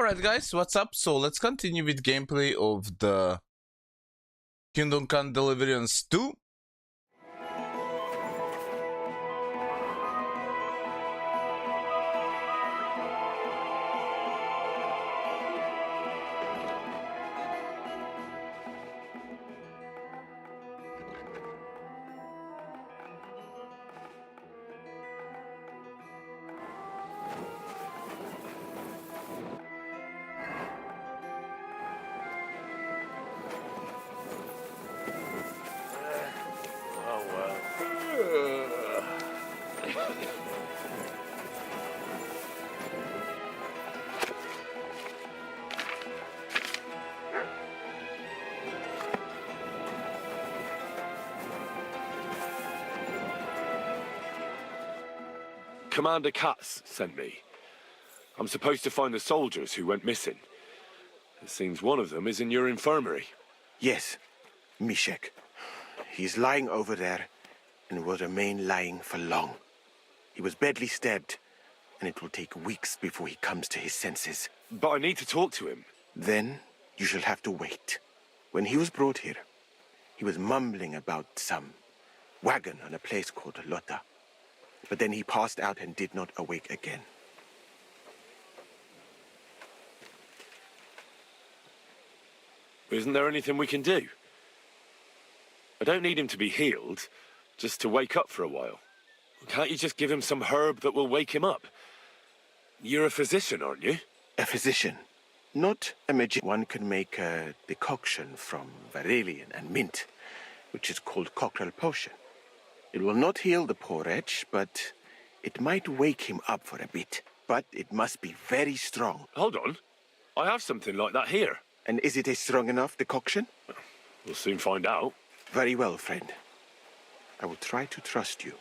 Alright guys, what's up? So let's continue with gameplay of the Kingdom Come Deliverance 2. Commander Katz sent me. I'm supposed to find the soldiers who went missing. It seems one of them is in your infirmary. Yes, Mishek. He's lying over there and will remain lying for long. He was badly stabbed, and it will take weeks before he comes to his senses. But I need to talk to him. Then you shall have to wait. When he was brought here, he was mumbling about some wagon on a place called Lota. But then he passed out and did not awake again. Isn't there anything we can do? I don't need him to be healed, just to wake up for a while. Can't you just give him some herb that will wake him up? You're a physician, aren't you? A physician, not a magician. One can make a decoction from valerian and mint, which is called cockerel potion. It will not heal the poor wretch, but it might wake him up for a bit. But it must be very strong. Hold on. I have something like that here. And is it a strong enough decoction? We'll soon find out. Very well, friend. I will try to trust you.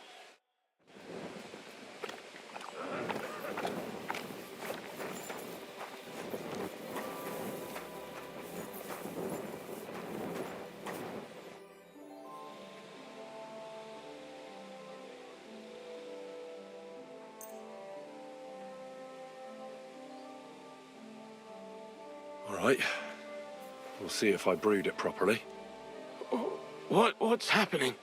All right. We'll see if I brewed it properly. What's happening?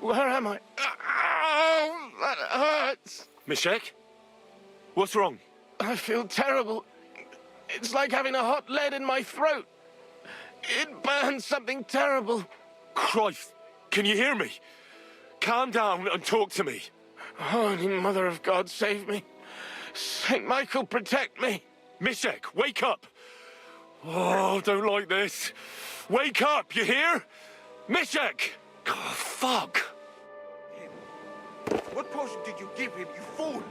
Where am I? Ow, that hurts. Mishek? What's wrong? I feel terrible. It's like having a hot lead in my throat. It burns something terrible. Christ! Can you hear me? Calm down and talk to me. Holy Mother of God, save me. Saint Michael, protect me. Mishek, wake up! Oh, don't like this. Wake up, you hear? Mishek! Oh, fuck! What potion did you give him, you fool?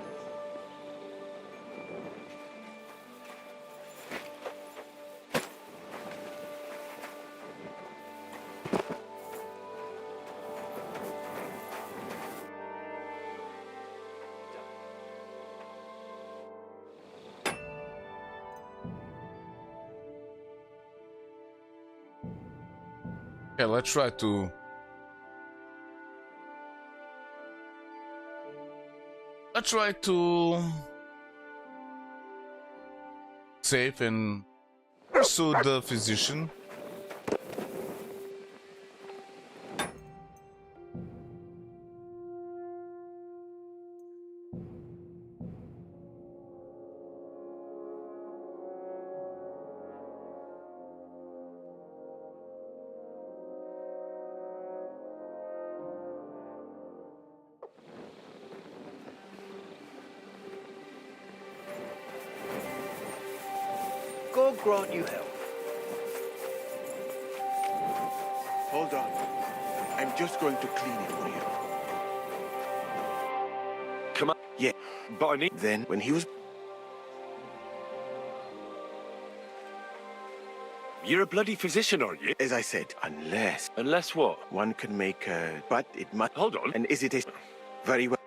Okay, let's try to... save and pursue the physician. God grant you help. Hold on. I'm just going to clean it for you. Come on. Yeah. But I need... Then, when he was... You're a bloody physician, aren't you? As I said, unless Unless what? one can make a... But it must... Hold on. And is it a... Very well.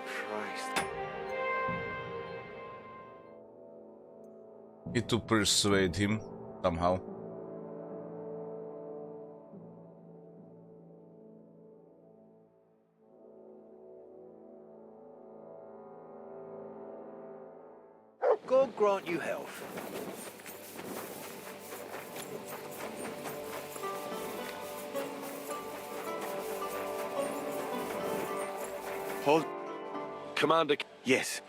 Christ. Need to persuade him somehow. God grant you health. Hold. Commander, Yes.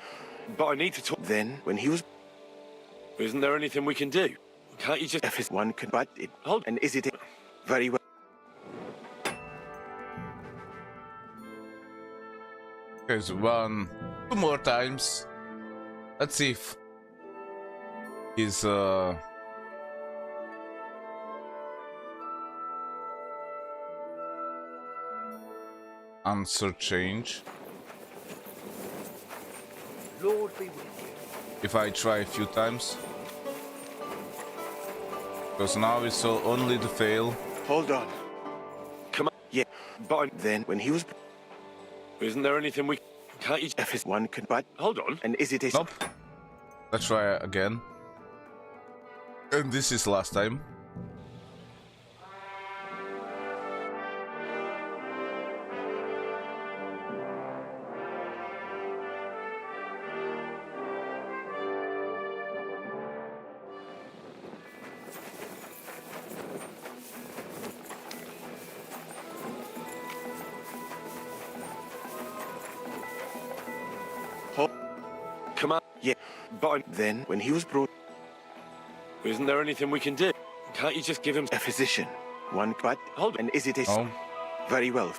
but I need to talk. Then, when he was Isn't there anything we can do? Can't you just... if one can, but it. Hold. And is it very well? Okay, so two more times. Let's see if his answer change. Lord be with you. If I try a few times. Because now it's only the fail. Hold on. Come on. Yeah. But I... Then, when he was Isn't there anything we... Can't you... if his one can, but Hold on. and is it a Nope. Let's try again. And this is last time. Come on. Yeah. But I... Then, when he was brought Isn't there anything we can do? Can't you just give him... a physician, one but Hold on. and is it a Oh. very well?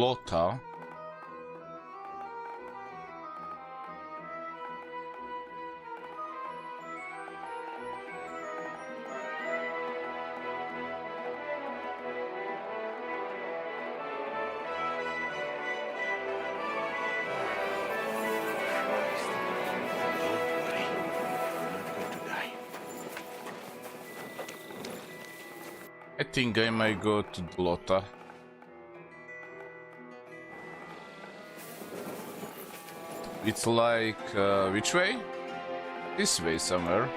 Lotta. I think I might go to Lotta. It's like, which way? This way somewhere.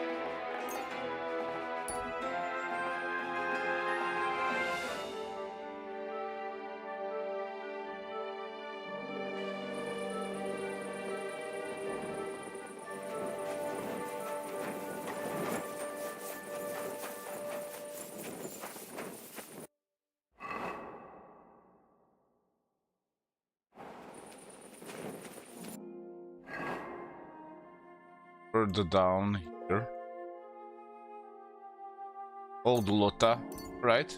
Further down here. Old Lotta, right?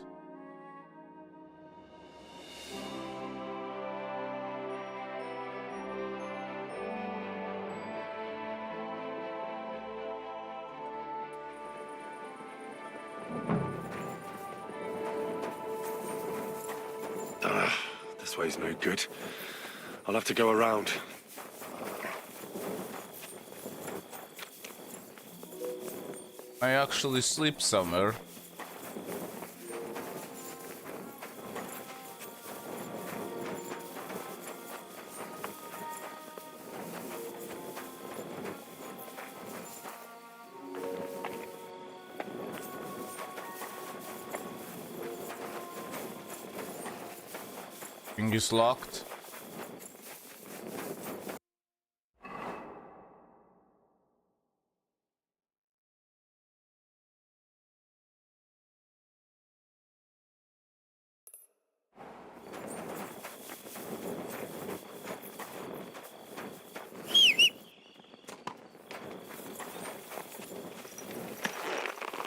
This way's no good. I'll have to go around. I actually sleep somewhere. Thing is locked.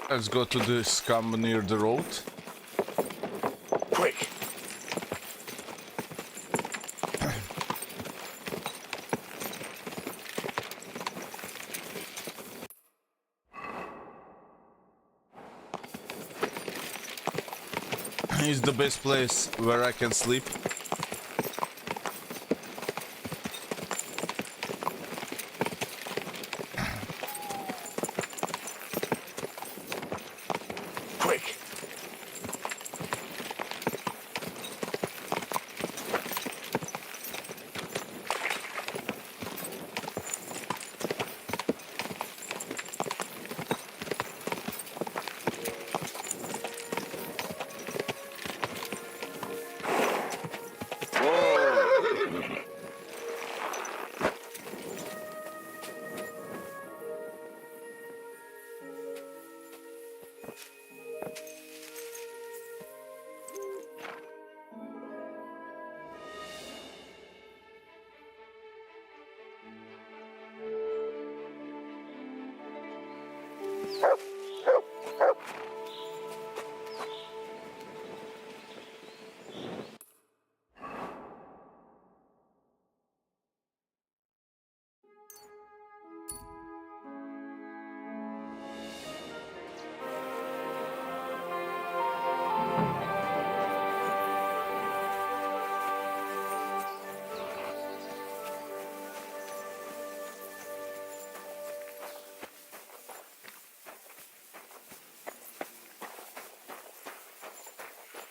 Let's go to the scum near the road. Quick! is the best place where I can sleep. Quick!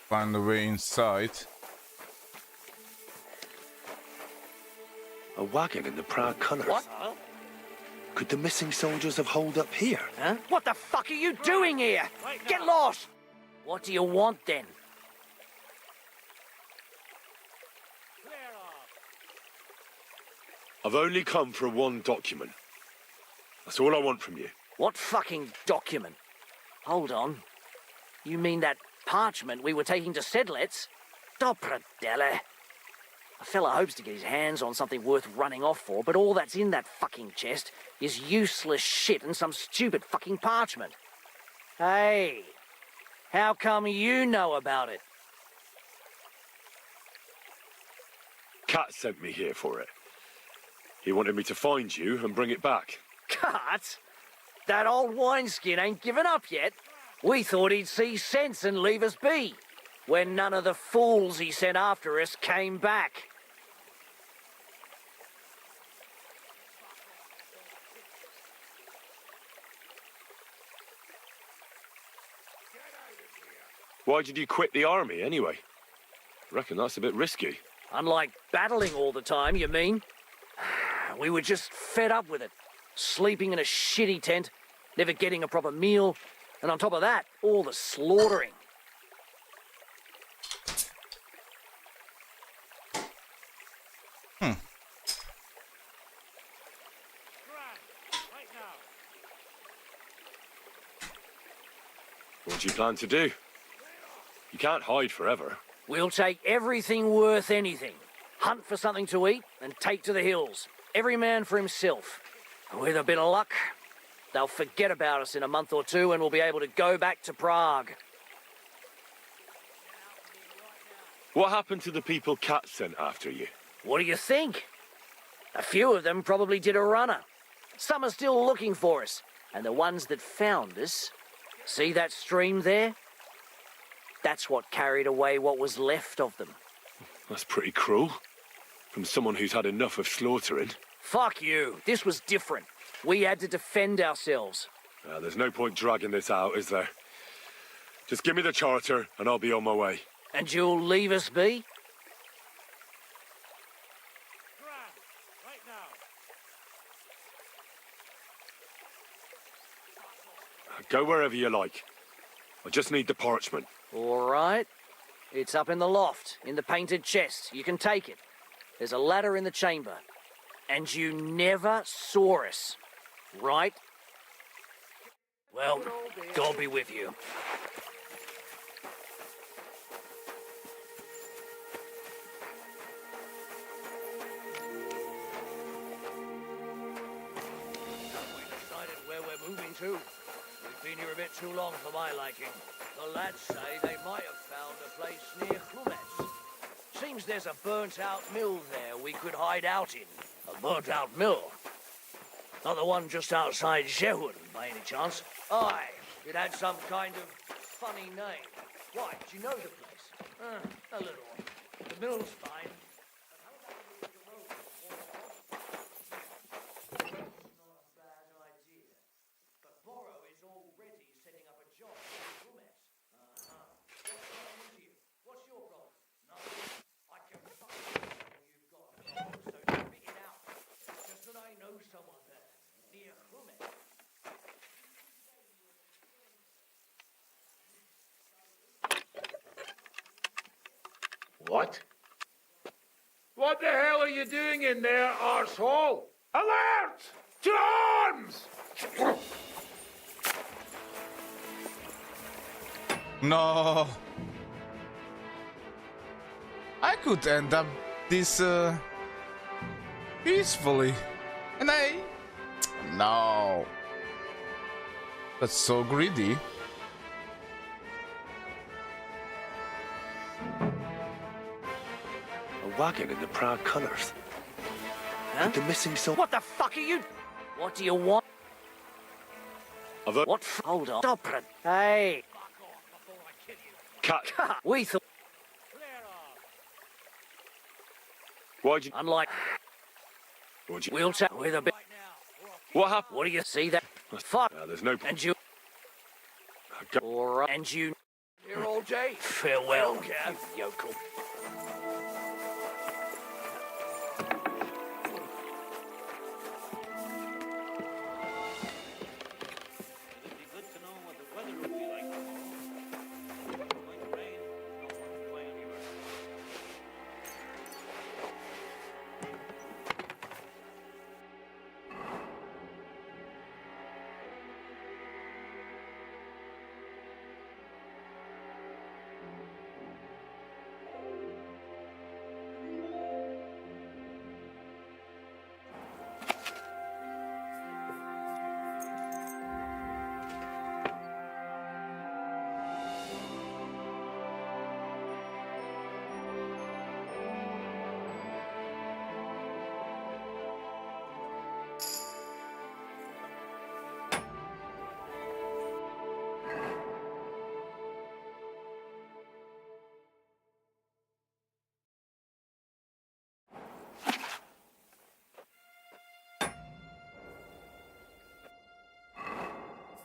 Find a way inside. A wagon in the proud colours. What? Could the missing soldiers have holed up here? Huh? What the fuck are you doing here? Get lost! What do you want then? I've only come for one document. That's all I want from you. What fucking document? Hold on. You mean that parchment we were taking to Sedlets? Dobrodele. A fella hopes to get his hands on something worth running off for, but all that's in that fucking chest is useless shit and some stupid fucking parchment. Hey, how come you know about it? Cat sent me here for it. He wanted me to find you and bring it back. Cut? That old wineskin ain't given up yet. We thought he'd see sense and leave us be, when none of the fools he sent after us came back. Why did you quit the army, anyway? I reckon that's a bit risky. Unlike battling all the time, you mean? We were just fed up with it. Sleeping in a shitty tent, never getting a proper meal, and on top of that, all the slaughtering. What do you plan to do? You can't hide forever. We'll take everything worth anything. Hunt for something to eat and take to the hills. Every man for himself. With a bit of luck, they'll forget about us in a month or two and we'll be able to go back to Prague. What happened to the people Cat sent after you? What do you think? A few of them probably did a runner. Some are still looking for us. And the ones that found us, see that stream there? That's what carried away what was left of them. That's pretty cruel. From someone who's had enough of slaughtering. Fuck you. This was different. We had to defend ourselves. There's no point dragging this out, is there? Just give me the charter and I'll be on my way. And you'll leave us be? Go wherever you like. I just need the parchment. All right. It's up in the loft, in the painted chest. You can take it. There's a ladder in the chamber. And you never saw us, right? Well, God be with you. We decided where we're moving to. We've been here a bit too long for my liking. The lads say they might have found a place near Chlumets. Seems there's a burnt-out mill there we could hide out in. A burnt-out mill? Not the one just outside Jehun, by any chance? Aye, it had some kind of funny name. Why, do you know the place? A little. The mill's fine. But how about we use the road for not a bad idea. But Borrow is already setting up a job for the What's wrong with you? What's your problem? Nothing. I can fucking tell you've got a problem, so spit it out. It's just that I know someone there, near Humet. What? What the hell are you doing in there, arsehole? Alert! To arms! No. I could end up this peacefully. And no. That's so greedy. A wagon in the proud colours. Huh? With the missing silver. What the fuck are you? What do you want? What? Hold on. Stop it. Hey. Cut. We thought. Why'd you... Unlike. What'd you... We'll chat with a bit. What happened? What do you see that? Fuck. There's no... And you. Go- Or and you. Here, old Jay. Farewell, you yokel.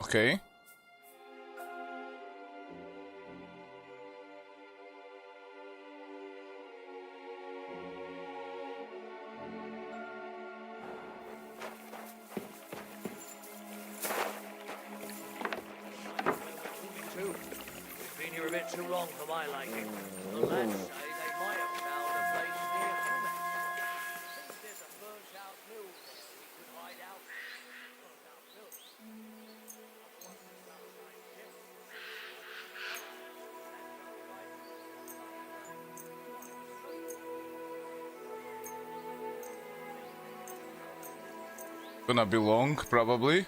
Okay. It's been here a bit too long for my liking. The lads say they might have found a place near Humet. Think there's a burnt-out mill there we could hide out. Burnt-out mill. Gonna be long, probably.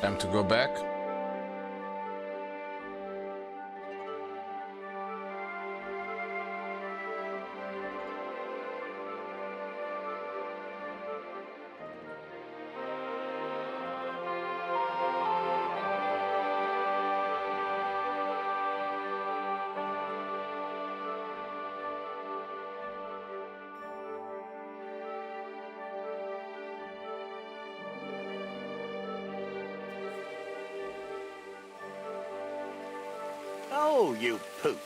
Time to go back. Oh, you pooch.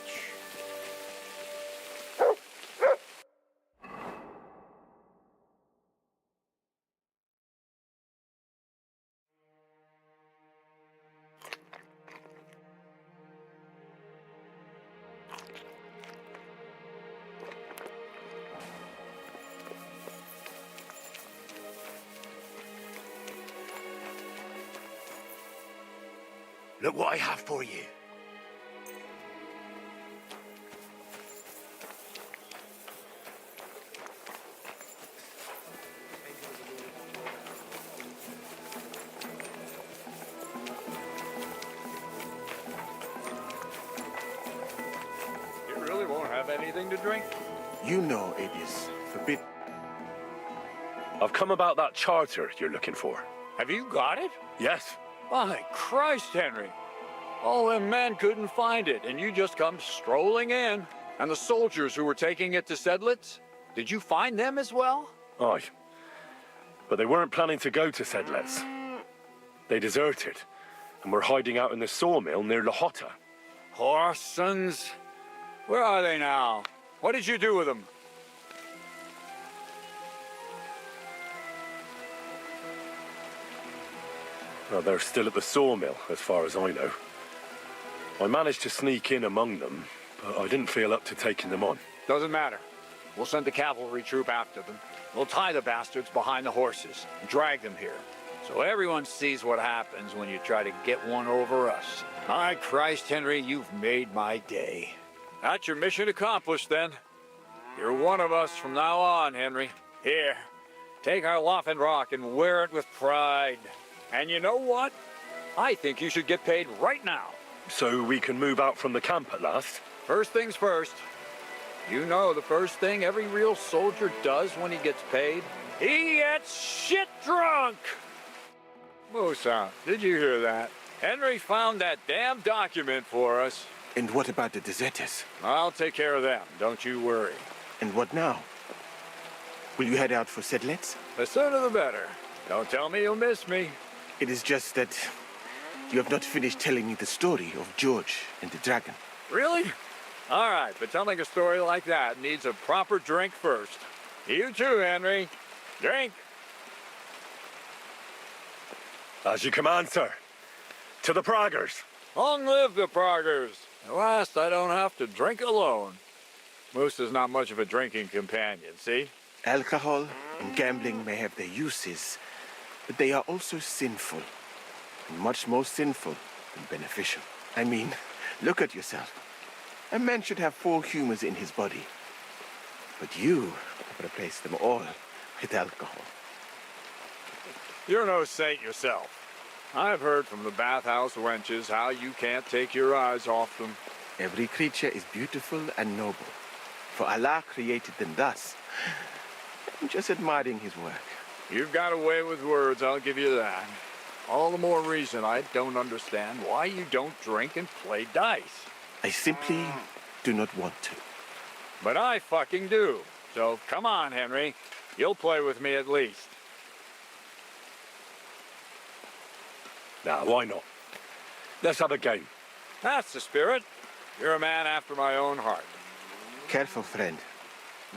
Look what I have for you. You really won't have anything to drink? You know it is forbidden. I've come about that charter you're looking for. Have you got it? Yes. My Christ, Henry. All them men couldn't find it, and you just come strolling in. And the soldiers who were taking it to Sedlitz? Did you find them as well? Aye. But they weren't planning to go to Sedlitz. They deserted, and were hiding out in the sawmill near Lahota. Horsons. Where are they now? What did you do with them? Well, they're still at the sawmill, as far as I know. I managed to sneak in among them, but I didn't feel up to taking them on. Doesn't matter. We'll send the cavalry troop after them. We'll tie the bastards behind the horses and drag them here. So everyone sees what happens when you try to get one over us. My Christ, Henry, you've made my day. That's your mission accomplished, then. You're one of us from now on, Henry. Here, take our Loffen Rock and wear it with pride. And you know what? I think you should get paid right now. So we can move out from the camp at last? First things first. You know the first thing every real soldier does when he gets paid? He gets shit drunk! Musa, did you hear that? Henry found that damn document for us. And what about the deserters? I'll take care of them, don't you worry. And what now? Will you head out for Sedlitz? The sooner the better. Don't tell me you'll miss me. It is just that you have not finished telling me the story of George and the dragon. Really? All right, but telling a story like that needs a proper drink first. You too, Henry. Drink. As you command, sir. To the Praggers. Long live the Praggers. At last, I don't have to drink alone. Moose is not much of a drinking companion, see? Alcohol and gambling may have their uses, but they are also sinful, and much more sinful than beneficial. I mean, look at yourself. A man should have 4 humors in his body, but you have replaced them all with alcohol. You're no saint yourself. I've heard from the bathhouse wenches how you can't take your eyes off them. Every creature is beautiful and noble, for Allah created them thus. I'm just admiring his work. You've got a way with words, I'll give you that. All the more reason I don't understand why you don't drink and play dice. I simply do not want to. But I fucking do. So come on, Henry. You'll play with me at least. Now, why not? Let's have a game. That's the spirit. You're a man after my own heart. Careful, friend.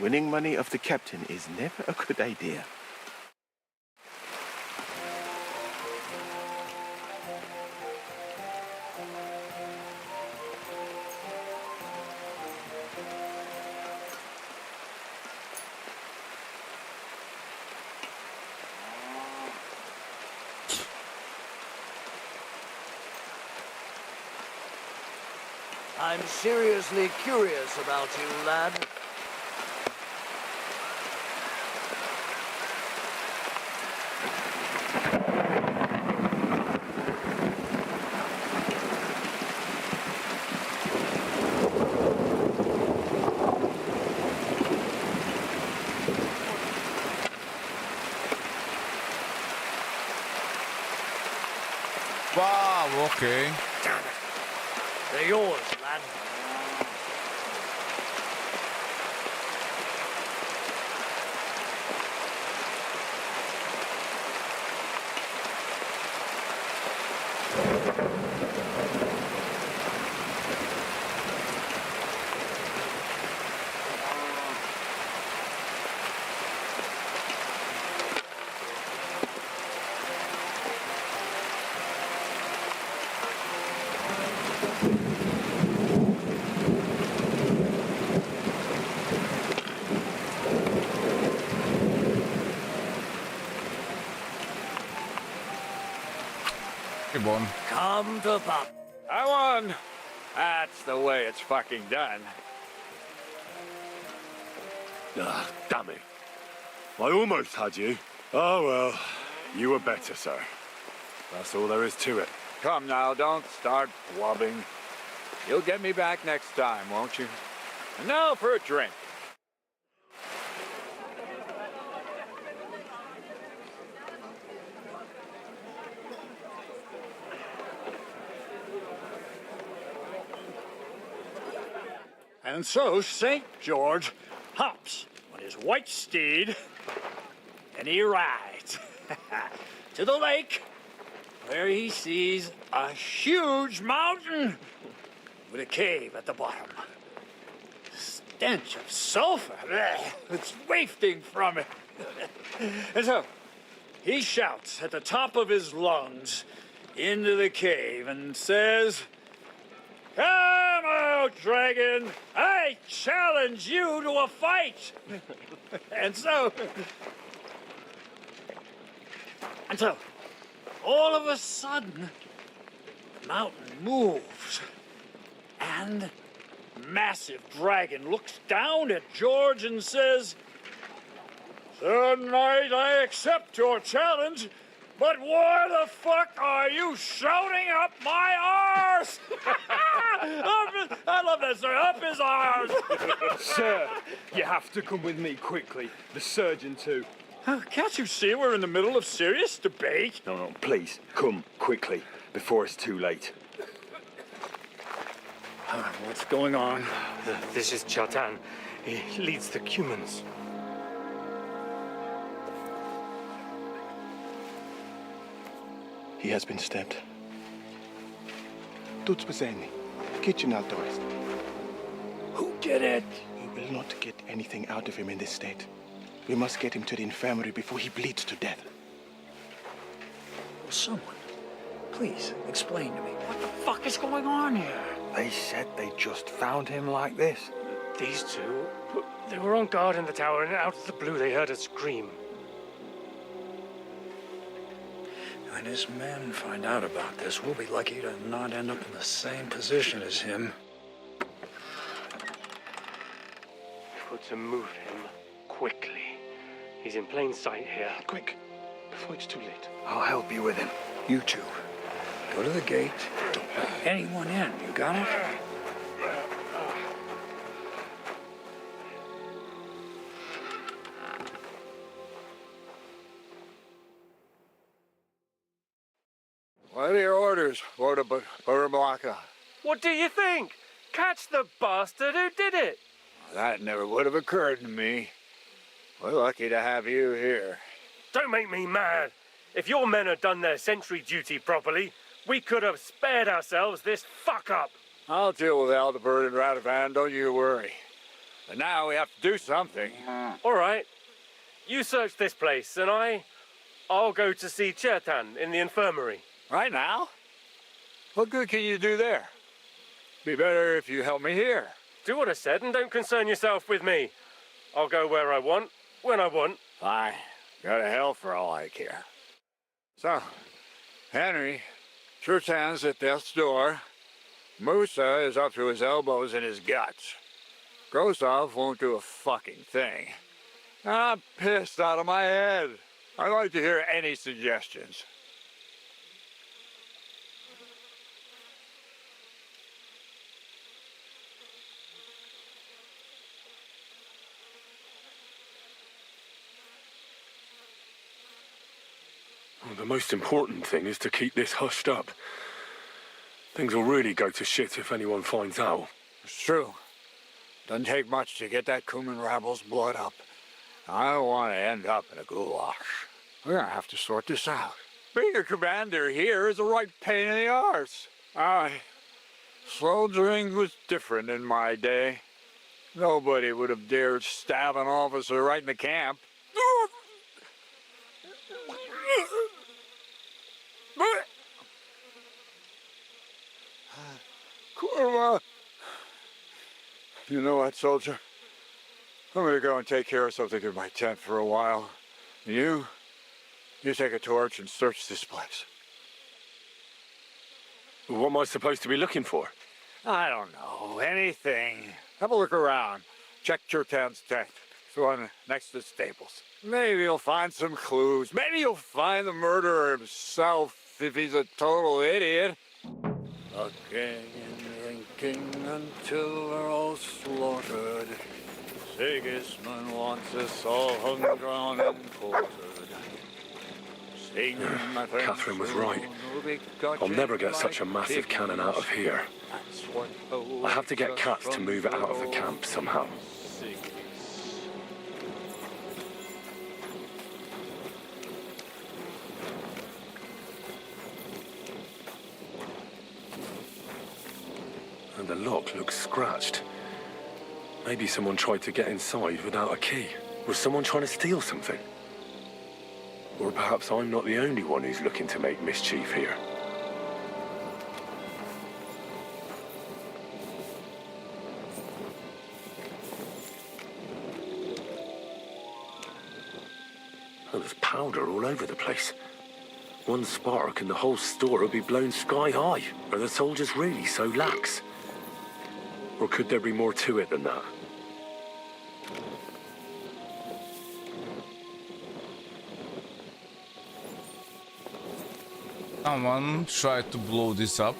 Winning money of the captain is never a good idea. I'm seriously curious about you, lad. Okay. Damn it. They're yours, lad. Come on. Come to pub. I won. That's the way it's fucking done. Ah, damn it. I almost had you. Oh well, you were better, sir. That's all there is to it. Come now, don't start blubbing. You'll get me back next time, won't you? And now for a drink. And so St. George hops on his white steed, and he rides to the lake, where he sees a huge mountain with a cave at the bottom. Stench of sulfur, it's wafting from it. And so he shouts at the top of his lungs into the cave and says, "Come out, dragon! I challenge you to a fight!" And so, all of a sudden, the mountain moves, and massive dragon looks down at George and says, "Sir Knight, I accept your challenge, but why the fuck are you shouting up my arse?" I love that, sir. Up his arse. Sir, you have to come with me quickly. The surgeon too. Can't you see we're in the middle of serious debate? No, please, come quickly, before it's too late. What's going on? This is Chatan. He leads the Cumans. He has been stabbed. Tuts Peseni, kitchen out the west. Who did it? We will not get anything out of him in this state. We must get him to the infirmary before he bleeds to death. Will someone please explain to me what the fuck is going on here? They said they just found him like this. These two, they were on guard in the tower, and out of the blue they heard a scream. When his men find out about this, we'll be lucky to not end up in the same position as him. We've got to move him quickly. He's in plain sight here. Quick, before it's too late. I'll help you with him. You two, go to the gate. Don't let anyone in. You got it? What are your orders, Burblaka? What do you think? Catch the bastard who did it! That never would have occurred to me. We're lucky to have you here. Don't make me mad. If your men had done their sentry duty properly, we could have spared ourselves this fuck-up. I'll deal with Aldebert and Radovan, don't you worry. But now we have to do something. All right. You search this place, and I'll go to see Chertan in the infirmary. Right now? What good can you do there? Be better if you help me here. Do what I said and don't concern yourself with me. I'll go where I want, when I want. Fine. Go to hell for all I care. So, Henry, Chertan's at death's door. Musa is up to his elbows in his guts. Grosov won't do a fucking thing. I'm pissed out of my head. I'd like to hear any suggestions. Well, the most important thing is to keep this hushed up. Things will really go to shit if anyone finds out. It's true. Doesn't take much to get that Kuman rabble's blood up. I don't want to end up in a goulash. We're gonna have to sort this out. Being a commander here is a right pain in the arse. Soldiering was different in my day. Nobody would have dared stab an officer right in the camp. Kurva! You know what, soldier? I'm gonna go and take care of something in my tent for a while. You take a torch and search this place. What am I supposed to be looking for? I don't know. Anything. Have a look around. Check Chertan's tent. It's the one next to the stables. Maybe you'll find some clues. Maybe you'll find the murderer himself if he's a total idiot. Looking and drinking until we're all slaughtered. Sigismund wants us all hung, drawn, and quartered. Catherine was right. I'll never get such a massive cannon out of here. I have to get Katz to move it out of the camp somehow. And the lock looks scratched. Maybe someone tried to get inside without a key. Was someone trying to steal something? Or perhaps I'm not the only one who's looking to make mischief here. Oh, there's powder all over the place. One spark and the whole store will be blown sky high. Are the soldiers really so lax? Or could there be more to it than that? Someone tried to blow this up.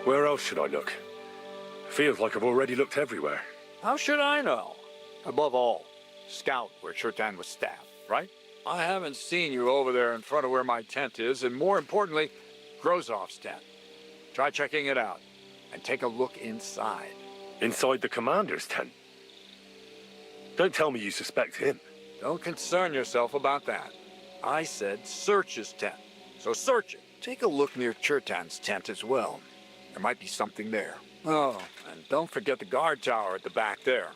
Where else should I look? Feels like I've already looked everywhere. How should I know? Above all, scout where Chertan was stabbed, right? I haven't seen you over there in front of where my tent is, and more importantly, Grozov's tent. Try checking it out, and take a look inside. Inside the commander's tent? Don't tell me you suspect him. Don't concern yourself about that. I said search his tent. So search it. Take a look near Chertan's tent as well. There might be something there. Oh, and don't forget the guard tower at the back there.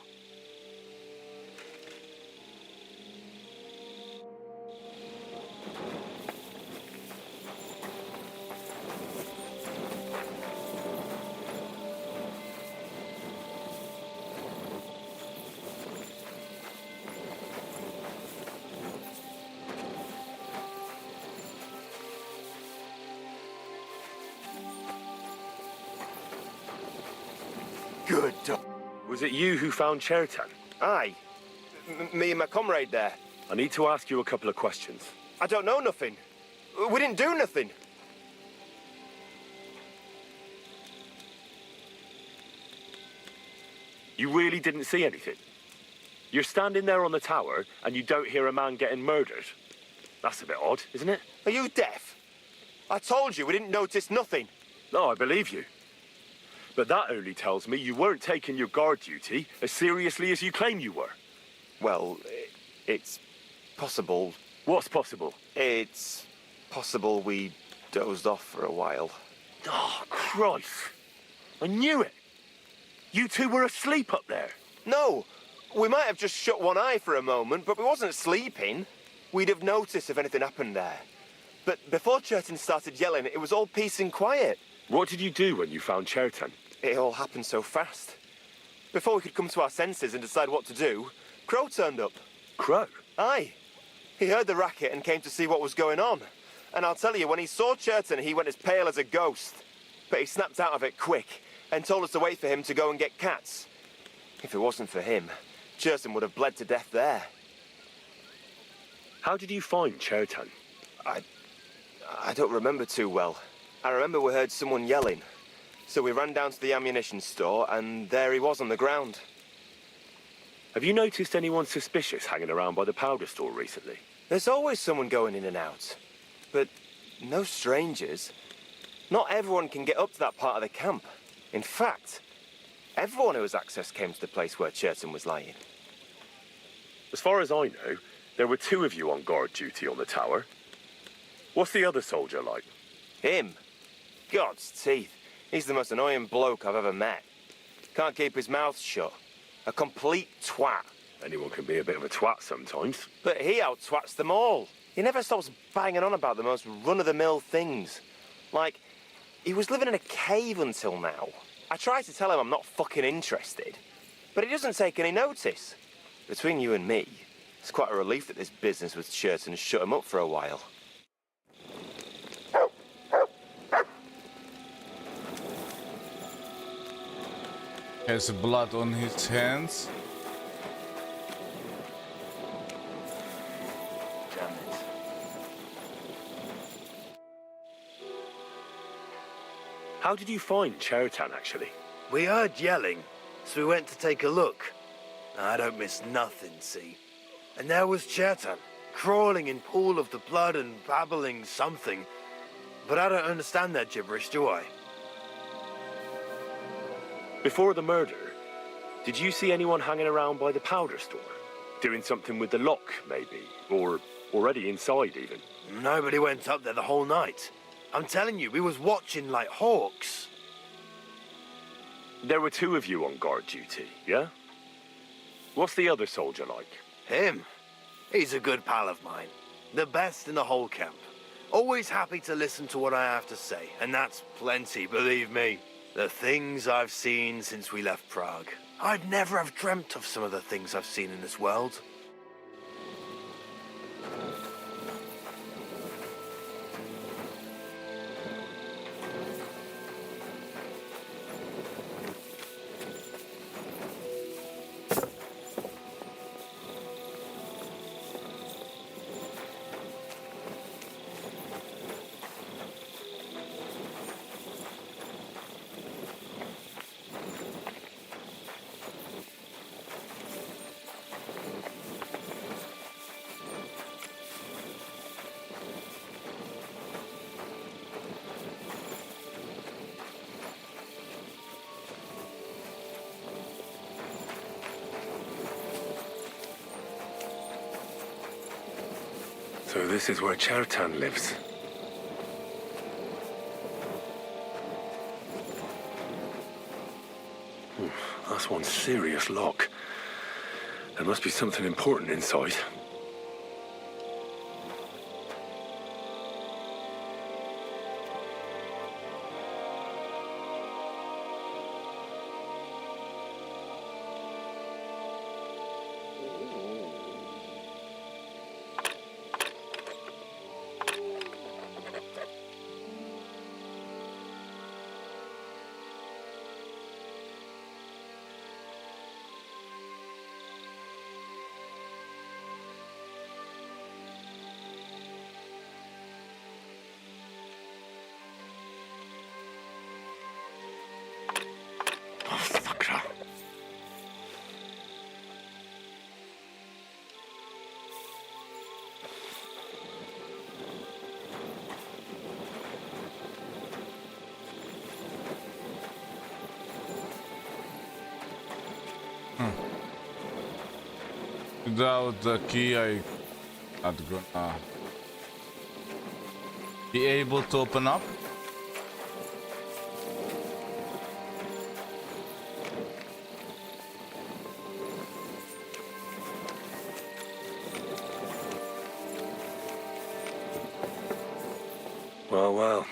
Good. Was it you who found Chertan? Aye. Me and my comrade there. I need to ask you a couple of questions. I don't know nothing. We didn't do nothing. You really didn't see anything? You're standing there on the tower and you don't hear a man getting murdered? That's a bit odd, isn't it? Are you deaf? I told you we didn't notice nothing. No, I believe you. But that only tells me you weren't taking your guard duty as seriously as you claim you were. Well, it's possible. What's possible? It's possible we dozed off for a while. Oh, Christ. I knew it. You two were asleep up there. No, we might have just shut one eye for a moment, but we wasn't sleeping. We'd have noticed if anything happened there. But before Chertan started yelling, it was all peace and quiet. What did you do when you found Chertan? It all happened so fast. Before we could come to our senses and decide what to do, Crow turned up. Crow? Aye. He heard the racket and came to see what was going on. And I'll tell you, when he saw Chertan, he went as pale as a ghost. but he snapped out of it quick and told us to wait for him to go and get cats. If it wasn't for him, Cherson would have bled to death there. How did you find Chertan? I don't remember too well. I remember we heard someone yelling. So we ran down to the ammunition store, and there he was on the ground. Have you noticed anyone suspicious hanging around by the powder store recently? There's always someone going in and out. But no strangers. Not everyone can get up to that part of the camp. In fact, everyone who has access came to the place where Cherton was lying. As far as I know, there were 2 of you on guard duty on the tower. What's the other soldier like? Him? God's teeth. He's the most annoying bloke I've ever met. Can't keep his mouth shut. A complete twat. Anyone can be a bit of a twat sometimes. But he out-twats them all. He never stops banging on about the most run-of-the-mill things. Like, he was living in a cave until now. I tried to tell him I'm not fucking interested, but he doesn't take any notice. Between you and me, it's quite a relief that this business with Cherton has shut him up for a while. Has blood on his hands. Damn it. How did you find Chertan, actually? We heard yelling, so we went to take a look. I don't miss nothing, see? And there was Chertan, crawling in pool of the blood and babbling something. But I don't understand that gibberish, do I? Before the murder, did you see anyone hanging around by the powder store? Doing something with the lock, maybe? Or already inside, even? Nobody went up there the whole night. I'm telling you, we was watching like hawks. There were 2 of you on guard duty, yeah? What's the other soldier like? Him? He's a good pal of mine. The best in the whole camp. Always happy to listen to what I have to say, and that's plenty, believe me. The things I've seen since we left Prague. I'd never have dreamt of some of the things I've seen in this world. So this is where Chertan lives. That's one serious lock. There must be something important inside. Without the key, I not gonna be able to open up. Well.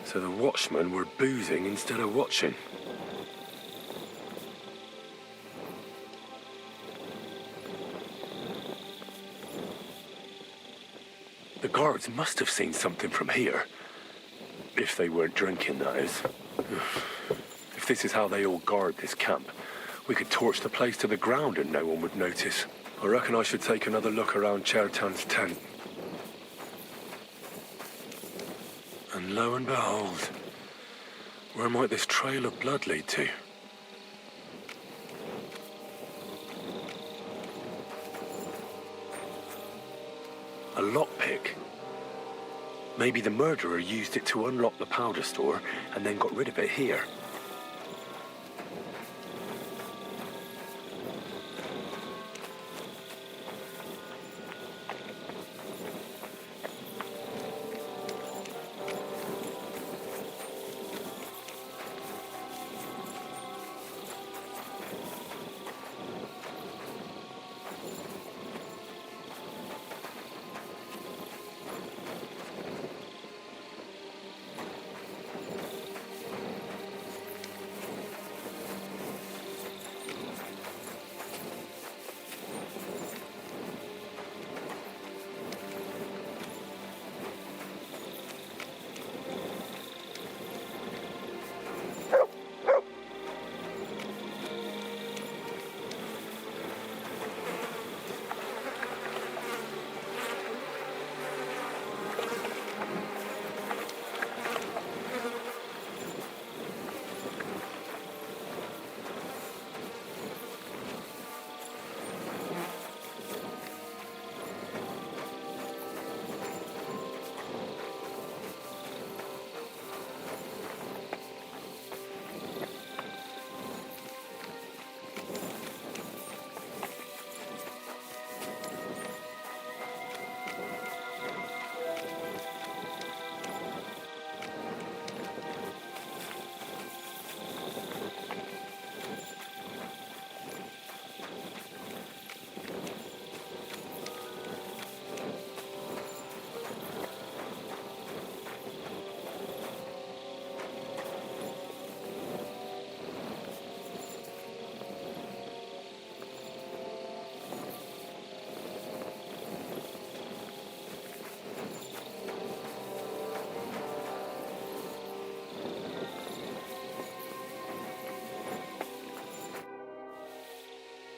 So the watchmen were boozing instead of watching. The guards must have seen something from here. If they weren't drinking, that is. If this is how they all guard this camp, we could torch the place to the ground and no one would notice. I reckon I should take another look around Chertan's tent. And lo and behold, where might this trail of blood lead to? A lockpick. Maybe the murderer used it to unlock the powder store and then got rid of it here.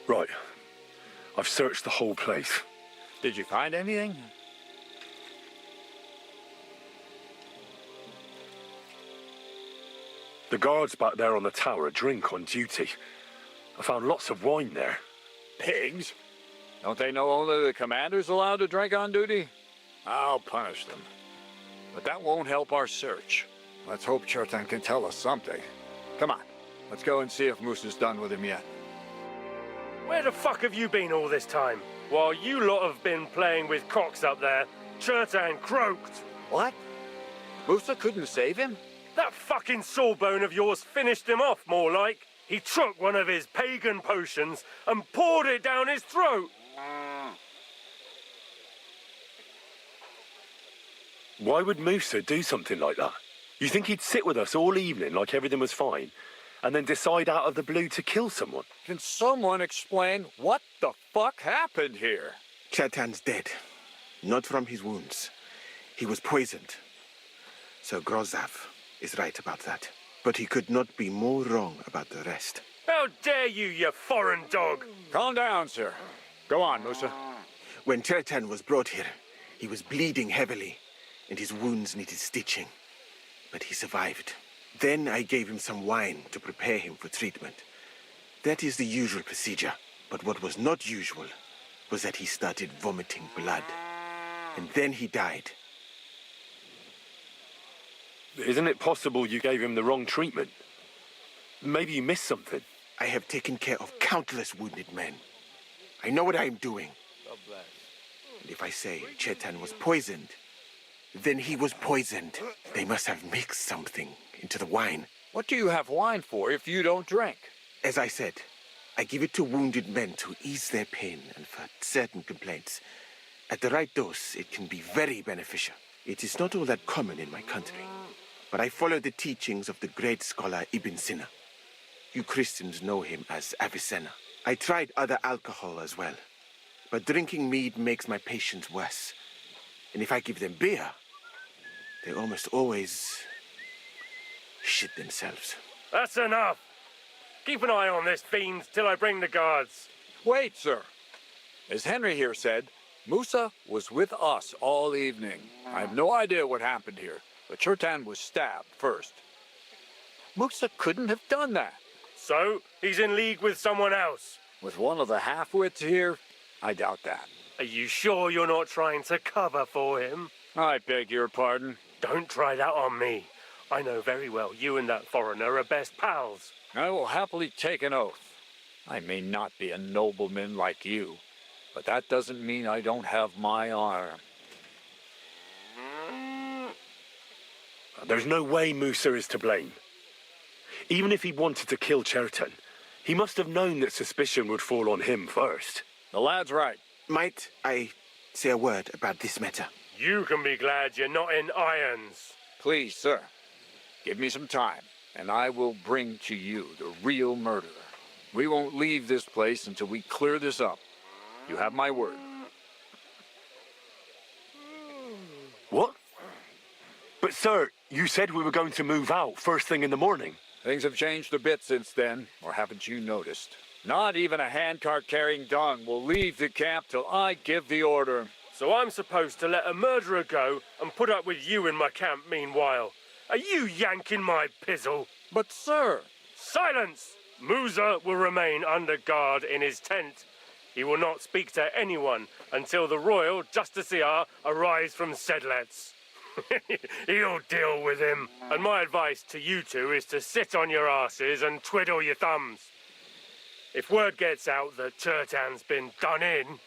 Right. I've searched the whole place. Did you find anything? The guards back there on the tower drink on duty. I found lots of wine there. Pigs? Don't they know only the commander's allowed to drink on duty? I'll punish them. But that won't help our search. Let's hope Chertan can tell us something. Come on, let's go and see if Moose is done with him yet. Where the fuck have you been all this time? While you lot have been playing with cocks up there, Chertan croaked. What? Musa couldn't save him? That fucking sawbone of yours finished him off, more like. He took one of his pagan potions and poured it down his throat. Why would Musa do something like that? You think he'd sit with us all evening like everything was fine, and then decide out of the blue to kill someone? Can someone explain what the fuck happened here? Chertan's dead. Not from his wounds. He was poisoned. Sir Grozav is right about that. But he could not be more wrong about the rest. How dare you, you foreign dog! Calm down, sir. Go on, Musa. When Chertan was brought here, he was bleeding heavily, and his wounds needed stitching. But he survived. Then I gave him some wine to prepare him for treatment. That is the usual procedure. But what was not usual was that he started vomiting blood. And then he died. Isn't it possible you gave him the wrong treatment? Maybe you missed something. I have taken care of countless wounded men. I know what I am doing. And if I say Chertan was poisoned, then he was poisoned. They must have mixed something into the wine. What do you have wine for if you don't drink? As I said, I give it to wounded men to ease their pain and for certain complaints. At the right dose, it can be very beneficial. It is not all that common in my country, but I follow the teachings of the great scholar Ibn Sina. You Christians know him as Avicenna. I tried other alcohol as well, but drinking mead makes my patients worse. And if I give them beer, they almost always shit themselves. That's enough. Keep an eye on this fiend till I bring the guards. Wait, sir. As Henry here said, Musa was with us all evening. I have no idea what happened here, but Chertan was stabbed first. Musa couldn't have done that. So, he's in league with someone else. With one of the half-wits here, I doubt that. Are you sure you're not trying to cover for him? I beg your pardon. Don't try that on me. I know very well you and that foreigner are best pals. I will happily take an oath. I may not be a nobleman like you, but that doesn't mean I don't have my honor. There's no way Musa is to blame. Even if he wanted to kill Chertan, he must have known that suspicion would fall on him first. The lad's right. Might I say a word about this matter? You can be glad you're not in irons. Please, sir, give me some time, and I will bring to you the real murderer. We won't leave this place until we clear this up. You have my word. What? But sir, you said we were going to move out first thing in the morning. Things have changed a bit since then, or haven't you noticed? Not even a handcart carrying dung will leave the camp till I give the order. So I'm supposed to let a murderer go and put up with you in my camp meanwhile. Are you yanking my pizzle? But sir... Silence! Musa will remain under guard in his tent. He will not speak to anyone until the royal justiciar arrives from Sedlets. He'll deal with him. And my advice to you two is to sit on your asses and twiddle your thumbs. If word gets out that Chertan's been done in,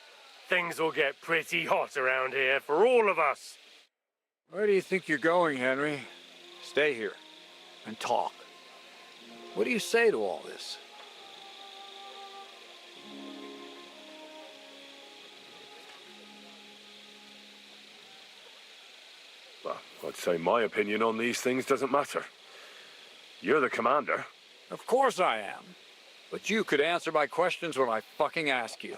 things will get pretty hot around here for all of us. Where do you think you're going, Henry? Stay here and talk. What do you say to all this? Well, I'd say my opinion on these things doesn't matter. You're the commander. Of course I am. But you could answer my questions when I fucking ask you.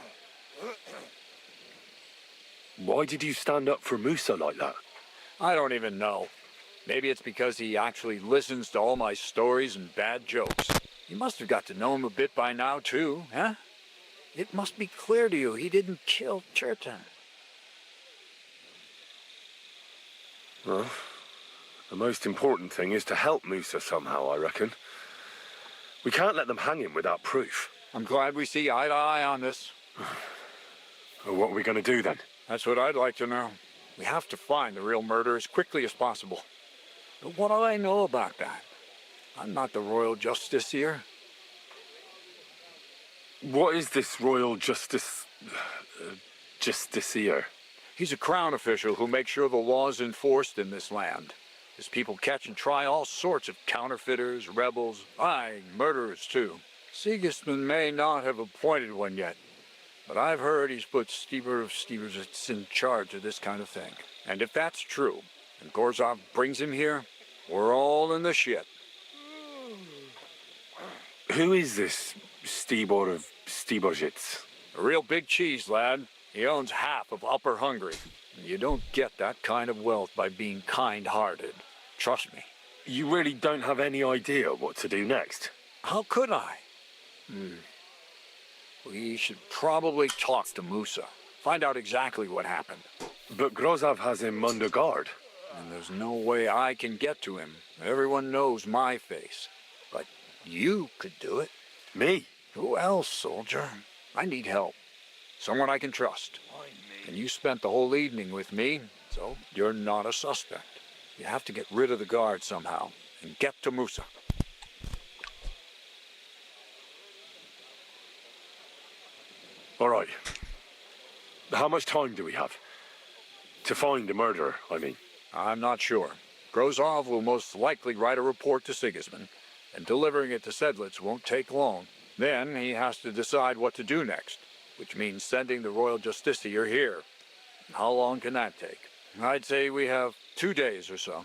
Why did you stand up for Musa like that? I don't even know. Maybe it's because he actually listens to all my stories and bad jokes. You must have got to know him a bit by now, too, huh? It must be clear to you he didn't kill Chertan. Well, the most important thing is to help Musa somehow, I reckon. We can't let them hang him without proof. I'm glad we see eye to eye on this. Well, what are we going to do then? That's what I'd like to know. We have to find the real murderer as quickly as possible. But what do I know about that? I'm not the royal justiciar. What is this royal justiciar? He's a crown official who makes sure the law's enforced in this land. His people catch and try all sorts of counterfeiters, rebels, aye, murderers too. Sigismund may not have appointed one yet, but I've heard he's put Stieber of Stiebersitz in charge of this kind of thing. And if that's true, and Gorzov brings him here, we're all in the shit. Who is this Stibor of Stiebersitz? A real big cheese, lad. He owns half of Upper Hungary. And you don't get that kind of wealth by being kind-hearted. Trust me. You really don't have any idea what to do next? How could I? We should probably talk to Musa. Find out exactly what happened. But Grozov has him under guard. And there's no way I can get to him. Everyone knows my face. But you could do it. Me? Who else, soldier? I need help. Someone I can trust. And you spent the whole evening with me, so you're not a suspect. You have to get rid of the guard somehow, and get to Musa. All right. How much time do we have? To find the murderer, I mean. I'm not sure. Grozov will most likely write a report to Sigismund, and delivering it to Sedlitz won't take long. Then he has to decide what to do next, which means sending the royal justiciar here. How long can that take? I'd say we have 2 days or so.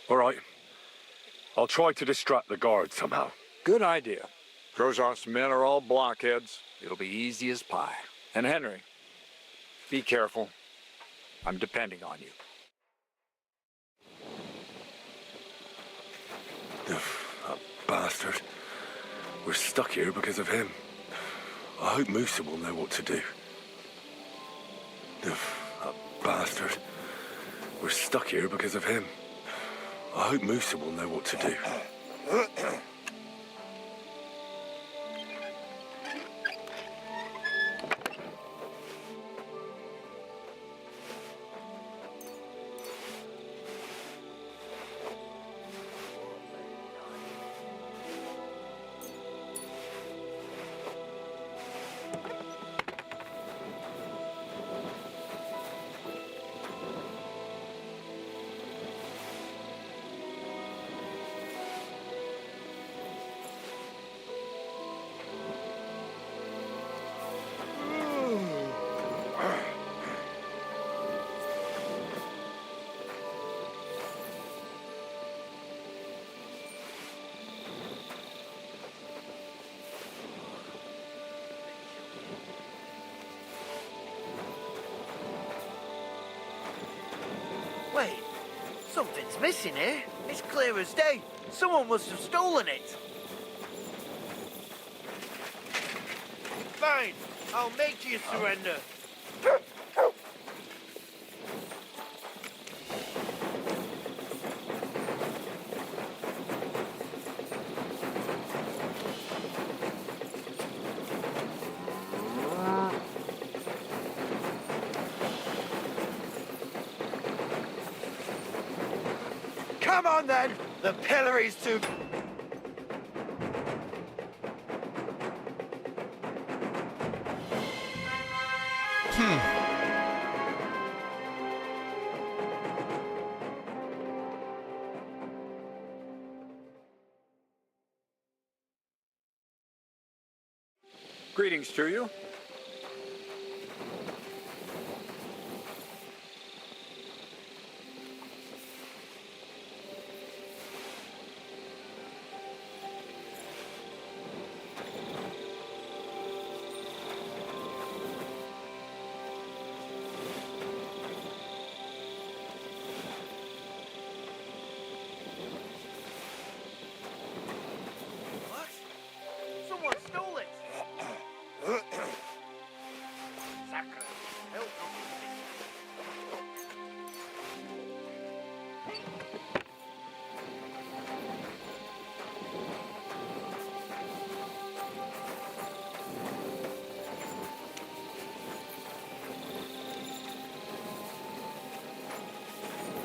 All right. I'll try to distract the guard somehow. Good idea. Grozov's men are all blockheads. It'll be easy as pie. And Henry, Be careful. I'm depending on you. That bastard. We're stuck here because of him. I hope Musa will know what to do. That bastard. We're stuck here because of him. I hope Musa will know what to do. Wait, something's missing here. It's clear as day. Someone must have stolen it. Fine, I'll make you surrender. Come on then! The pillory's too... Greetings to you. What? Someone stole it! Sacre, help me.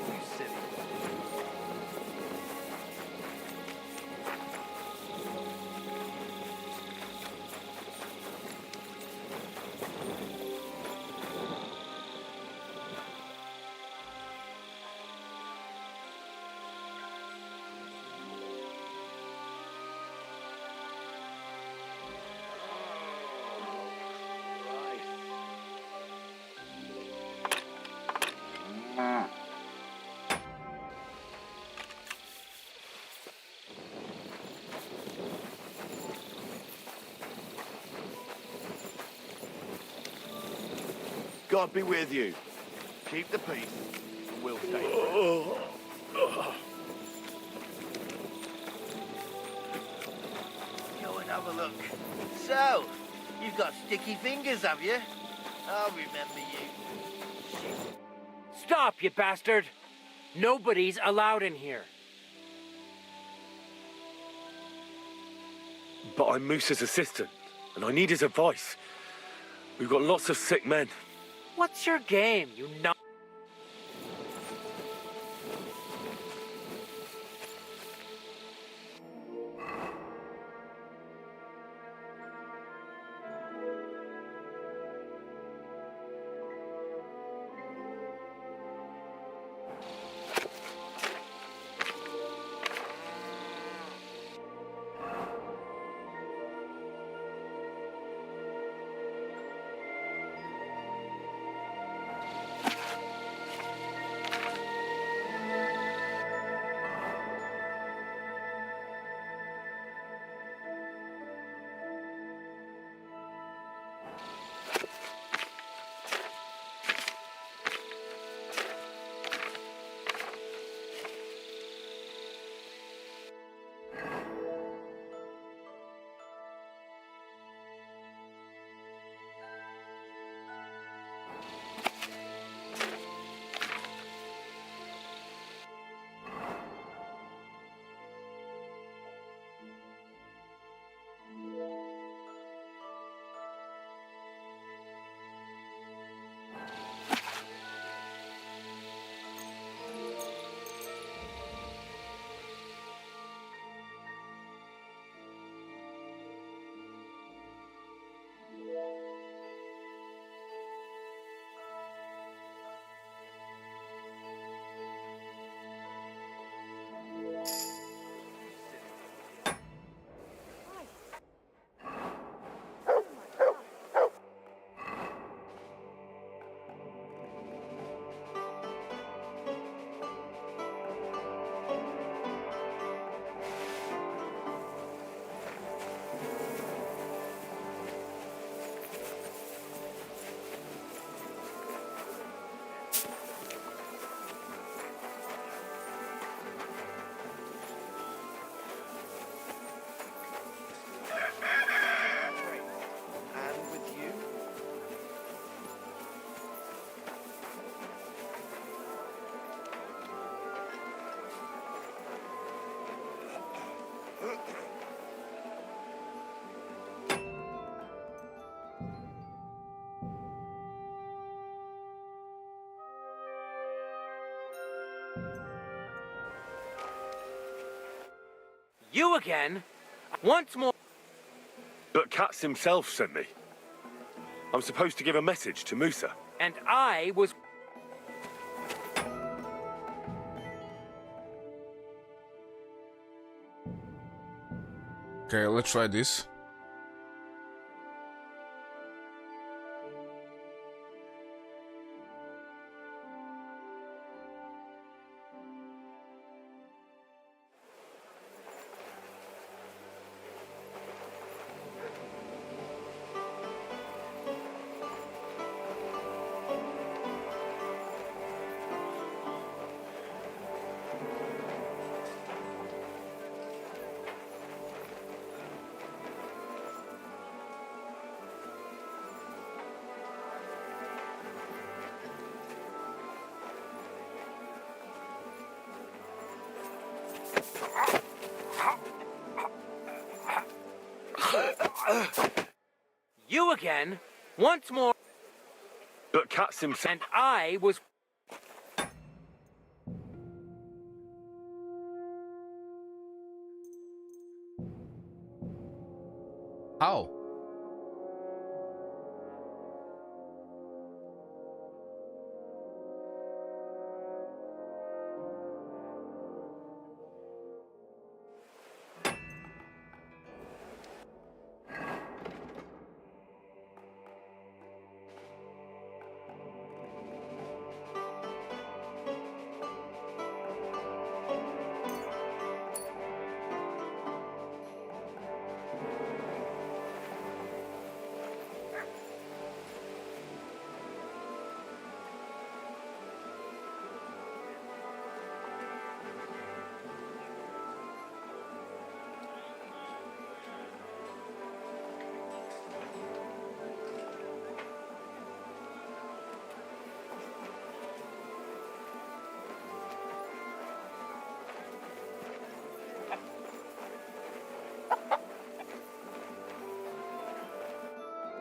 You silly. God be with you. Keep the peace, and we'll stay friends. Go and have a look. So, you've got sticky fingers, have you? I'll remember you. Shit. Stop, you bastard! Nobody's allowed in here. But I'm Musa's assistant, and I need his advice. We've got lots of sick men. What's your game, you nut? You again? Once more. But Katz himself sent me. I'm supposed to give a message to Musa. And I was... Okay, let's try this. You again? Once more. But Katz himself... And I was... How?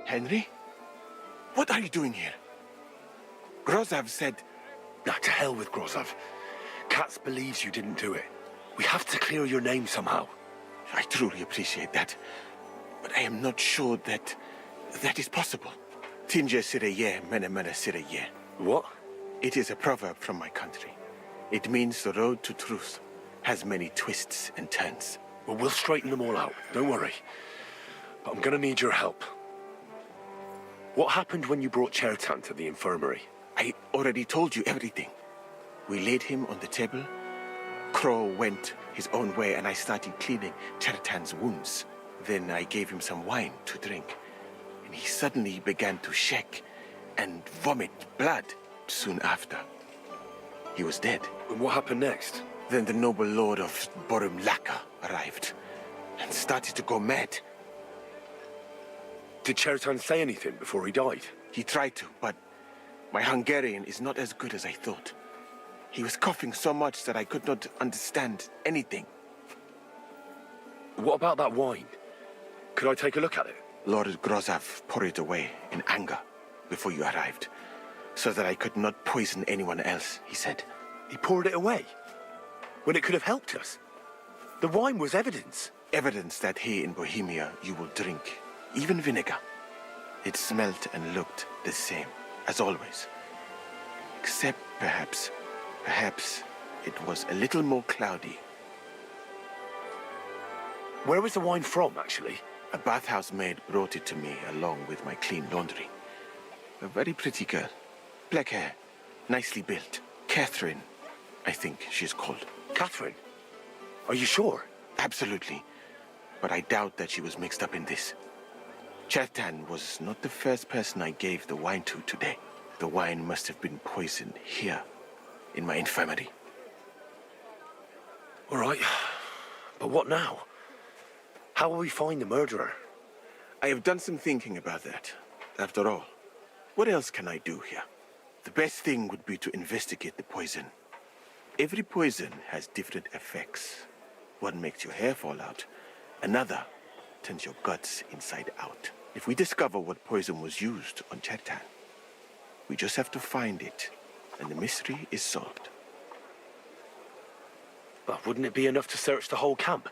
Henry? What are you doing here? Grozav said... Nah, to hell with Grozav. Katz believes you didn't do it. We have to clear your name somehow. I truly appreciate that. But I am not sure that is possible. Tinja sireye, mene mene sireye. What? It is a proverb from my country. It means the road to truth has many twists and turns. Well, we'll straighten them all out. Don't worry. But I'm gonna need your help. What happened when you brought Chertan to the infirmary? I already told you everything. We laid him on the table. Crow went his own way and I started cleaning Chertan's wounds. Then I gave him some wine to drink. And he suddenly began to shake and vomit blood soon after. He was dead. And what happened next? Then the noble lord of Borum Laka arrived and started to go mad. Did Chertan say anything before he died? He tried to, but my Hungarian is not as good as I thought. He was coughing so much that I could not understand anything. What about that wine? Could I take a look at it? Lord Grozav poured it away in anger before you arrived, so that I could not poison anyone else, he said. He poured it away? When it could have helped us? The wine was evidence. Evidence that here in Bohemia you will drink, even vinegar. It smelt and looked the same, as always. Except perhaps it was a little more cloudy. Where was the wine from, actually? A bathhouse maid brought it to me along with my clean laundry. A very pretty girl. Black hair, nicely built. Catherine, I think she's called. Catherine? Are you sure? Absolutely. But I doubt that she was mixed up in this. Chertan was not the first person I gave the wine to today. The wine must have been poisoned here, in my infirmary. All right. But what now? How will we find the murderer? I have done some thinking about that. After all, what else can I do here? The best thing would be to investigate the poison. Every poison has different effects. One makes your hair fall out. Another turns your guts inside out. If we discover what poison was used on Chertan, we just have to find it, and the mystery is solved. But wouldn't it be enough to search the whole camp?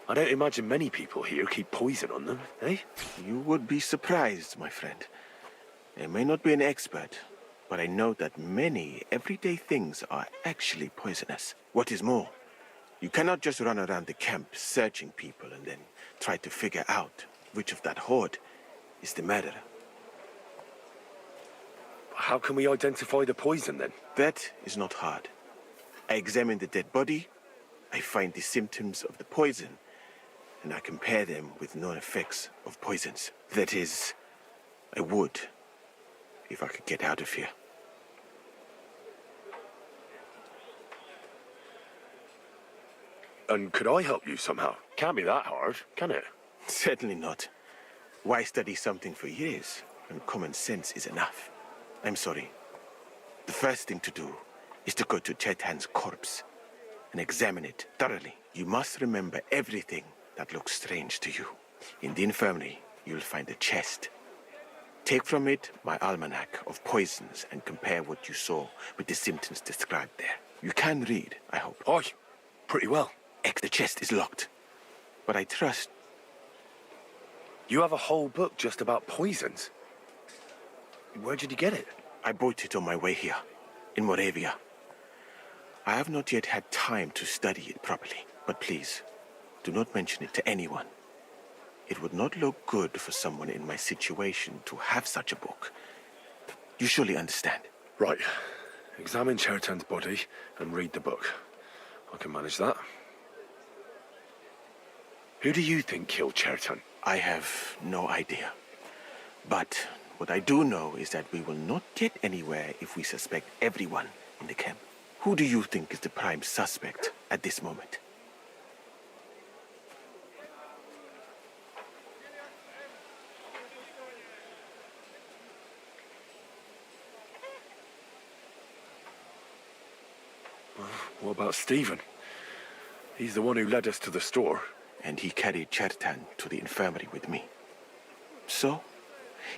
I don't imagine many people here keep poison on them, eh? You would be surprised, my friend. I may not be an expert, but I know that many everyday things are actually poisonous. What is more, you cannot just run around the camp searching people and then try to figure out which of that horde is the murderer. How can we identify the poison, then? That is not hard. I examine the dead body, I find the symptoms of the poison, and I compare them with known effects of poisons. That is, I would, if I could get out of here. And could I help you somehow? Can't be that hard, can it? Certainly not. Why study something for years when common sense is enough? I'm sorry. The first thing to do is to go to Chetan's corpse and examine it thoroughly. You must remember everything that looks strange to you. In the infirmary, you'll find a chest. Take from it my almanac of poisons and compare what you saw with the symptoms described there. You can read, I hope. Aye, pretty well. The chest is locked, but I trust. You have a whole book just about poisons? Where did you get it? I bought it on my way here, in Moravia. I have not yet had time to study it properly, but please, do not mention it to anyone. It would not look good for someone in my situation to have such a book. You surely understand. Right. Examine Chertan's body and read the book. I can manage that. Who do you think killed Chertan? I have no idea. But what I do know is that we will not get anywhere if we suspect everyone in the camp. Who do you think is the prime suspect at this moment? What about Stephen? He's the one who led us to the store. And he carried Chertan to the infirmary with me. So,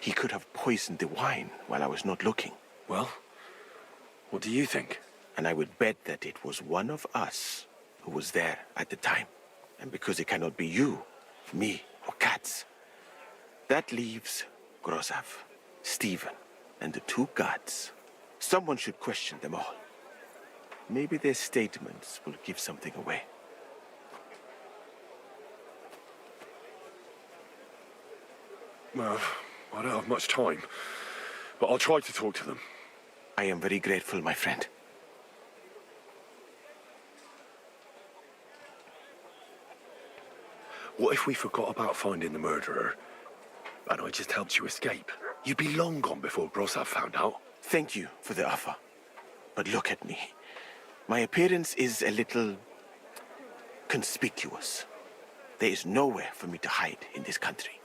he could have poisoned the wine while I was not looking. Well, what do you think? And I would bet that it was one of us who was there at the time. And because it cannot be you, me, or Katz, that leaves Grozav, Stephen, and the two guards. Someone should question them all. Maybe their statements will give something away. Well, I don't have much time, but I'll try to talk to them. I am very grateful, my friend. What if we forgot about finding the murderer, and I just helped you escape? You'd be long gone before Grozav found out. Thank you for the offer. But look at me. My appearance is a little conspicuous. There is nowhere for me to hide in this country.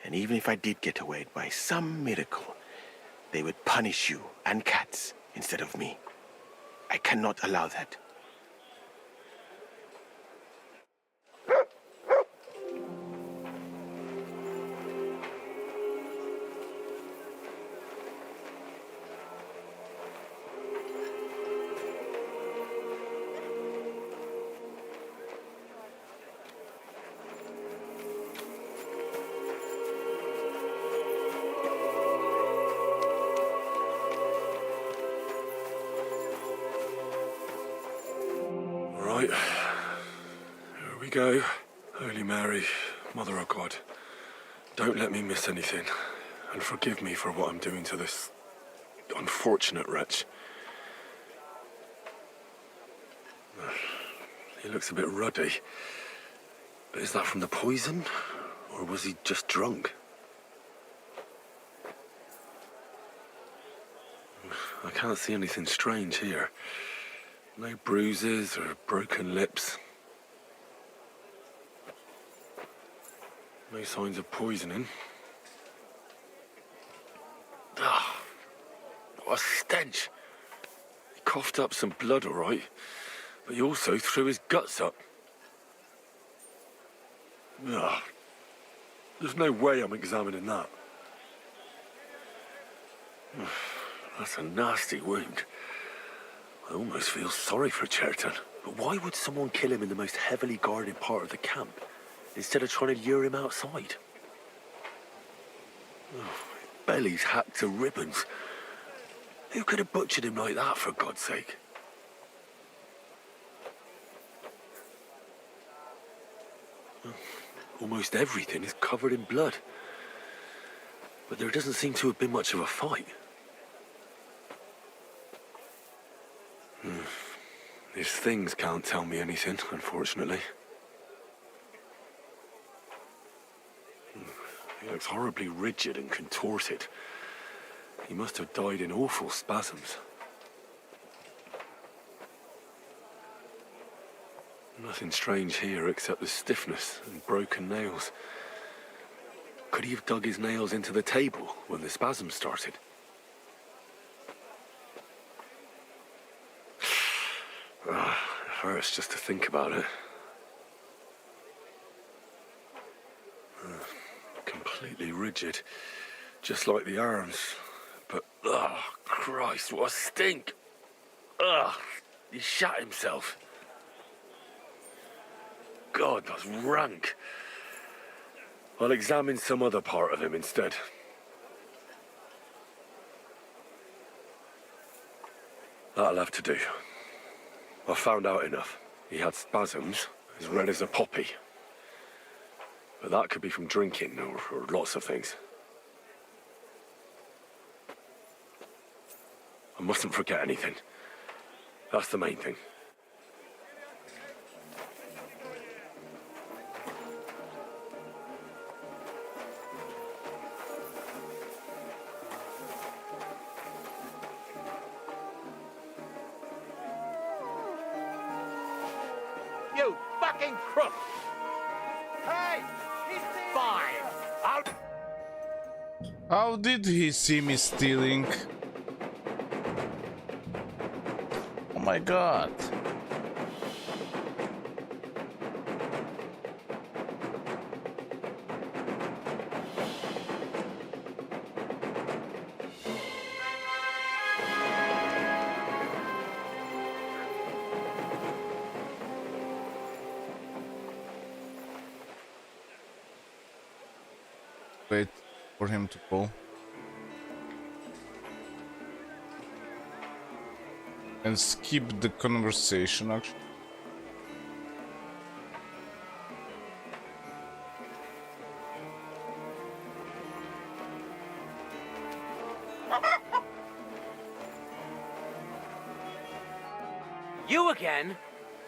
And even if I did get away by some miracle, they would punish you and Katz instead of me. I cannot allow that. Right, here we go. Holy Mary, Mother of God, don't let me miss anything, and forgive me for what I'm doing to this unfortunate wretch. He looks a bit ruddy, but is that from the poison, or was he just drunk? I can't see anything strange here. No bruises or broken lips. No signs of poisoning. Ah, what a stench. He coughed up some blood, all right, but he also threw his guts up. Ah, there's no way I'm examining that. That's a nasty wound. I almost feel sorry for Chertan. But why would someone kill him in the most heavily guarded part of the camp, instead of trying to lure him outside? Oh, his belly's hacked to ribbons. Who could have butchered him like that, for God's sake? Almost everything is covered in blood. But there doesn't seem to have been much of a fight. These things can't tell me anything, unfortunately. He looks horribly rigid and contorted. He must have died in awful spasms. Nothing strange here except the stiffness and broken nails. Could he have dug his nails into the table when the spasms started? It hurts just to think about it. Completely rigid, just like the arms. But, oh, Christ, what a stink! Ugh, he shat himself. God, that's rank. I'll examine some other part of him instead. That'll have to do. I found out enough. He had spasms, as red as a poppy. But that could be from drinking, or lots of things. I mustn't forget anything. That's the main thing. You fucking crook! Hey! He's fine! Out! How did he see me stealing? Oh my god. Wait for him to go. And skip the conversation, actually. You again?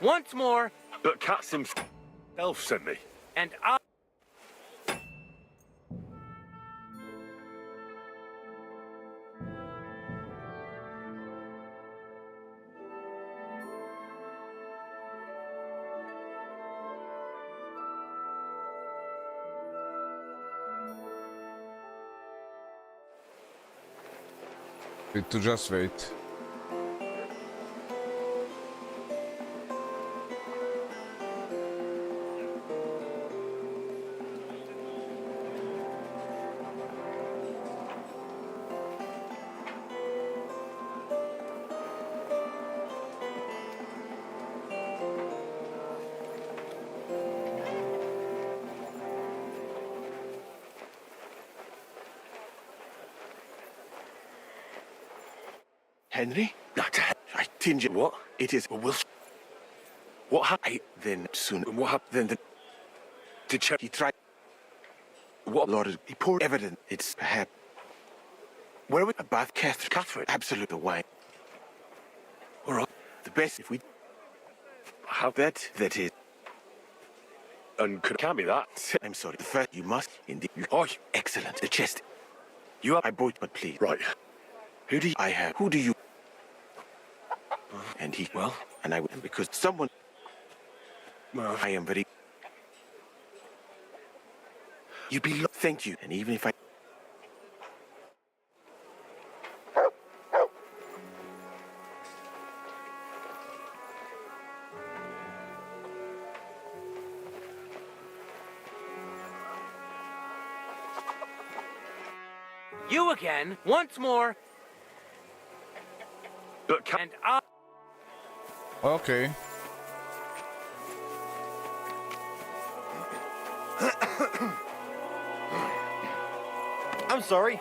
Once more? But Katz himself sent me. And I... Wait, to just wait. Henry? I tinge it. What? It is. Well, what happened? Then soon. What happened? Then Did he tried. What? Lord, he poured evidence. It's perhaps. Where we? A bath, Catherine. Catherine? Absolute the wine. All right. The best if we. Have That is. And can be that. I'm sorry. The first you must indeed. Oh, excellent. The chest. you have. I bought, but please. Right. Who do you? I have. Who do you? And he. Well, and I. Because someone. well, I am very. You be. Thank you. And even if I. You again? Once more? but And I... Okay. I'm sorry.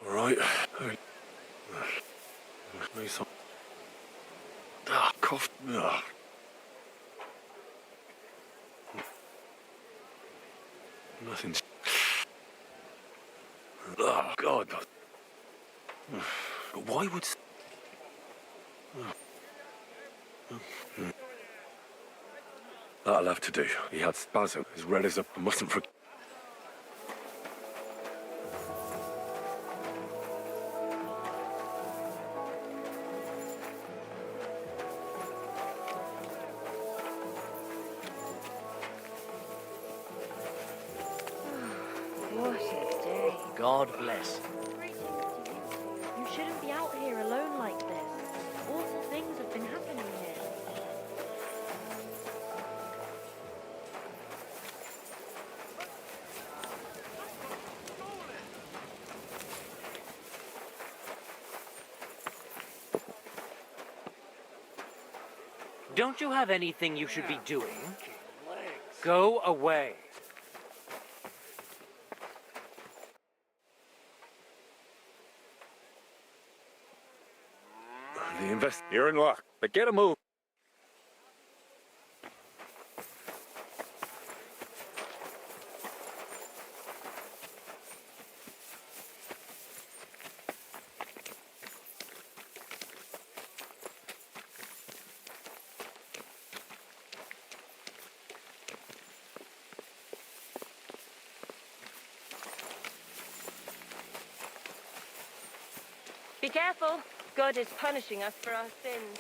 All right. Maybe some. Ah, cough. Ah. Nothing's. Oh, God. Why would... That'll have to do. He had spasm, as red as a... I mustn't forget. What a day. God bless. You shouldn't be out here alone like this. Awful things have been happening here. Don't you have anything you should be doing? Go away. You're in luck, but get a move. Be careful. God is punishing us for our sins.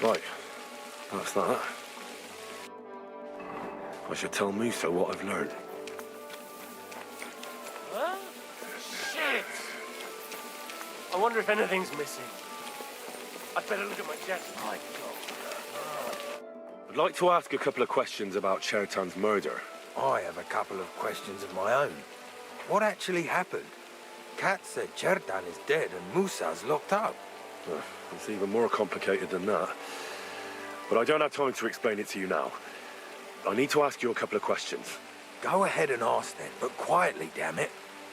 Right, that's that. I should tell Musa what I've learned. Huh? Shit! I wonder if anything's missing. I'd better look at my chest. My God. I'd like to ask a couple of questions about Chertan's murder. I have a couple of questions of my own. What actually happened? Kat said Chertan is dead and Musa's locked up. It's even more complicated than that. But I don't have time to explain it to you now. I need to ask you a couple of questions. Go ahead and ask then, but quietly, damn it.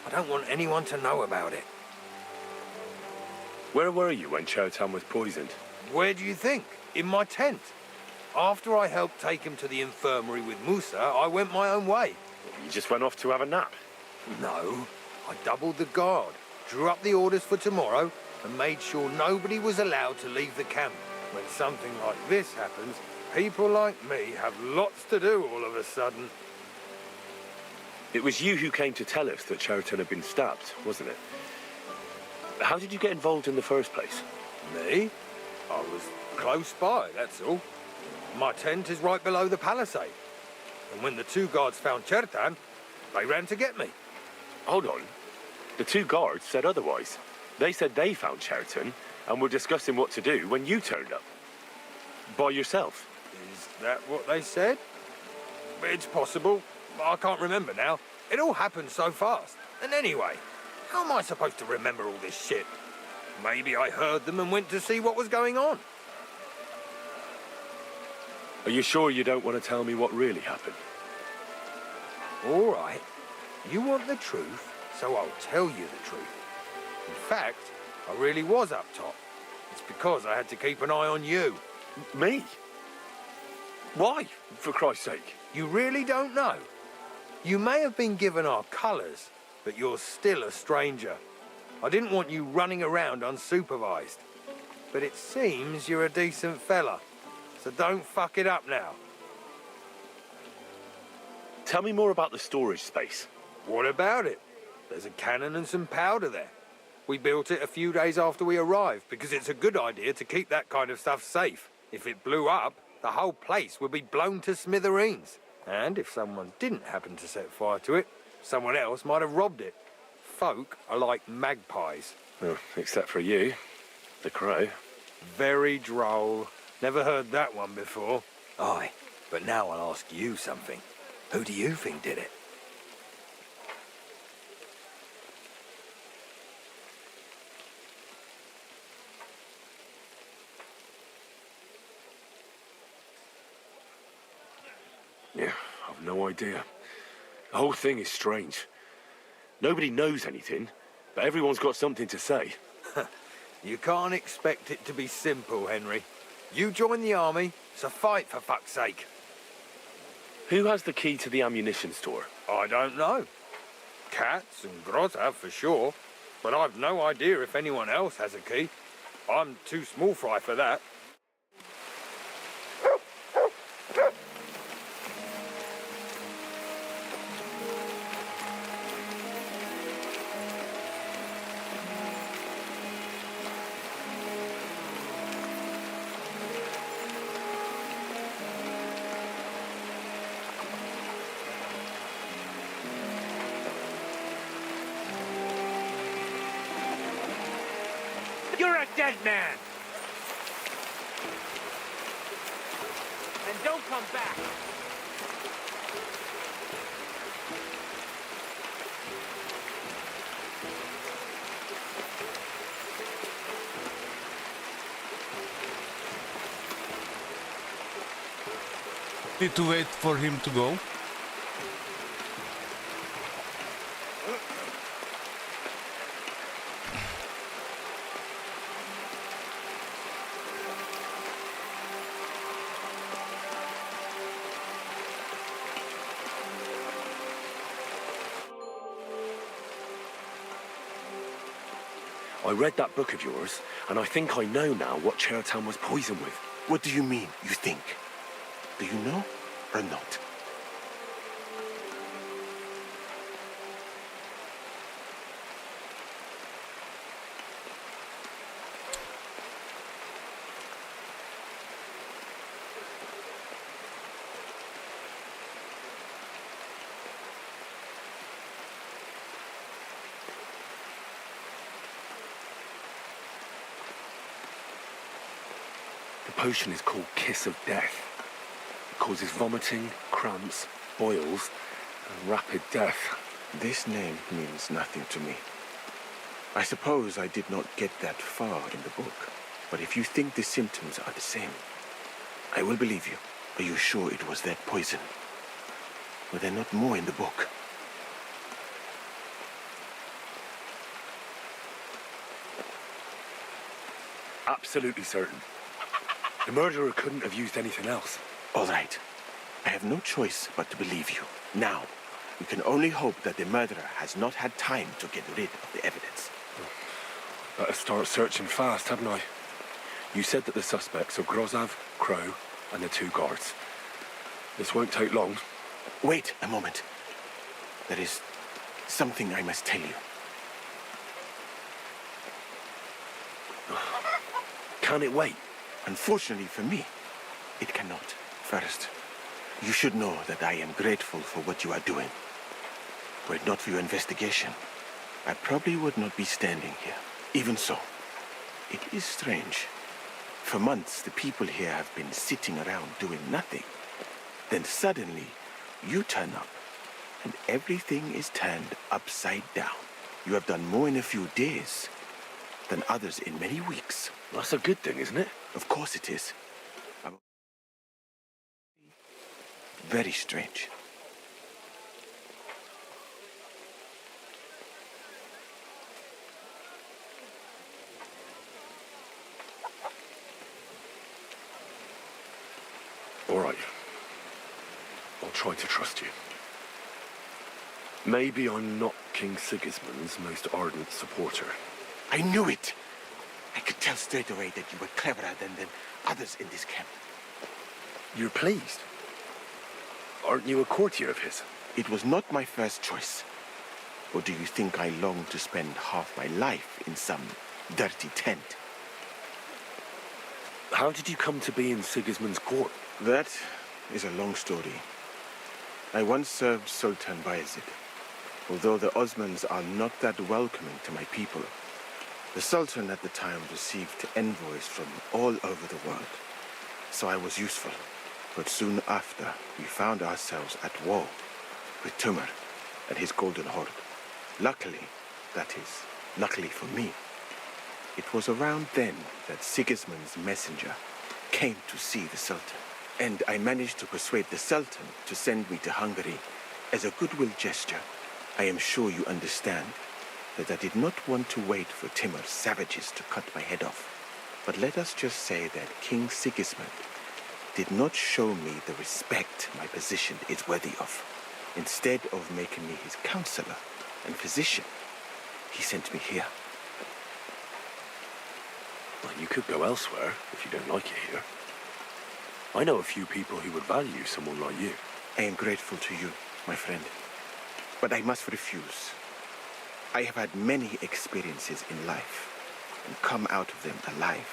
I don't want anyone to know about it. Where were you when Chertan was poisoned? Where do you think? In my tent. After I helped take him to the infirmary with Musa, I went my own way. You just went off to have a nap? No. I doubled the guard, drew up the orders for tomorrow, and made sure nobody was allowed to leave the camp. When something like this happens, people like me have lots to do all of a sudden. It was you who came to tell us that Chertan had been stabbed, wasn't it? How did you get involved in the first place? Me? I was close by, that's all. My tent is right below the palisade. And when the two guards found Chertan, they ran to get me. Hold on. The two guards said otherwise. They said they found Chertan and were discussing what to do when you turned up. By yourself. Is that what they said? It's possible. I can't remember now. It all happened so fast. And anyway, how am I supposed to remember all this shit? Maybe I heard them and went to see what was going on. Are you sure you don't want to tell me what really happened? All right. You want the truth, so I'll tell you the truth. In fact, I really was up top. It's because I had to keep an eye on you. Me? Why, for Christ's sake? You really don't know? You may have been given our colours, but you're still a stranger. I didn't want you running around unsupervised. But it seems you're a decent fella, so don't fuck it up now. Tell me more about the storage space. What about it? There's a cannon and some powder there. We built it a few days after we arrived because it's a good idea to keep that kind of stuff safe. If it blew up, the whole place would be blown to smithereens. And if someone didn't happen to set fire to it, someone else might have robbed it. Folk are like magpies. Oh, except for you, the crow. Very droll. Never heard that one before. Aye, but now I'll ask you something. Who do you think did it? Yeah, I've no idea. The whole thing is strange. Nobody knows anything, but everyone's got something to say. You can't expect it to be simple, Henry. You joined the army, so fight for fuck's sake. Who has the key to the ammunition store? I don't know. Katz and Grozav for sure, but I've no idea if anyone else has a key. I'm too small fry for that. You're a dead man! And don't come back! Need to wait for him to go. I read that book of yours, and I think I know now what Chertown was poisoned with. What do you mean, you think? Do you know or not? The potion is called Kiss of Death. It causes vomiting, cramps, boils, and rapid death. This name means nothing to me. I suppose I did not get that far in the book, but if you think the symptoms are the same, I will believe you. Are you sure it was that poison? Were there not more in the book? Absolutely certain. The murderer couldn't have used anything else. All right. I have no choice but to believe you. Now, we can only hope that the murderer has not had time to get rid of the evidence. Better start searching fast, haven't I? You said that the suspects are Grozav, Crow, and the two guards. This won't take long. Wait a moment. There is something I must tell you. Can it wait? Unfortunately for me, it cannot. First, you should know that I am grateful for what you are doing. Were it not for your investigation, I probably would not be standing here. Even so, it is strange. For months, the people here have been sitting around doing nothing. Then suddenly, you turn up, and everything is turned upside down. You have done more in a few days than others in many weeks. That's a good thing, isn't it? Of course it is. Very strange. All right, try to trust you. Maybe I'm not King Sigismund's most ardent supporter. I knew it! I could tell straight away that you were cleverer than others in this camp. You're pleased? Aren't you a courtier of his? It was not my first choice. Or do you think I long to spend half my life in some dirty tent? How did you come to be in Sigismund's court? That is a long story. I once served Sultan Bayezid. Although the Osmans are not that welcoming to my people, the Sultan at the time received envoys from all over the world. So I was useful. But soon after, we found ourselves at war with Tumor and his Golden Horde. Luckily, that is, luckily for me, it was around then that Sigismund's messenger came to see the Sultan. And I managed to persuade the Sultan to send me to Hungary as a goodwill gesture. I am sure you understand that I did not want to wait for Timur's savages to cut my head off. But let us just say that King Sigismund did not show me the respect my position is worthy of. Instead of making me his counselor and physician, he sent me here. Well, you could go elsewhere if you don't like it here. I know a few people who would value someone like you. I am grateful to you, my friend. But I must refuse. I have had many experiences in life and come out of them alive.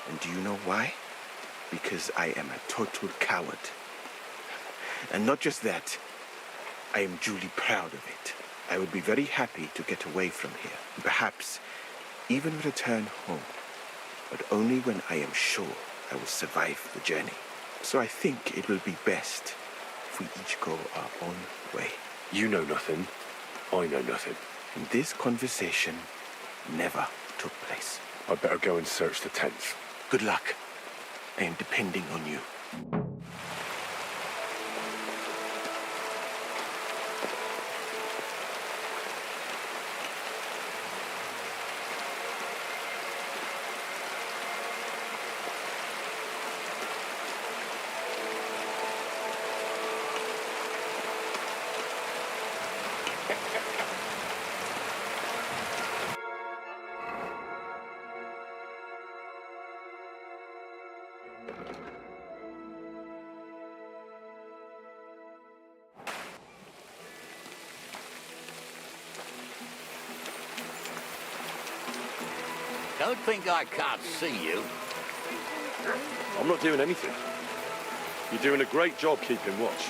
And do you know why? Because I am a total coward. And not just that, I am duly proud of it. I would be very happy to get away from here, and perhaps even return home, but only when I am sure I will survive the journey. So I think it will be best if we each go our own way. You know nothing, I know nothing. And this conversation never took place. I'd better go and search the tents. Good luck. I am depending on you. Don't think I can't see you. I'm not doing anything. You're doing a great job keeping watch.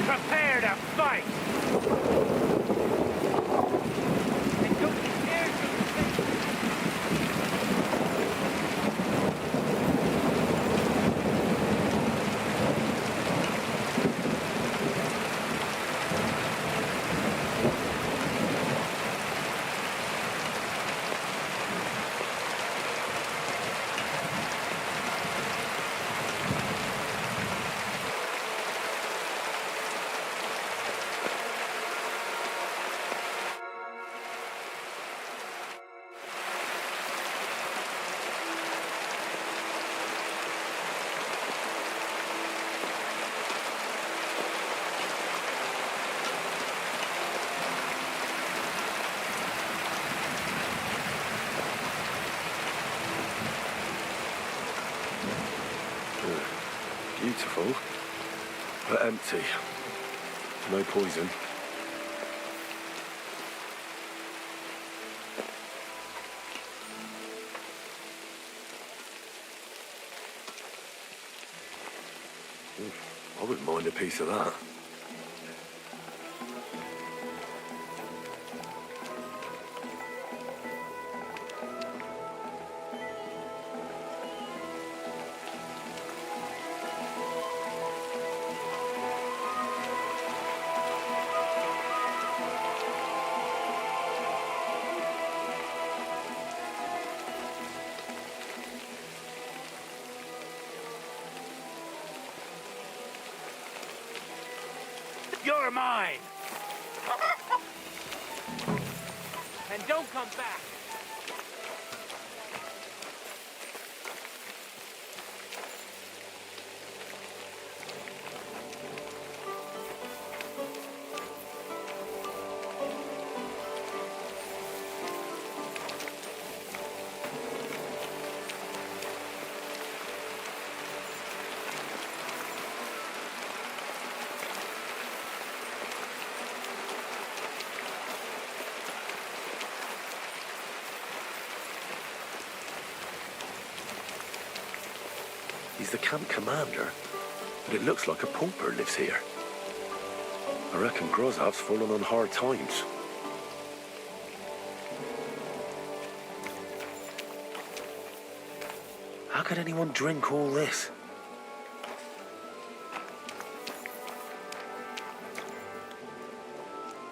Prepare to fight! And don't be scared of the thing. Beautiful, but empty. No poison. I wouldn't mind a piece of that. You're mine! And don't come back. He's the camp commander, but it looks like a pauper lives here. I reckon Grozov's fallen on hard times. How could anyone drink all this?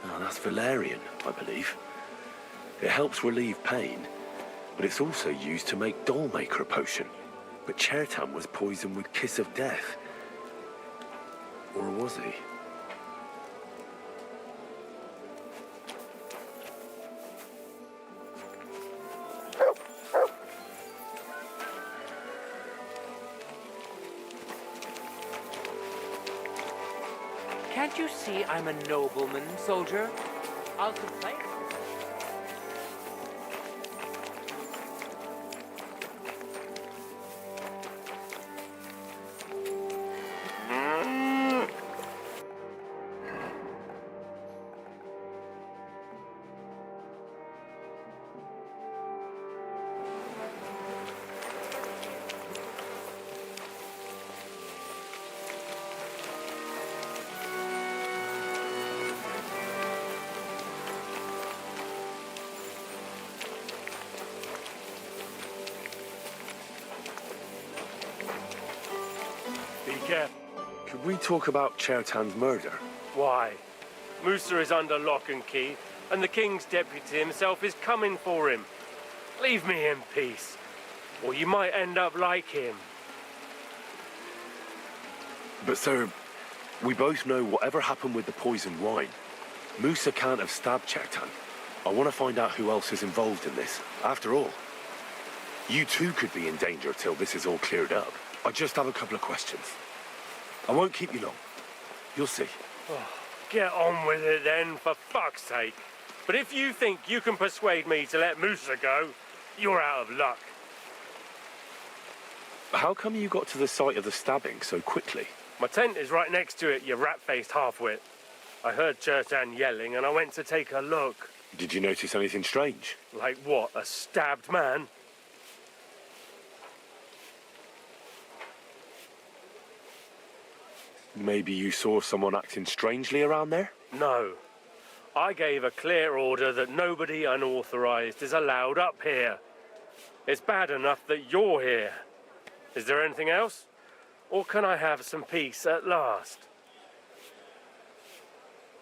Oh, that's valerian, I believe. It helps relieve pain, but it's also used to make Dollmaker potion. But Chertan was poisoned with Kiss of Death. Or was he? Can't you see I'm a nobleman, soldier? I'll complain. Could we talk about Chertan's murder? Why? Musa is under lock and key, and the king's deputy himself is coming for him. Leave me in peace, or you might end up like him. But sir, we both know whatever happened with the poisoned wine, Musa can't have stabbed Chertan. I want to find out who else is involved in this. After all, you too could be in danger till this is all cleared up. I just have a couple of questions. I won't keep you long. You'll see. Oh, get on with it then, for fuck's sake. But if you think you can persuade me to let Musa go, you're out of luck. How come you got to the site of the stabbing so quickly? My tent is right next to it, you rat-faced half-wit. I heard Chertan yelling and I went to take a look. Did you notice anything strange? Like what, a stabbed man? Maybe you saw someone acting strangely around there? No. I gave a clear order that nobody unauthorized is allowed up here. It's bad enough that you're here. Is there anything else? Or can I have some peace at last?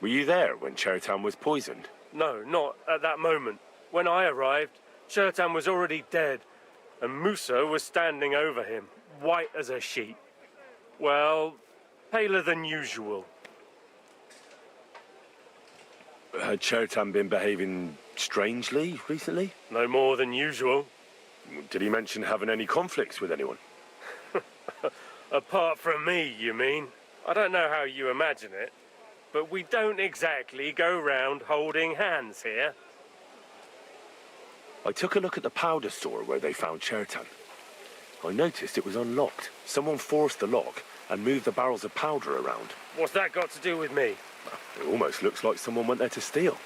Were you there when Chertan was poisoned? No, not at that moment. When I arrived, Chertan was already dead, and Musa was standing over him, white as a sheet. Well, paler than usual. Had Chertan been behaving strangely recently? No more than usual. Did he mention having any conflicts with anyone? Apart from me, you mean? I don't know how you imagine it, but we don't exactly go round holding hands here. I took a look at the powder store where they found Chertan. I noticed it was unlocked. Someone forced the lock and moved the barrels of powder around. What's that got to do with me? It almost looks like someone went there to steal.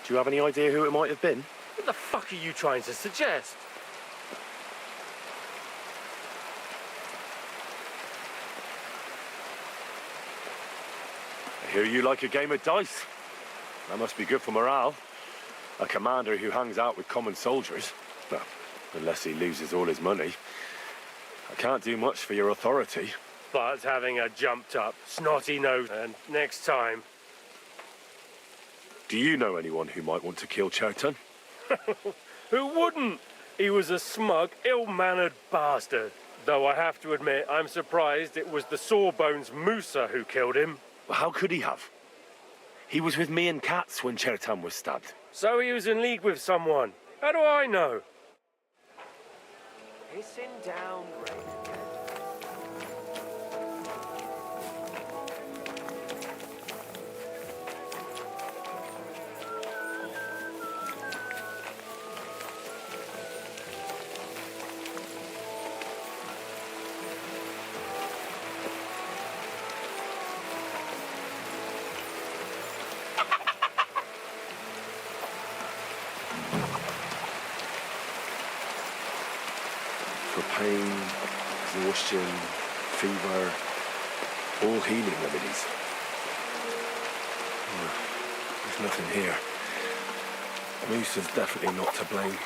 Do you have any idea who it might have been? What the fuck are you trying to suggest? I hear you like a game of dice. That must be good for morale. A commander who hangs out with common soldiers. Well, unless he loses all his money. I can't do much for your authority. But having a jumped up, snotty nose, and next time... Do you know anyone who might want to kill Chertan? Who wouldn't? He was a smug, ill-mannered bastard. Though I have to admit, I'm surprised it was the Sawbones Musa who killed him. Well, how could he have? He was with me and Katz when Chertan was stabbed. So he was in league with someone. How do I know? Hissing down, great. For pain, exhaustion, fever, all healing remedies. There's nothing here. Moose is definitely not to blame.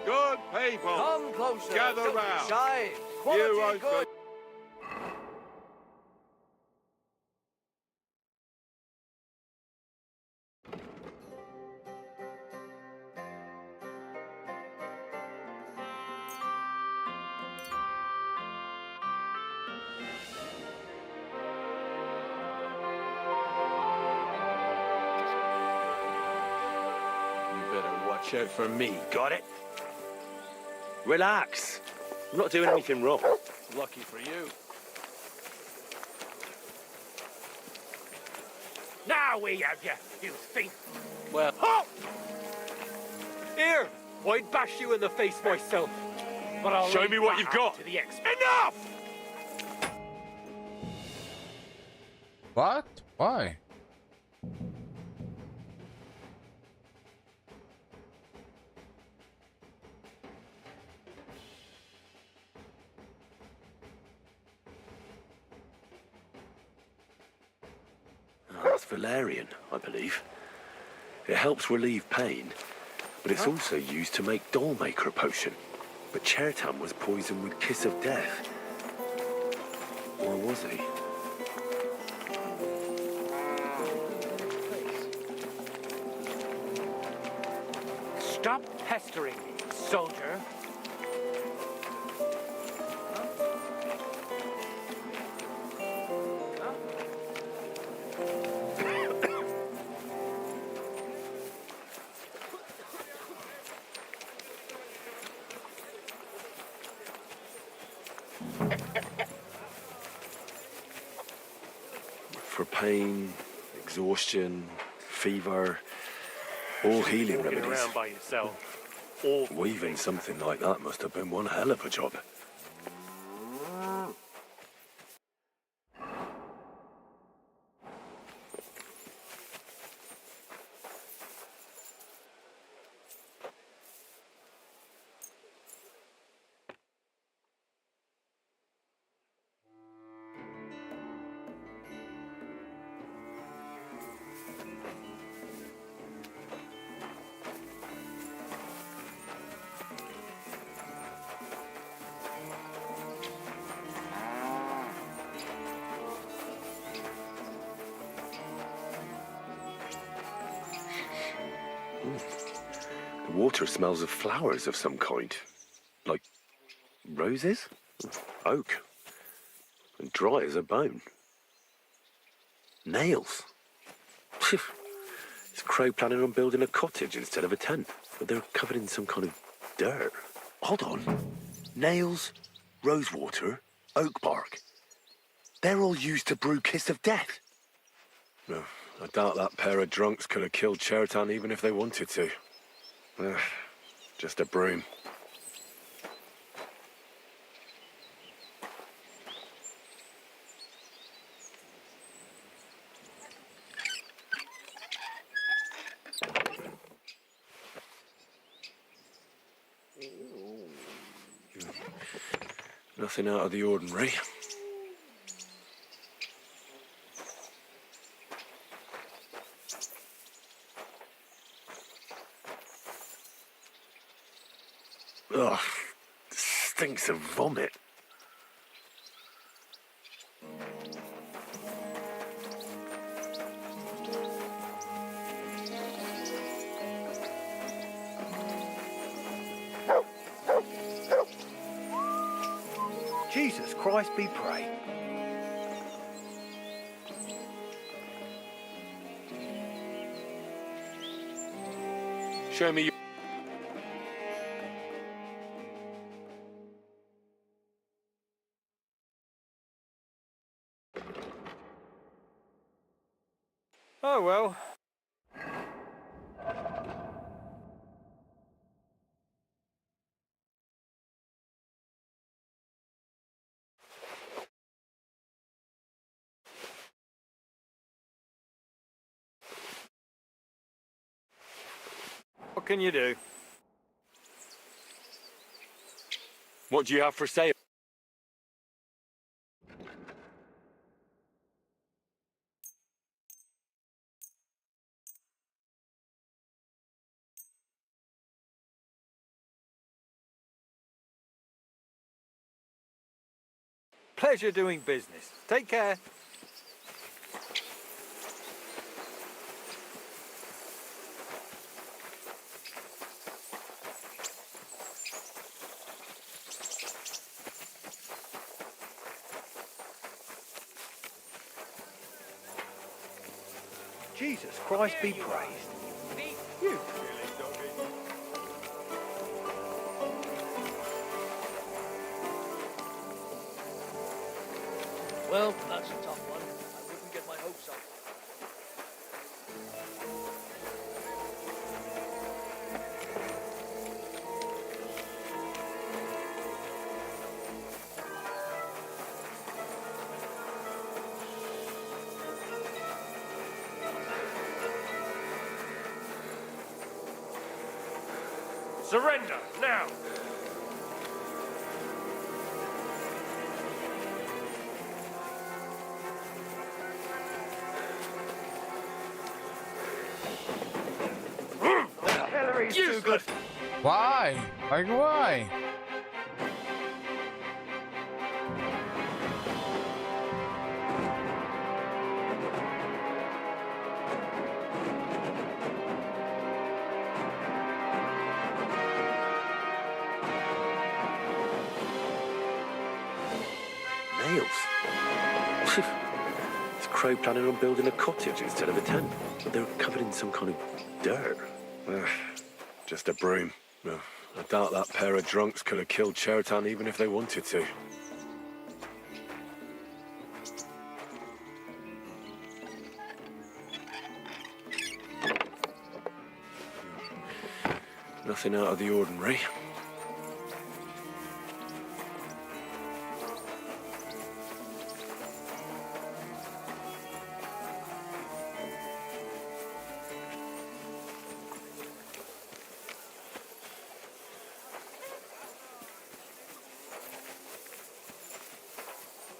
Good people. Come closer. Gather Don't be round. shy. Quality You good. You better watch out for me, got it? Relax. I'm not doing anything wrong. Lucky for you. Now we have you, you thief. Well, Halt! Here, I'd bash you in the face myself. But I'll Show leave me what that you've up got. To the expert. Enough! What? Why? That's valerian, I believe. It helps relieve pain, but it's also used to make Dollmaker potion. But Chertan was poisoned with Kiss of Death. Or was he? Stop pestering me, soldier. For pain, exhaustion, fever, all healing Walking remedies. around by yourself. Awful. Weaving something like that must have been one hell of a job. The water smells of flowers of some kind. Like roses? Oak. And dry as a bone. Nails. Is Crow planning on building a cottage instead of a tent? But they're covered in some kind of dirt. Hold on. Nails, rosewater, oak bark. They're all used to brew Kiss of Death. No, I doubt that pair of drunks could have killed Chertan even if they wanted to. Just a broom. Nothing out of the ordinary. Ugh, stinks of vomit. Jesus Christ be praised. Show me. Oh well. What can you do? What do you have for sale? Pleasure doing business. Take care. Jesus Christ be praised. You. Well, that's a tough one. I wouldn't get my hopes up. Surrender, now! Hillary's too good. Why? Like why? Nails. Is Crow planning on building a cottage instead of a tent? But they're covered in some kind of dirt. Ugh, just a broom. Ugh, I doubt that pair of drunks could have killed Chertan even if they wanted to. Nothing out of the ordinary.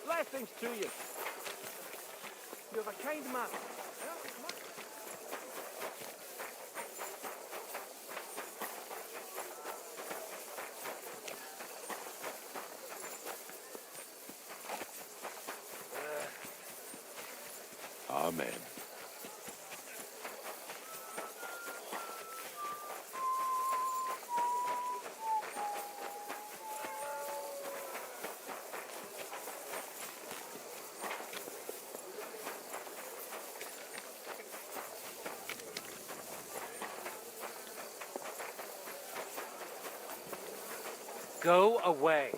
Blessings to you. You're a kind man. Amen. Go away.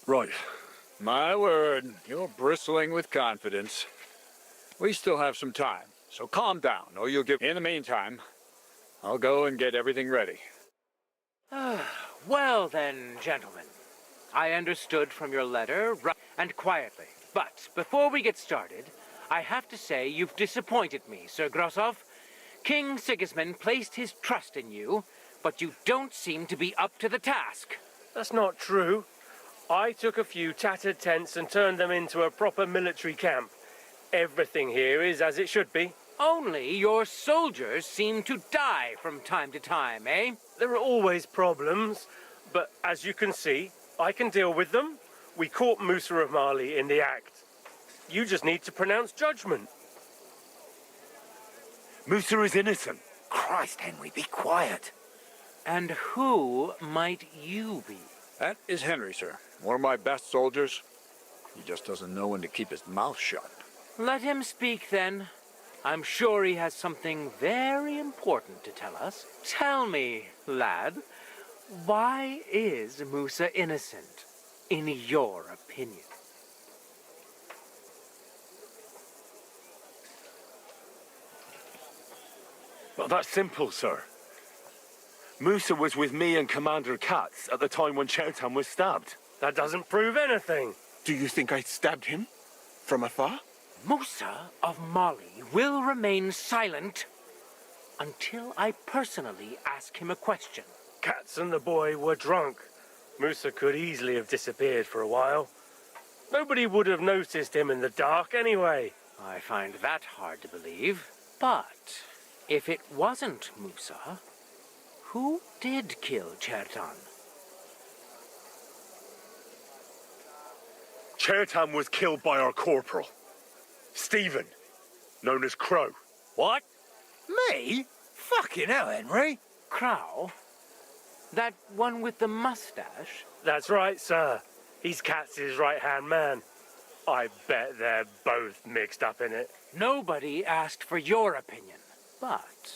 Right. My word, you're bristling with confidence. We still have some time, so calm down, or you'll give... In the meantime, I'll go and get everything ready. Well then, gentlemen. I understood from your letter, and quietly. But before we get started, I have to say you've disappointed me, Sir Grosov. King Sigismund placed his trust in you, but you don't seem to be up to the task. That's not true. I took a few tattered tents and turned them into a proper military camp. Everything here is as it should be. Only your soldiers seem to die from time to time, eh? There are always problems, but as you can see, I can deal with them. We caught Musa of Mali in the act. You just need to pronounce judgment. Musa is innocent. Christ, Henry, be quiet. And who might you be? That is Henry, sir. One of my best soldiers. He just doesn't know when to keep his mouth shut. Let him speak, then. I'm sure he has something very important to tell us. Tell me, lad, why is Musa innocent, in your opinion? Well, that's simple, sir. Musa was with me and Commander Katz at the time when Chertan was stabbed. That doesn't prove anything. Do you think I stabbed him? From afar? Musa of Mali will remain silent until I personally ask him a question. Katz and the boy were drunk. Musa could easily have disappeared for a while. Nobody would have noticed him in the dark anyway. I find that hard to believe. But if it wasn't Musa, who did kill Chertan? Chertan was killed by our corporal, Stephen, known as Crow. What? Me? Fucking hell, Henry. Crow? That one with the mustache? That's right, sir. He's Katz's right-hand man. I bet they're both mixed up in it. Nobody asked for your opinion, but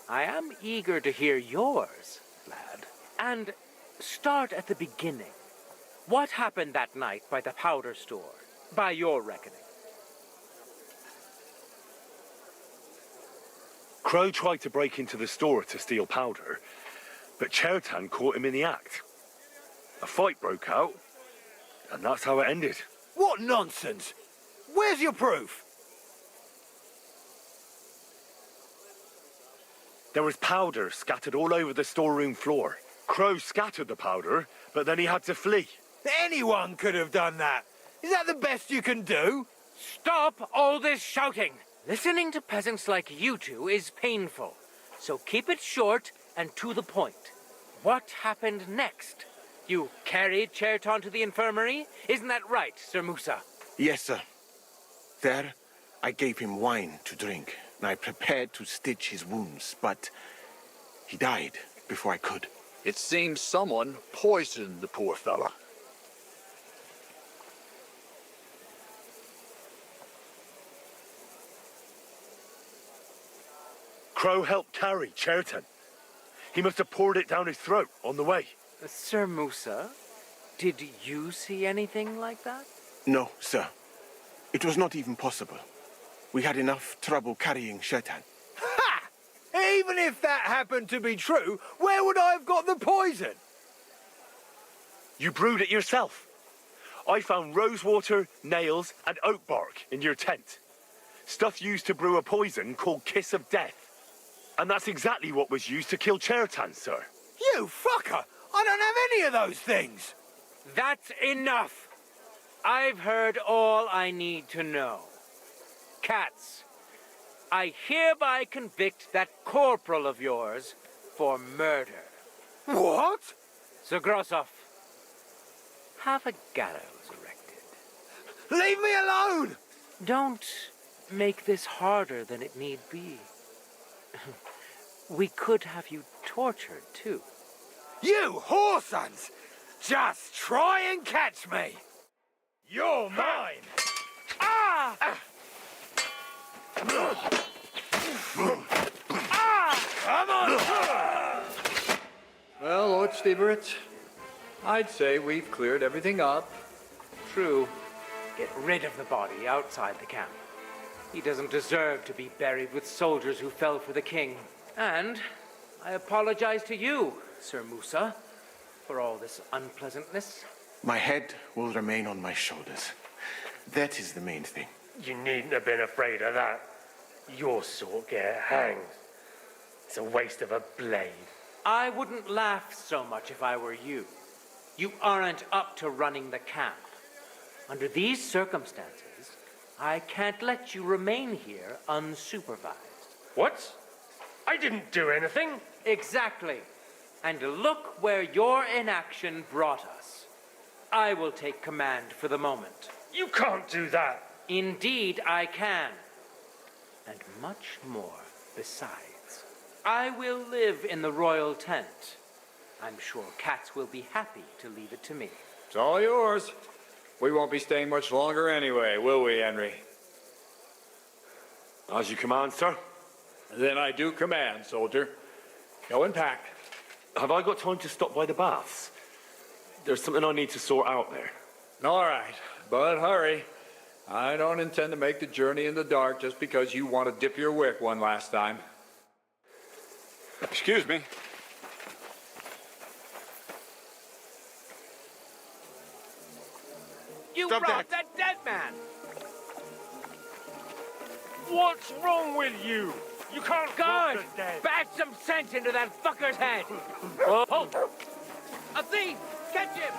I am eager to hear yours, lad. And start at the beginning. What happened that night by the powder store, by your reckoning? Crow tried to break into the store to steal powder, but Chertan caught him in the act. A fight broke out, and that's how it ended. What nonsense! Where's your proof? There was powder scattered all over the storeroom floor. Crow scattered the powder, but then he had to flee. Anyone could have done that. Is that the best you can do? Stop all this shouting! Listening to peasants like you two is painful, so keep it short and to the point. What happened next? You carried Chertan to the infirmary? Isn't that right, Sir Musa? Yes, sir. There, I gave him wine to drink, and I prepared to stitch his wounds, but he died before I could. It seems someone poisoned the poor fella. Crow helped carry Chertan. He must have poured it down his throat on the way. Sir Musa, did you see anything like that? No, sir. It was not even possible. We had enough trouble carrying Chertan. Ha! Even if that happened to be true, where would I have got the poison? You brewed it yourself. I found rosewater, nails, and oak bark in your tent. Stuff used to brew a poison called Kiss of Death. And that's exactly what was used to kill Chertan, sir. You fucker! I don't have any of those things! That's enough! I've heard all I need to know. Katz, I hereby convict that corporal of yours for murder. What? Sir Grossoff, have a gallows erected. Leave me alone! Don't make this harder than it need be. We could have you tortured, too. You whoresons! Just try and catch me! You're mine! Ah! Come on! Well, Lord Stieberitz, I'd say we've cleared everything up. True. Get rid of the body outside the camp. He doesn't deserve to be buried with soldiers who fell for the king. And I apologize to you, Sir Musa, for all this unpleasantness. My head will remain on my shoulders. That is the main thing. You needn't have been afraid of that. Your sort get hanged. It's a waste of a blade. I wouldn't laugh so much if I were you. You aren't up to running the camp. Under these circumstances, I can't let you remain here unsupervised. What? I didn't do anything. Exactly. And look where your inaction brought us. I will take command for the moment. You can't do that. Indeed, I can. And much more besides. I will live in the royal tent. I'm sure cats will be happy to leave it to me. It's all yours. We won't be staying much longer anyway, will we, Henry? As you command, sir. Then I do command, soldier. Go and pack. Have I got time to stop by the baths? There's something I need to sort out there. All right, but hurry. I don't intend to make the journey in the dark just because you want to dip your wick one last time. Excuse me. You Stop brought that dead man! What's wrong with you? You can't rob Good! the dead. Bash some sense into that fucker's head! Oh! A thief! Catch him!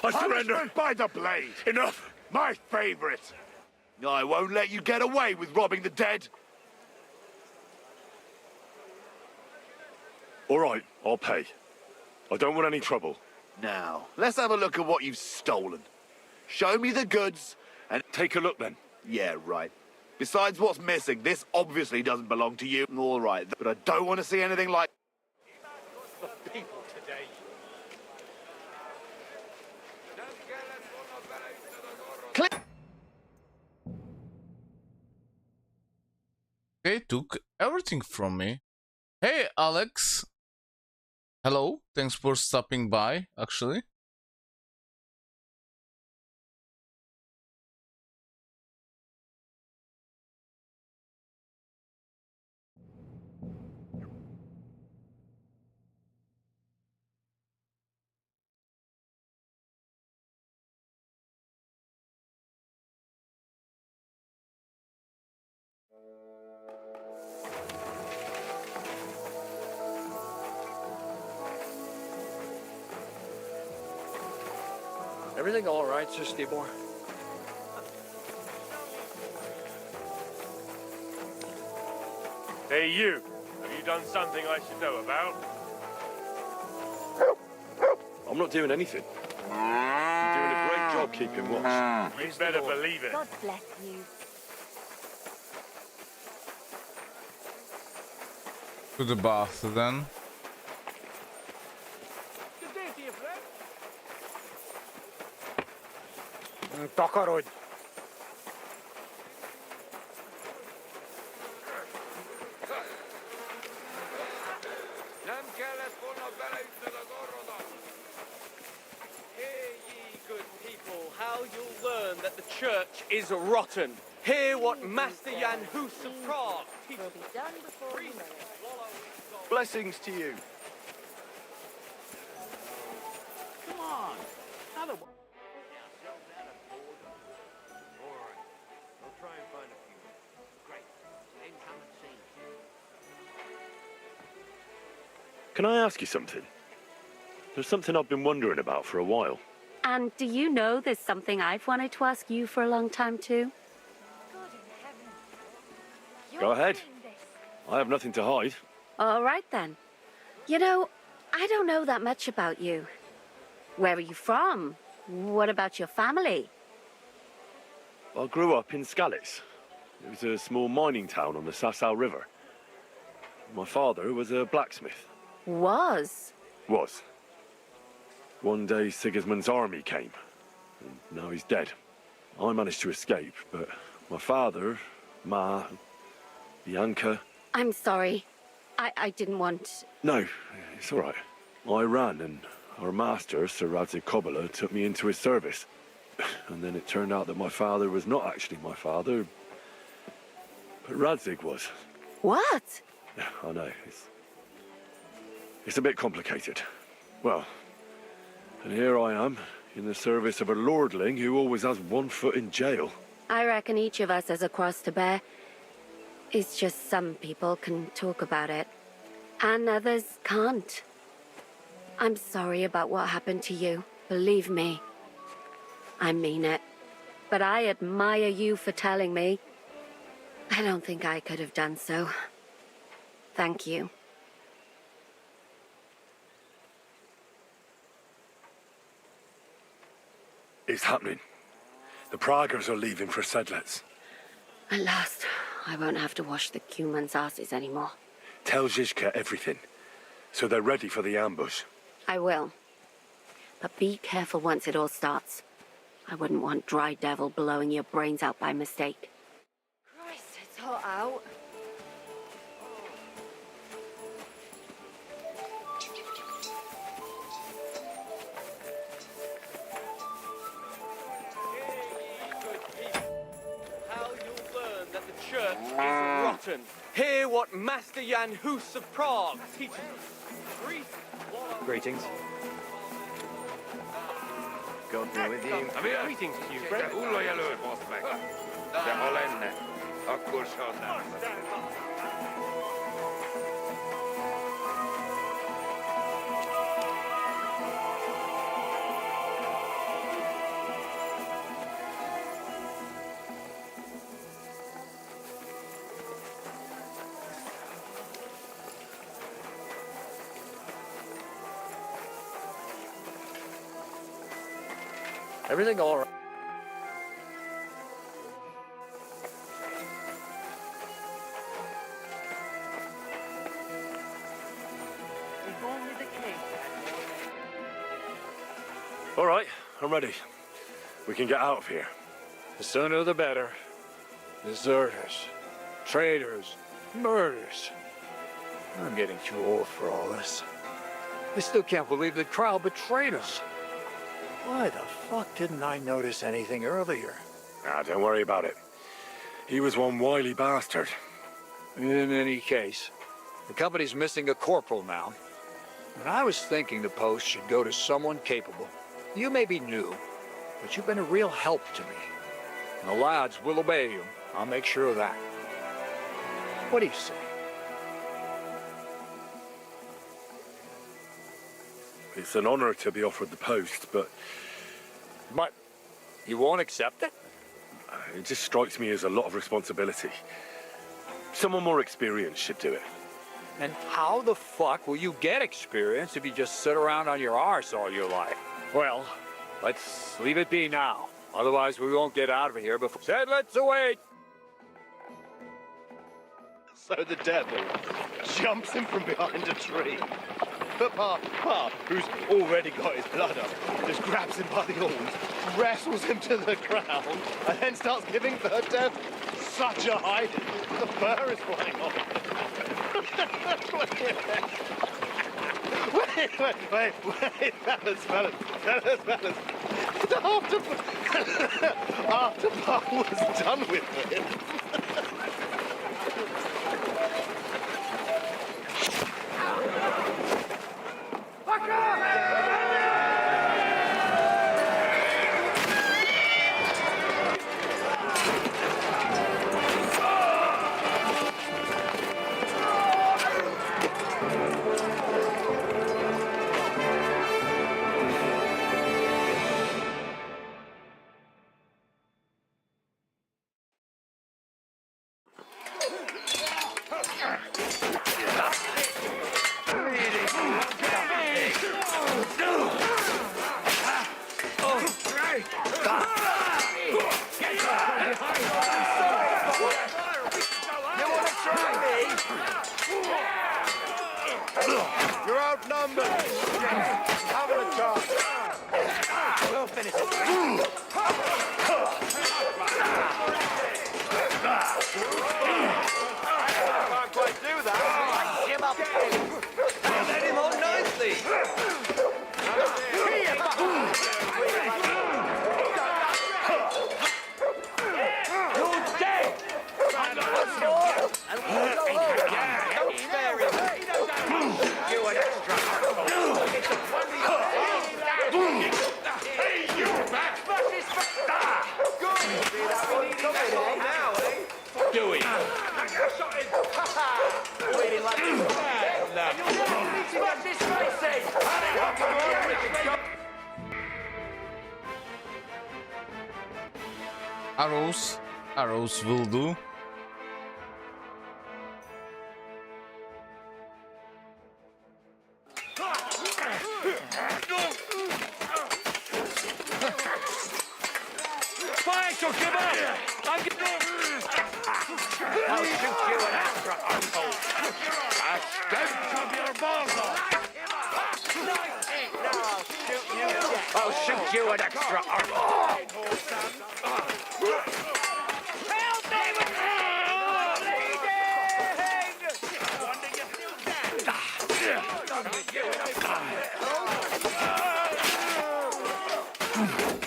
I surrender. Punishment by the blade. Enough. My favorite. I won't let you get away with robbing the dead. All right, I'll pay. I don't want any trouble. Now, let's have a look at what you've stolen. Show me the goods and... Take a look, then. Yeah, right. Besides what's missing, this obviously doesn't belong to you. All right, but I don't want to see anything like... People today. They took everything from me. Hey, Alex. Hello. Thanks for stopping by, actually. Everything all right, Sir Stibor? Hey, you. Have you done something I should know about? I'm not doing anything. You're doing a great job keeping watch. You better believe it. God bless you. To the bath, then. Good day to you, friend. Takarodj. Nem kellett volna beleütnöd az orrodat! Hear ye, good people, how you'll learn that the church is rotten. Hear what Master Jan Hus of Prague Will be done before you know it. Blessings to you. Come on. Another one. I'll try and find a few. Great. Then come and see. Can I ask you something? There's something I've been wondering about for a while. And do you know there's something I've wanted to ask you for a long time too? God in heaven. You're Go ahead. doing this. I have nothing to hide. All right then. You know, I don't know that much about you. Where are you from? What about your family? I grew up in Skalitz. It was a small mining town on the Sasau River. My father was a blacksmith. Was? Was. One day Sigismund's army came, and now he's dead. I managed to escape, but my father, Ma, Bianca... I'm sorry. I didn't want... No, it's all right. I ran, and our master, Sir Radzig Kobyla, took me into his service. And then it turned out that my father was not actually my father, but Radzig was. What? I know, it's a bit complicated. Well, and here I am, in the service of a lordling who always has one foot in jail. I reckon each of us has a cross to bear. It's just some people can talk about it. And others can't. I'm sorry about what happened to you. Believe me. I mean it. But I admire you for telling me. I don't think I could have done so. Thank you. It's happening. The Praggers are leaving for Sedlets. At last, I won't have to wash the Cumans' asses anymore. Tell Zizka everything, so they're ready for the ambush. I will. But be careful once it all starts. I wouldn't want Dry Devil blowing your brains out by mistake. Christ, it's hot out. How you'll learn that the church is rotten. Hear what Master Jan Hus of Prague teaches us. Greetings. God be with you. Greetings to you, friend. Everything all right? All right, I'm ready. We can get out of here. The sooner the better. Deserters, traitors, murders. I'm getting too old for all this. I still can't believe the crowd betrayed us. Why the fuck didn't I notice anything earlier? Ah, don't worry about it. He was one wily bastard. In any case, the company's missing a corporal now. And I was thinking the post should go to someone capable. You may be new, but you've been a real help to me. And the lads will obey you. I'll make sure of that. What do you say? It's an honor to be offered the post, but you won't accept it? It just strikes me as a lot of responsibility. Someone more experienced should do it. And how the fuck will you get experience if you just sit around on your arse all your life? Well, let's leave it be now. Otherwise, we won't get out of here before... Said let's await! So the devil jumps him from behind a tree. But Pa, who's already got his blood up, just grabs him by the horns, wrestles him to the ground, and then starts giving the devil such a hiding. The fur is flying off. Wait, fellas. After Pa was done with him. You're outnumbered. Having a chance. We'll finish it. Can't quite do that. Him up. Let him on nicely. You're dead. And we'll go home. Don't spare him. You an extra. Hey, you back! Good! See that one coming now, eh? Do it! Waiting like this. Arrows. Arrows will do. Fine, so give up! I'm getting... I'll shoot you an extra arsehole. A stench of your balls off. I'll shoot you an extra arsehole. Help me with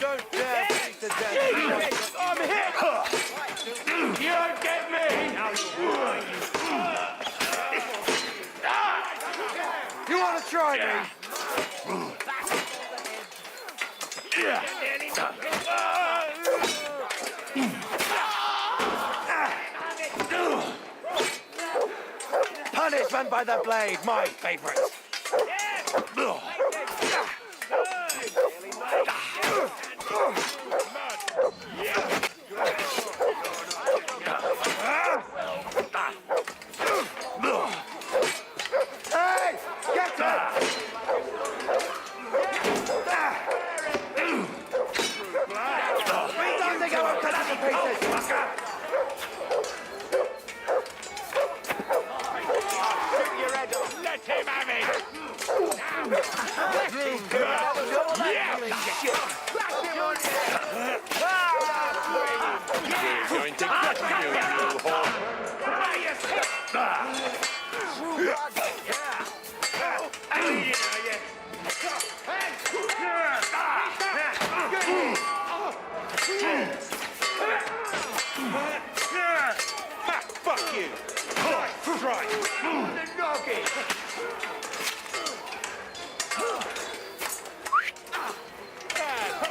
Don't dare beat to death. I'm hit! You don't get me! You want to try me? Punishment by the blade, my favorite. Hey, get it! We don't think I won't cut it to pieces. Let him have it! We're going to get you, you whore! Fuck you! Right! The noggin!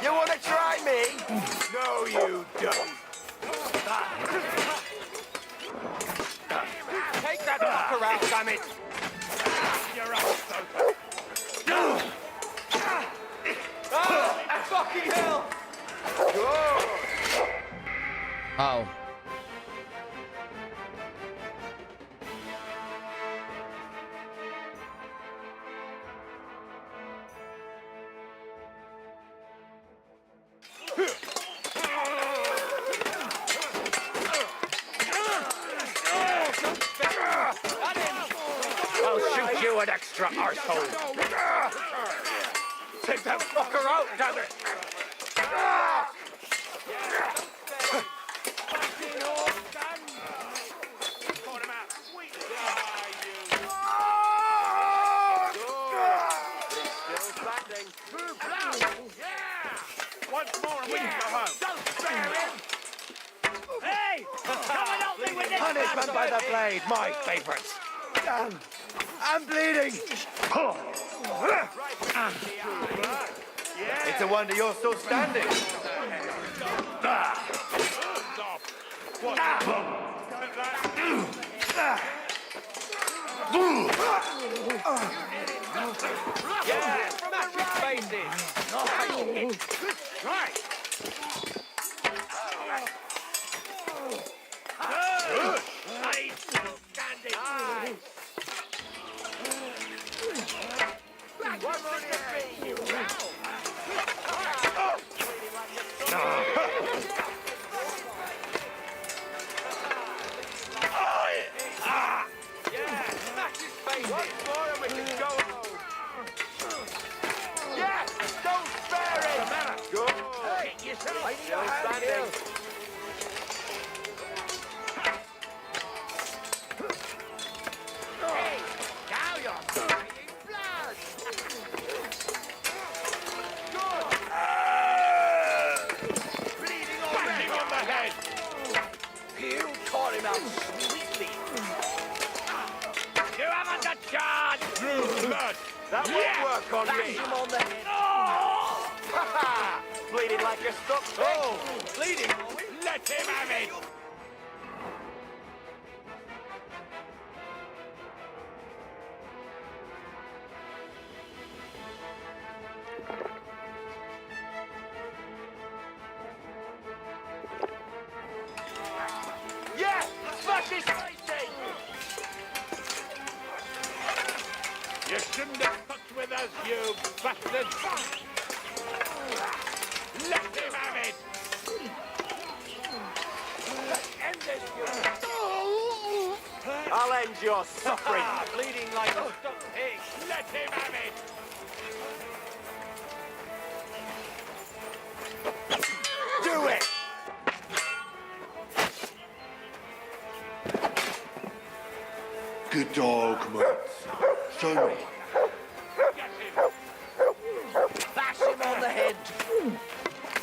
You want to try me? No, you don't! Take that fucker out, damn it! You're up, Soper! Ah! Fucking hell! Ow. I'll shoot you an extra arsehole! Take that fucker out, damn it! Once more and we can go home. Don't spare him! Hey! Come and help me with this Punishment by the blade, my favorite. I'm bleeding. It's a wonder you're still standing. Yeah, smash his faces! Right! Good! He's still standing! What's it to be, you rattle? Yeah, smash his face! Once more and we can go home! Yes! Don't spare him! Good! Hey, yourself! Still standing! Hey, now you're bleeding blood! Good! Bleeding already! Bang him on the head! You taught him out sweetly! You haven't a chance! Blood! That won't work on me! Bash him on the head! Ha ha! Bleeding like a stuck pig! Oh! Bleeding! Let him have it! Disgracing! You shouldn't have fucked with us, you bastard! Let him have it! End this, you... I'll end your suffering. Bleeding like a stuck pig. Let him have it! Do it! Good dog, mate. Show me. Bash him on the head.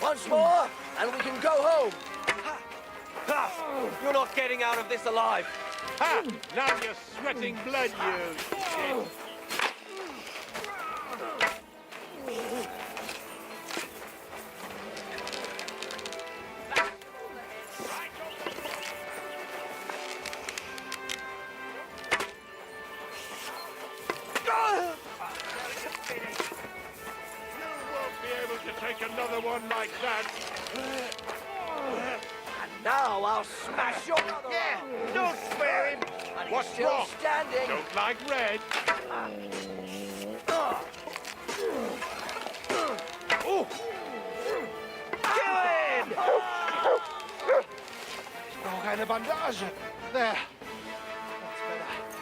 Once more, and we can go home. You're not getting out of this alive. Ha! Now you're sweating blood, you shit! Take another one like that. And now I'll smash your other arm. Don't spare him. And What's he's still wrong? standing. Don't like red. Oh! Kill him! Nog een bandage. There. That's better.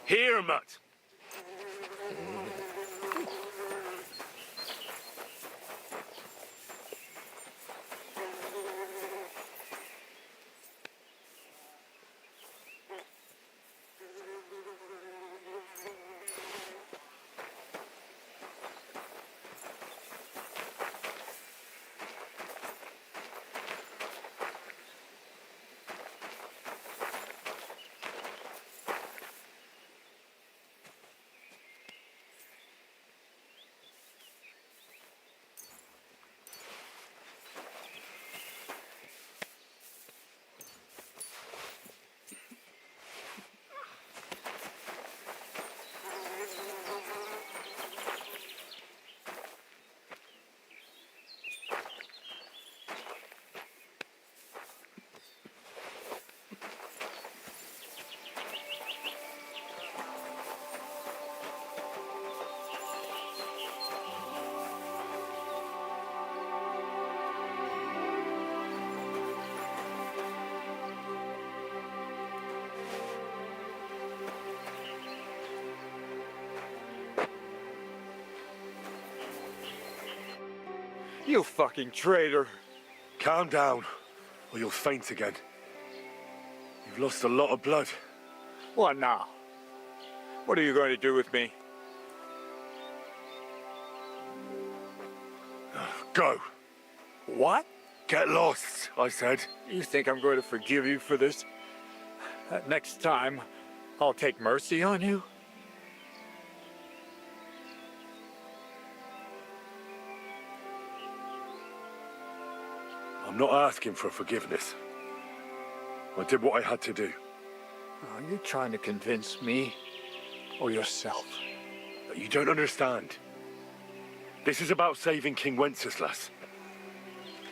Here, Mutt. You fucking traitor. Calm down, or you'll faint again. You've lost a lot of blood. What now? What are you going to do with me? Go. What? Get lost, I said. You think I'm going to forgive you for this? Next time, I'll take mercy on you? I'm not asking for forgiveness. I did what I had to do. Are you trying to convince me or yourself? You don't understand. This is about saving King Wenceslas.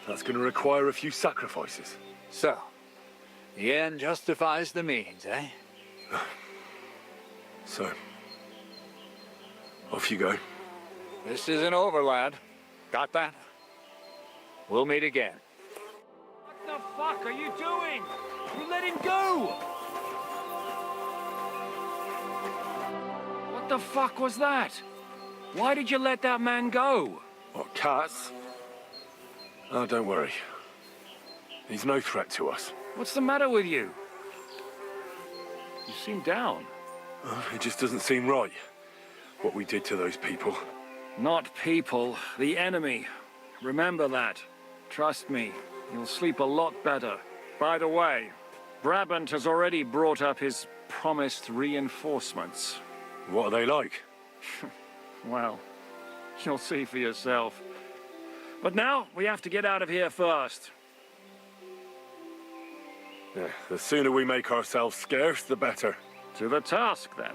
That's going to require a few sacrifices. So, the end justifies the means, eh? So, off you go. This isn't over, lad. Got that? We'll meet again. What the fuck are you doing? You let him go! What the fuck was that? Why did you let that man go? What, cats? Oh, don't worry. He's no threat to us. What's the matter with you? You seem down. It just doesn't seem right, what we did to those people. Not people, the enemy. Remember that. Trust me, you'll sleep a lot better. By the way, Brabant has already brought up his promised reinforcements. What are they like? Well, you'll see for yourself. But now, we have to get out of here first. Yeah, the sooner we make ourselves scarce, the better. To the task, then.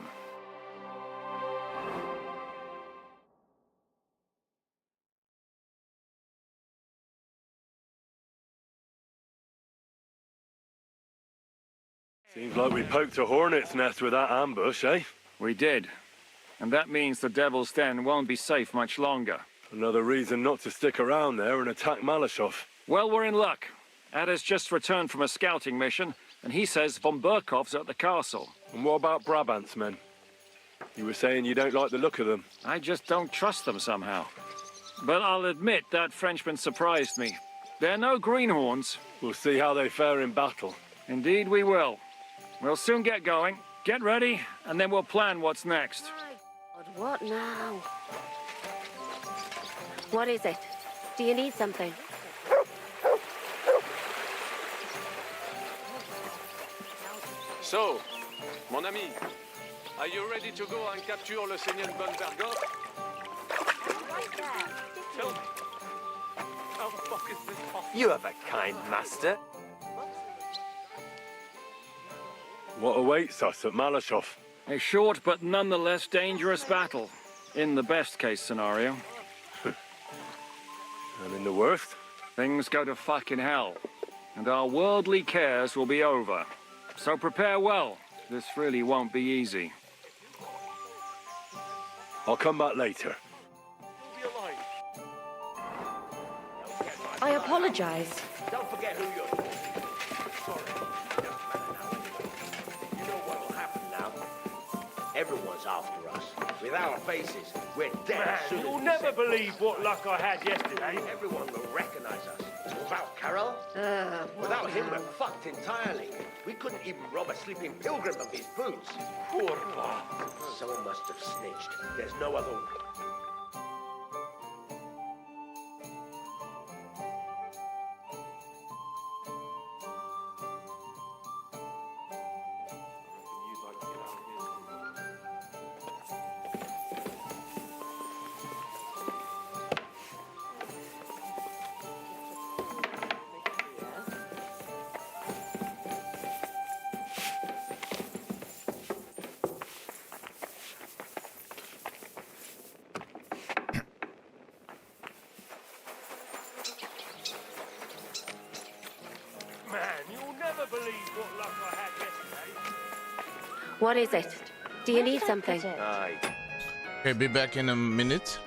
Seems like we poked a hornet's nest with that ambush, eh? We did. And that means the Devil's Den won't be safe much longer. Another reason not to stick around there and attack Malashov. Well, we're in luck. Ada's just returned from a scouting mission, and he says von Burkov's at the castle. And what about Brabant's men? You were saying you don't like the look of them. I just don't trust them somehow. But I'll admit that Frenchman surprised me. They're no greenhorns. We'll see how they fare in battle. Indeed we will. We'll soon get going. Get ready, and then we'll plan what's next. God, what now? What is it? Do you need something? So, mon ami, are you ready to go and capture le Seigneur von Bergov? Right there. Tell me, how the fuck is this possible? You have a kind master. What awaits us at Malashov? A short but nonetheless dangerous battle. In the best case scenario. And in the worst? Things go to fucking hell. And our worldly cares will be over. So prepare well. This really won't be easy. I'll come back later. I apologize. Don't forget who you're. Sorry. You know what'll happen now? Everyone's after us. With our faces, we're dead. Man, as soon you'll as never believe what luck I had yesterday. Everyone will recognize us. Without Carol, without him, we're fucked entirely. We couldn't even rob a sleeping pilgrim of his boots. Poor Bob. Someone must have snitched. There's no other way. Man, you'll never believe what luck I had yesterday. What is it? Do you need something? Aye. Okay, be back in a minute.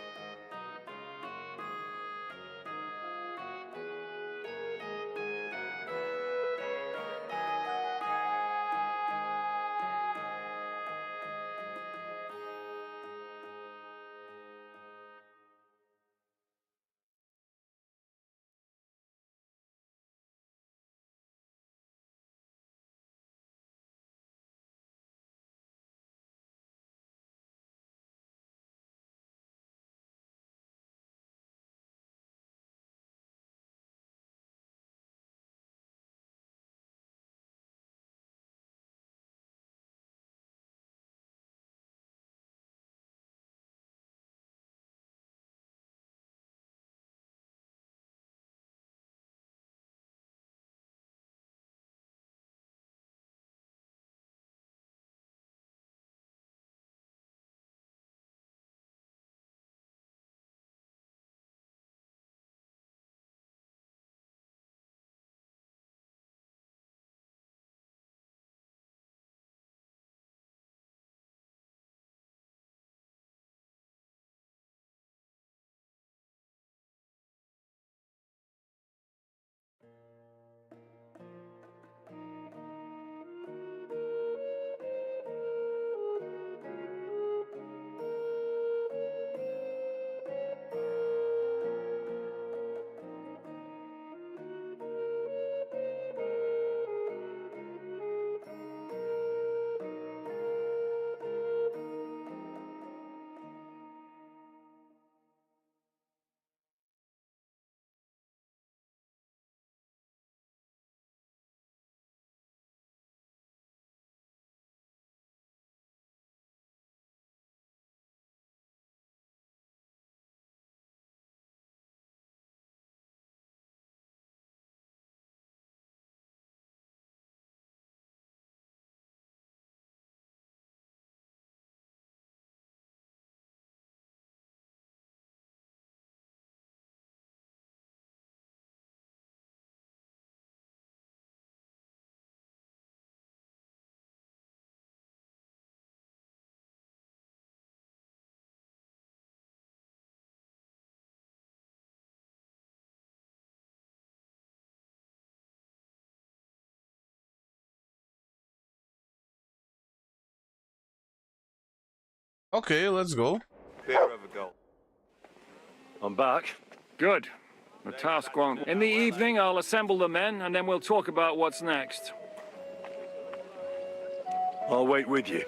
Okay, let's go. Beer over gold. I'm back. Good. The task won't. In the evening, I'll assemble the men, and then we'll talk about what's next. I'll wait with you.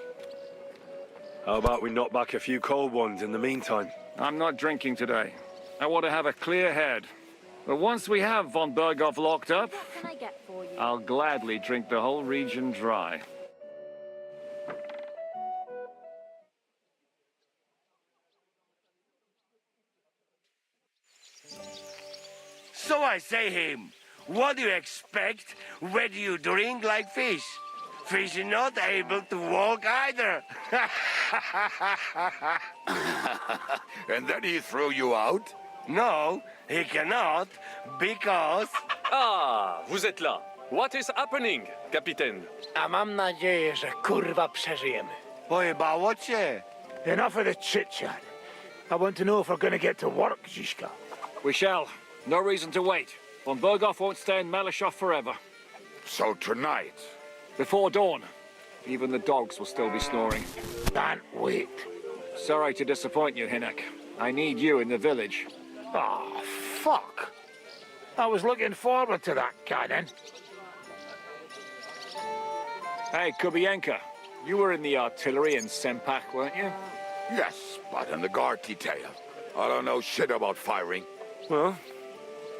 How about we knock back a few cold ones in the meantime? I'm not drinking today. I want to have a clear head. But once we have von Berghoff locked up, What can I get for you? I'll gladly drink the whole region dry. So I say him, what do you expect when you drink like fish? Fish are not able to walk either. And then he threw you out? No, he cannot, because... Ah, vous êtes là. What is happening, Captain? A mam nadzieję, że kurwa przeżyjemy. Pojebało cię. Enough of the chit-chat. I want to know if we're gonna get to work, Zizka. We shall. No reason to wait. Von Berghoff won't stay in Malishov forever. So tonight? Before dawn. Even the dogs will still be snoring. Can't wait. Sorry to disappoint you, Hinek. I need you in the village. Oh, fuck. I was looking forward to that, Cannon. Hey, Kubienka. You were in the artillery in Sempak, weren't you? Yes, but in the guard detail. I don't know shit about firing. Well,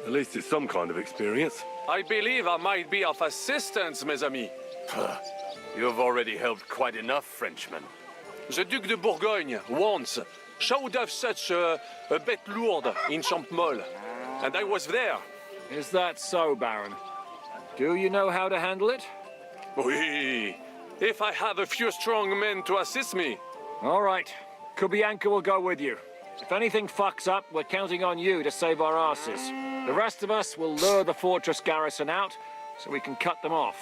at least it's some kind of experience. I believe I might be of assistance, mes amis. You've already helped quite enough, Frenchman. The Duc de Bourgogne, once, showed off such a bête lourde in Champmol. And I was there. Is that so, Baron? Do you know how to handle it? Oui. If I have a few strong men to assist me. All right. Kubianka will go with you. If anything fucks up, we're counting on you to save our asses. The rest of us will lure the fortress garrison out, so we can cut them off.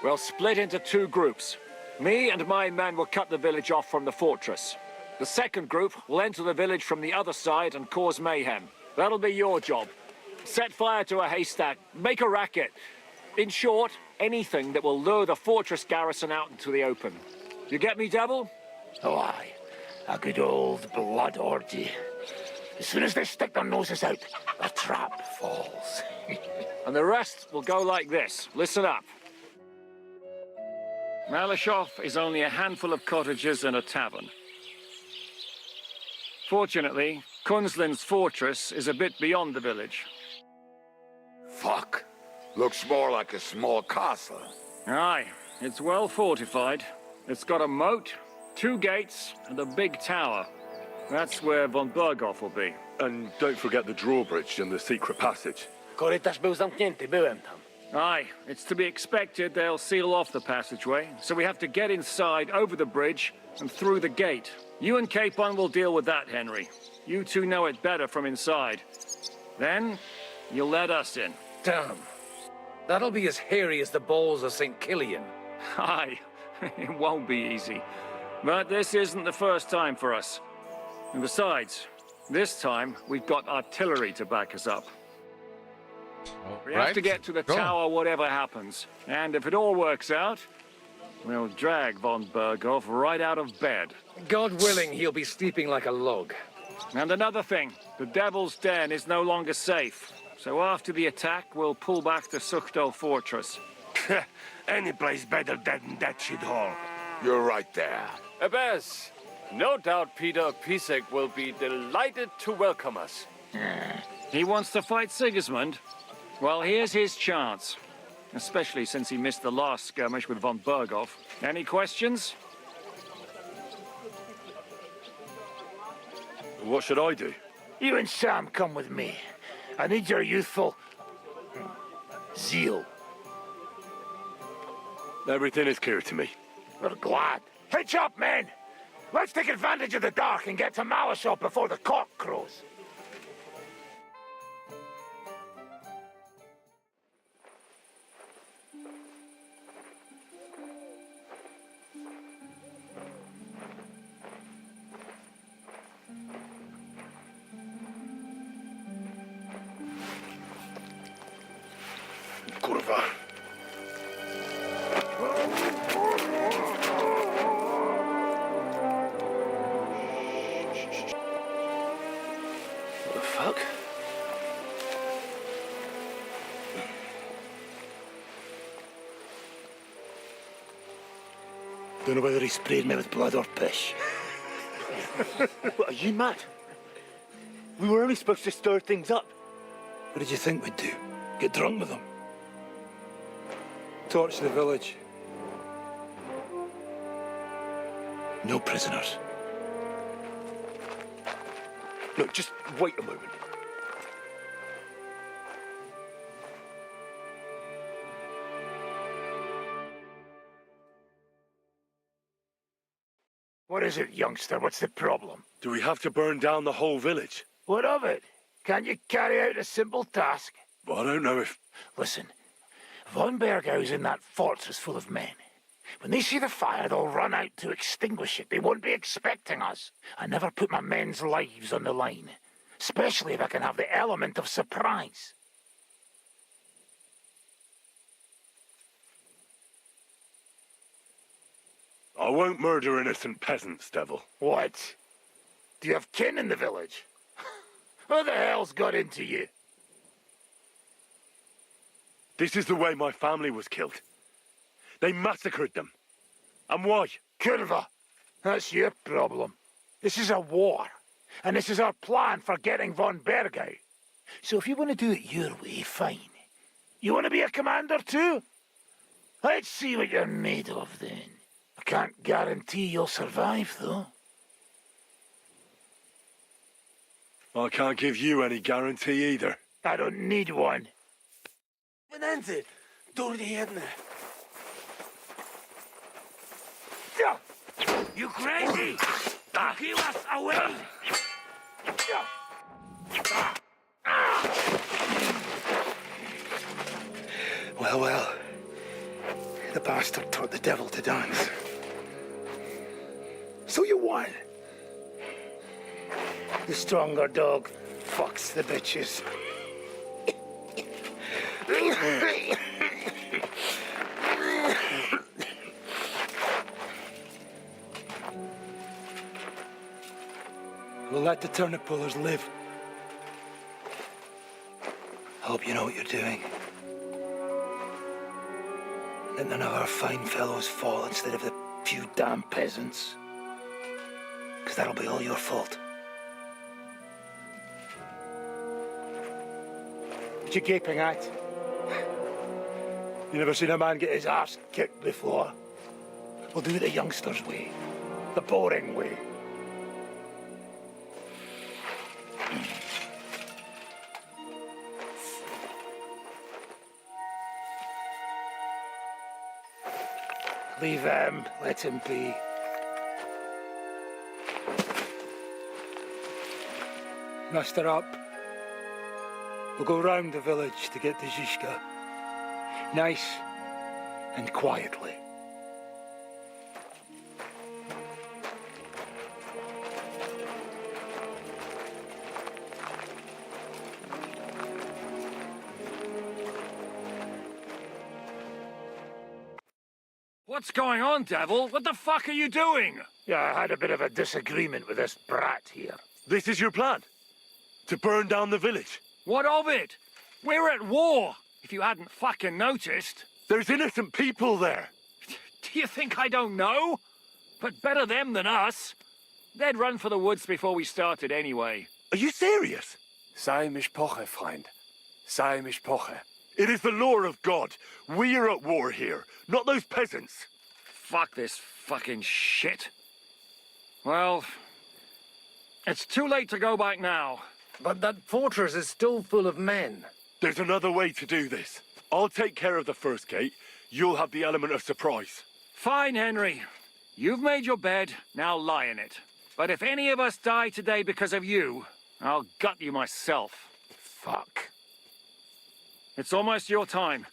We'll split into two groups. Me and my men will cut the village off from the fortress. The second group will enter the village from the other side and cause mayhem. That'll be your job. Set fire to a haystack, make a racket. In short, anything that will lure the fortress garrison out into the open. You get me, Devil? Oh, aye. A good old blood orgy. As soon as they stick their noses out, the trap falls. And the rest will go like this. Listen up. Malishov is only a handful of cottages and a tavern. Fortunately, Kunzlin's fortress is a bit beyond the village. Fuck. Looks more like a small castle. Aye, it's well fortified. It's got a moat, 2 gates, and a big tower. That's where von Berghoff will be. And don't forget the drawbridge and the secret passage. Korytarz był zamknięty, byłem tam. Aye, it's to be expected they'll seal off the passageway, so we have to get inside, over the bridge, and through the gate. You and Capon will deal with that, Henry. You two know it better from inside. Then, you'll let us in. Damn. That'll be as hairy as the balls of St. Killian. Aye, it won't be easy. But this isn't the first time for us. And besides, this time we've got artillery to back us up. We have to get to the tower whatever happens. And if it all works out, we'll drag von Berghoff right out of bed. God willing, he'll be sleeping like a log. And another thing, the Devil's Den is no longer safe. So after the attack, we'll pull back to Sukhto Fortress. Any place better than that shithole. You're right there. Abbas, no doubt Peter Pisek will be delighted to welcome us. He wants to fight Sigismund? Well, here's his chance. Especially since he missed the last skirmish with von Berghoff. Any questions? What should I do? You and Sam come with me. I need your youthful zeal. Everything is clear to me. We're glad. Hitch up, men! Let's take advantage of the dark and get to Malishov before the cock crows. Kurwa. fuck? Don't know whether he sprayed me with blood or piss. What, are you mad? We were only supposed to stir things up. What did you think we'd do? Get drunk with them? Torch the village. No prisoners. Look, just wait a moment. What is it, youngster? What's the problem? Do we have to burn down the whole village? What of it? Can't you carry out a simple task? Well, I don't know if... Listen, Von Bergau's in that fortress full of men. When they see the fire, they'll run out to extinguish it. They won't be expecting us. I never put my men's lives on the line, especially if I can have the element of surprise. I won't murder innocent peasants, Devil. What? Do you have kin in the village? Who the hell's got into you? This is the way my family was killed. They massacred them. And why? Curva, that's your problem. This is a war, and this is our plan for getting von Bergau. So if you want to do it your way, fine. You want to be a commander too? Let's see what you're made of then. I can't guarantee you'll survive, though. I can't give you any guarantee either. I don't need one. Venente, door die herne. You crazy? Keep us away! Well, well. The bastard taught the devil to dance. So you won. The stronger dog fucks the bitches. We'll let the turnip pullers live. I hope you know what you're doing. Let none of our fine fellows fall instead of the few damn peasants. Because that'll be all your fault. What you gaping at? You never seen a man get his arse kicked before? We'll do it the youngsters' way. The boring way. Leave him, let him be. Muster up. We'll go round the village to get the Zizka. Nice and quietly. What's going on, Devil? What the fuck are you doing? Yeah, I had a bit of a disagreement with this brat here. This is your plan? To burn down the village? What of it? We're at war, if you hadn't fucking noticed. There's innocent people there. Do you think I don't know? But better them than us. They'd run for the woods before we started anyway. Are you serious? Sei mishpoche, Freund. Sei mishpoche. It is the law of God. We are at war here, not those peasants. Fuck this fucking shit. Well, it's too late to go back now. But that fortress is still full of men. There's another way to do this. I'll take care of the first gate. You'll have the element of surprise. Fine, Henry. You've made your bed, now lie in it. But if any of us die today because of you, I'll gut you myself. Fuck. It's almost your time.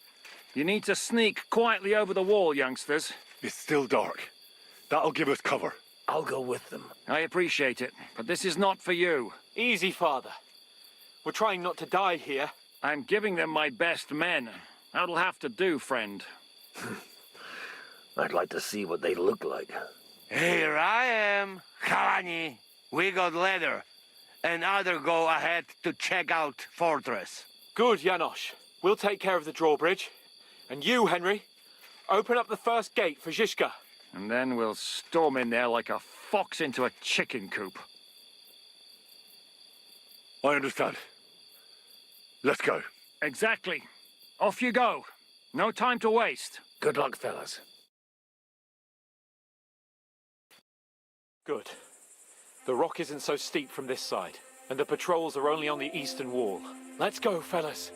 You need to sneak quietly over the wall, youngsters. It's still dark. That'll give us cover. I'll go with them. I appreciate it, but this is not for you. Easy, Father. We're trying not to die here. I'm giving them my best men. That'll have to do, friend. I'd like to see what they look like. Here I am, Kalani. We got leather. and other go ahead to check out fortress. Good, Janosch. We'll take care of the drawbridge. And you, Henry, open up the first gate for Zizka. And then we'll storm in there like a fox into a chicken coop. I understand. Let's go. Exactly. Off you go. No time to waste. Good luck, fellas. Good. The rock isn't so steep from this side, and the patrols are only on the eastern wall. Let's go, fellas.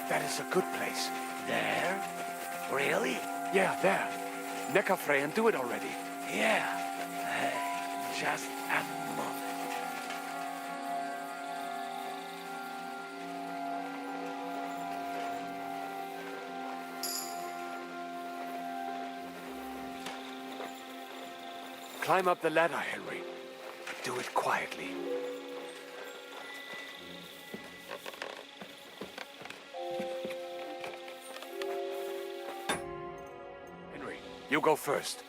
That is a good place. There? Really? Yeah, there. Neckarfrey and do it already. Yeah. Hey, just a moment. Climb up the ladder, Henry. But do it quietly. Henry, you go first.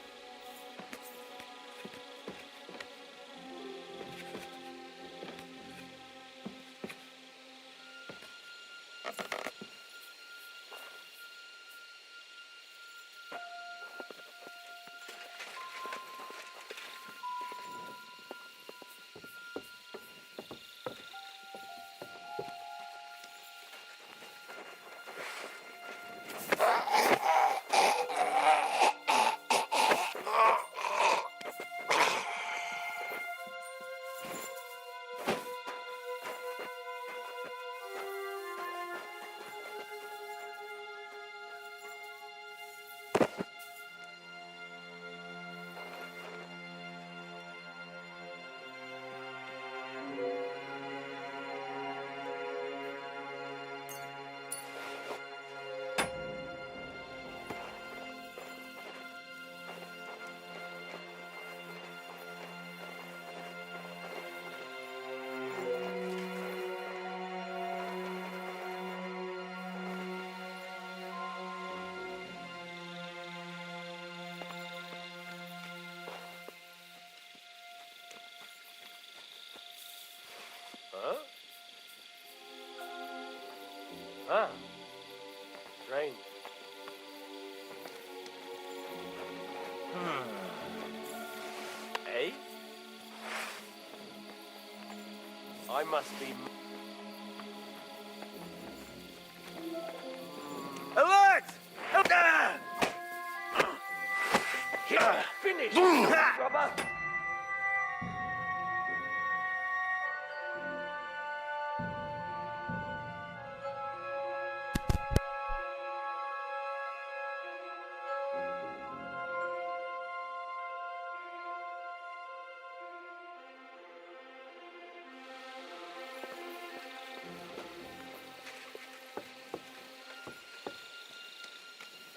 Huh? Ah. Strange. Eh? I must be... Alert! Finish, rubber!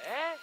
Eh?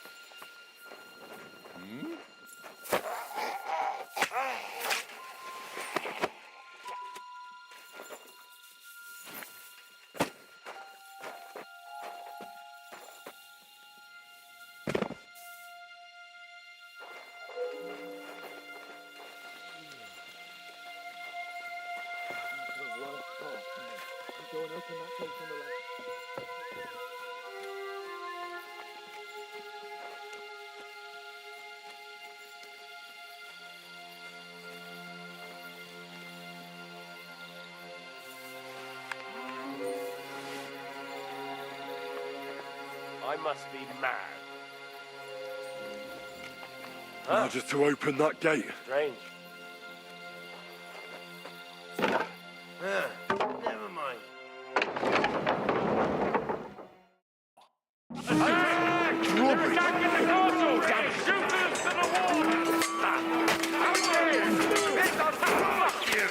I must be mad. Now just to open that gate. Strange. Never mind. Drawbridge! Attack in the castle! Shooters to the wall! How dare you! Fuck you!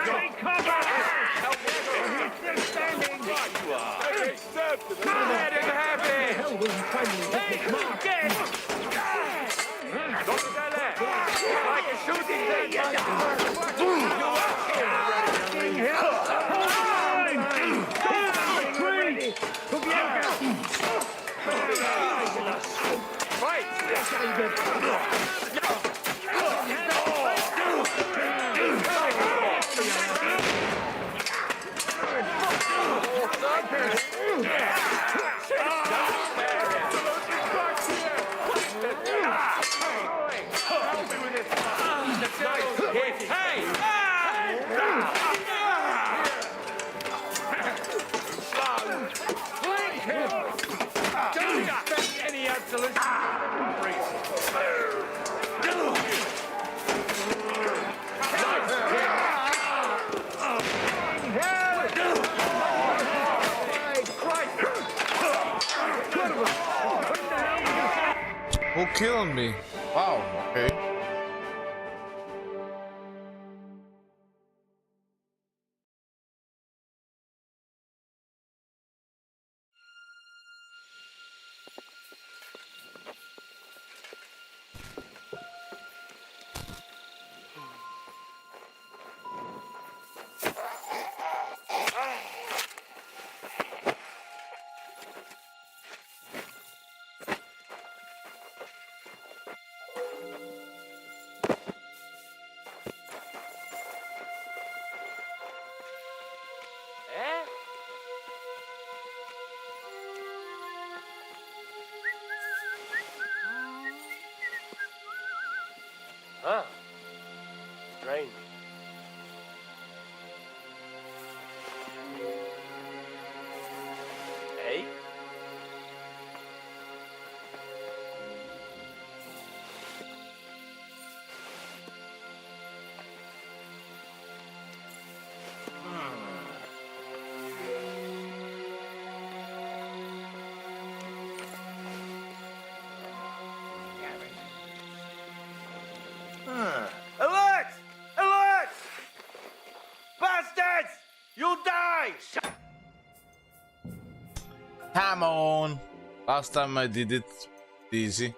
Take cover! Mad and happy! Hey, get! Donatella! Like a shooting Don't expect any absolute Who killed me? Wow, okay. Huh. Strange. Eh? Alert! Alert! Bastards! You'll die! Come on! Last time I did it easy.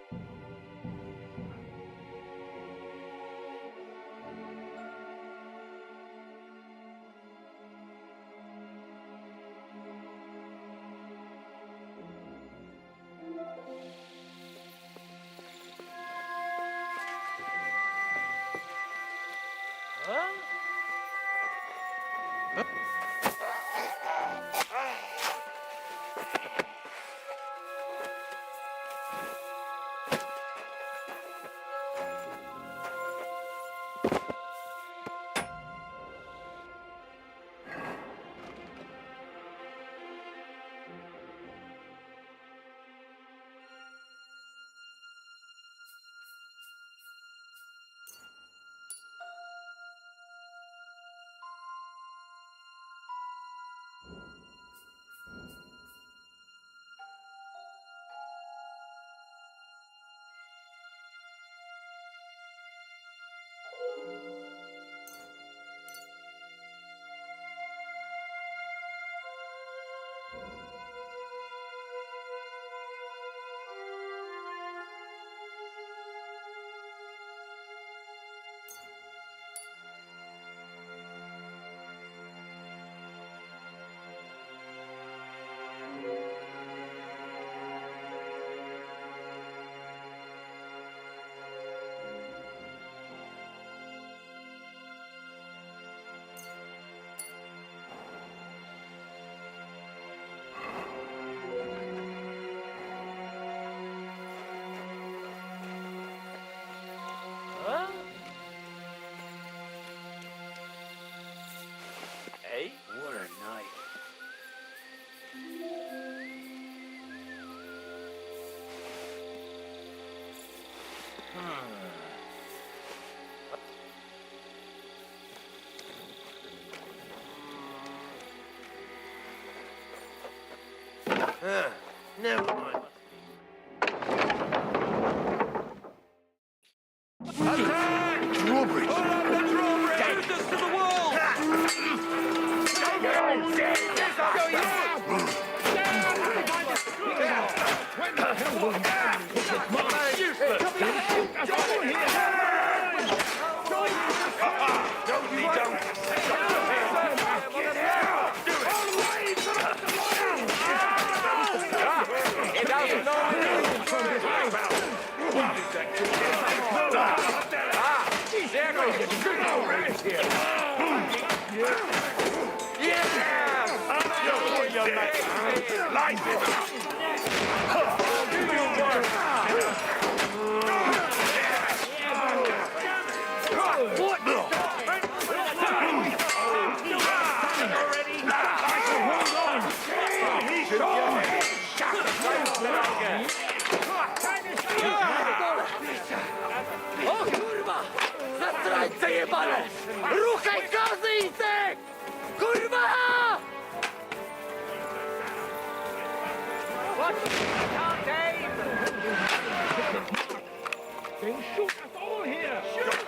Eh? What a night. Never mind. Drawbridge! Hold up the drawbridge! Take us to the wall! Go, go! There goes the good rest here. O kurwa! Zastrańce jebane! Ruchaj kozy, insekt! Kurwa! Then shoot us all here! Shoot!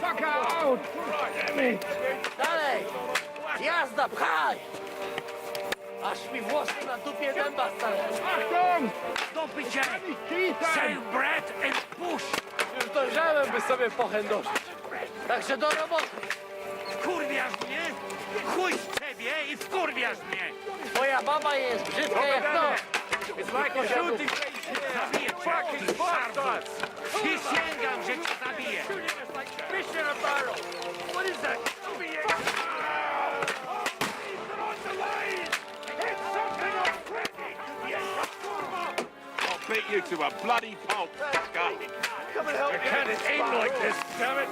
Fuck out! Dalej! Jazda, pchaj! Aż mi włosy na dupie dęba stale. Achtung! Stopy cię! Save breath and push! Już dojrzałem, by sobie pochędować. Także do roboty! Wkurwiasz mnie? Chuj z ciebie i wkurwiasz mnie! Twoja baba jest brzydka jak to! It's like a shooting Zabiję cię! fucking bastards! Przysięgam, że cię zabiję! Fish in a barrel! What is that? I'll beat you to a bloody pulp. Go. Come and help me! You can't aim like this, damn it!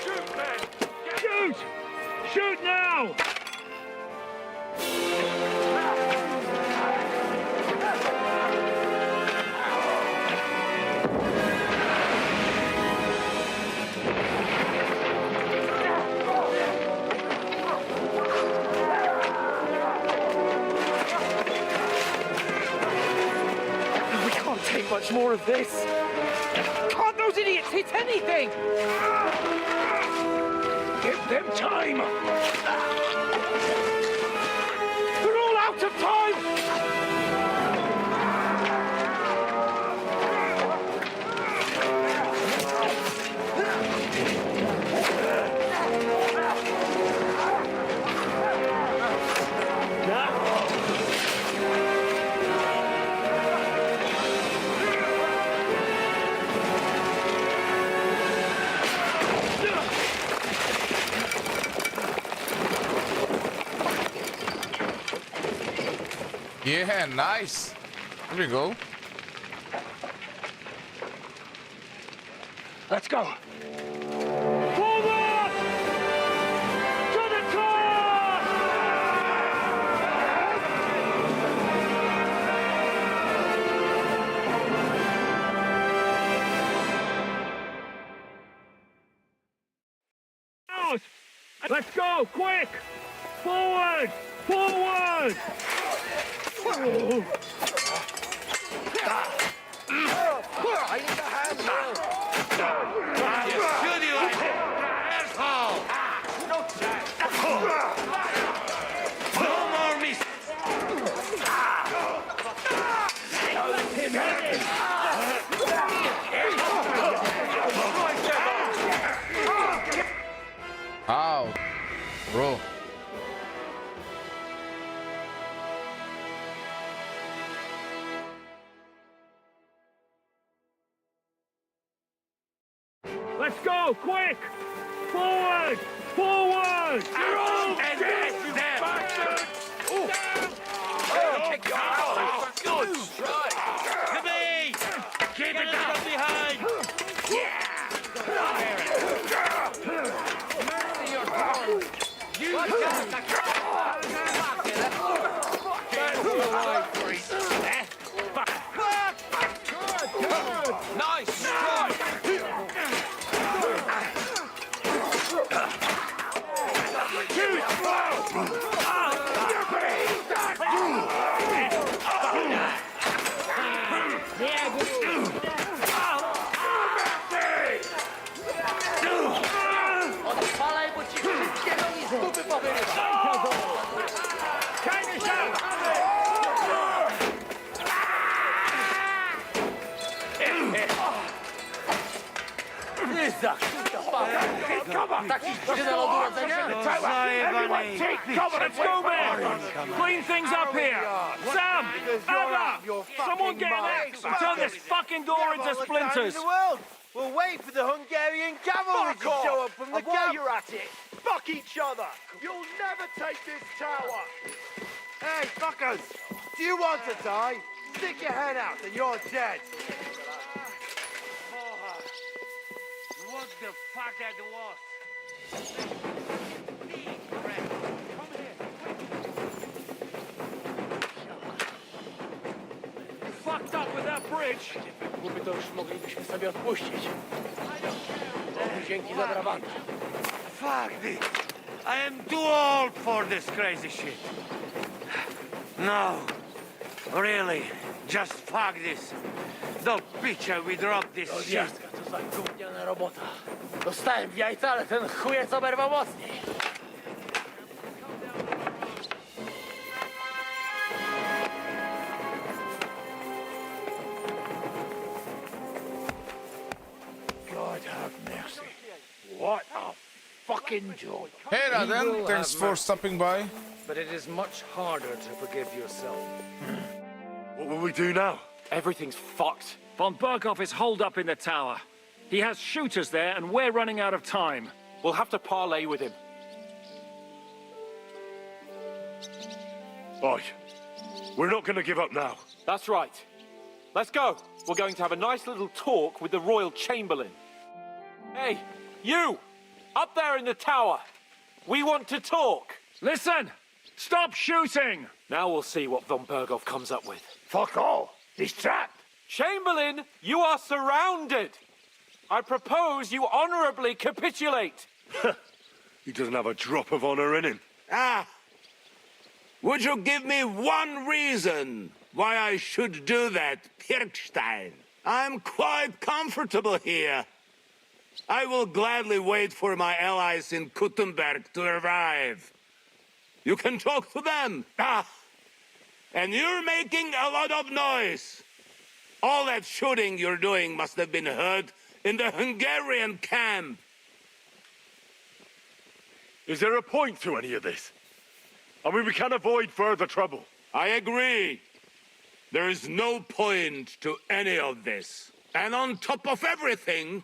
Shoot, man! Shoot! Shoot now! We can't take much more of this! Can't those idiots hit anything? Give them time! They're all out of time! Yeah, nice. Here we go. Let's go! Forward! To the top! Out! Let's go, quick! Forward! Forward! Oh. I need a hand now! Should you like it? Asshole! No more miss! Ow, bro. Let's go, quick! Forward! Forward! You're all dead, you bastard! Oh, good strike! To me! Keep it down behind! Nice strike! Odpalaj, bo ci wszystkie nogi z dupy powyrywa! Ty za chuta, cover! Everyone take cover! Let's go, man! Clean things up here! Sam! Ava! Someone get an axe and turn this fucking door into splinters! We'll wait for the Hungarian cavalry to show up from the While camp. you're at it, fuck each other! You'll never take this tower! Hey, fuckers! Do you want to die? Stick your head out and you're dead. What the fuck that was? Fucked up with that bridge! Głupi to już moglibyśmy sobie odpuścić. Dzięki za drabantę. Fuck this. I am too old for this crazy shit. No. Really. Just fuck this. Do picia we drop this shit. Odjazdka, to za gówniana robota. Dostałem w jajca, ale ten chujec oberwał mocniej. God have mercy. What a fucking joke. Hey Raden, thanks for stopping by. But it is much harder to forgive yourself. What will we do now? Everything's fucked. Von Berghoff is holed up in the tower. He has shooters there, and we're running out of time. We'll have to parley with him. Oi, we're not going to give up now. That's right. Let's go. We're going to have a nice little talk with the Royal Chamberlain. Hey, you! Up there in the tower! We want to talk! Listen! Stop shooting! Now we'll see what von Berghoff comes up with. Fuck all. He's trapped. Chamberlain, you are surrounded! I propose you honorably capitulate! He doesn't have a drop of honor in him. Ah! Would you give me one reason why I should do that, Pirkstein? I'm quite comfortable here. I will gladly wait for my allies in Kuttenberg to arrive. You can talk to them. Ah! And you're making a lot of noise. All that shooting you're doing must have been heard in the Hungarian camp. Is there a point to any of this? I mean, we can avoid further trouble. I agree. There is no point to any of this. And on top of everything,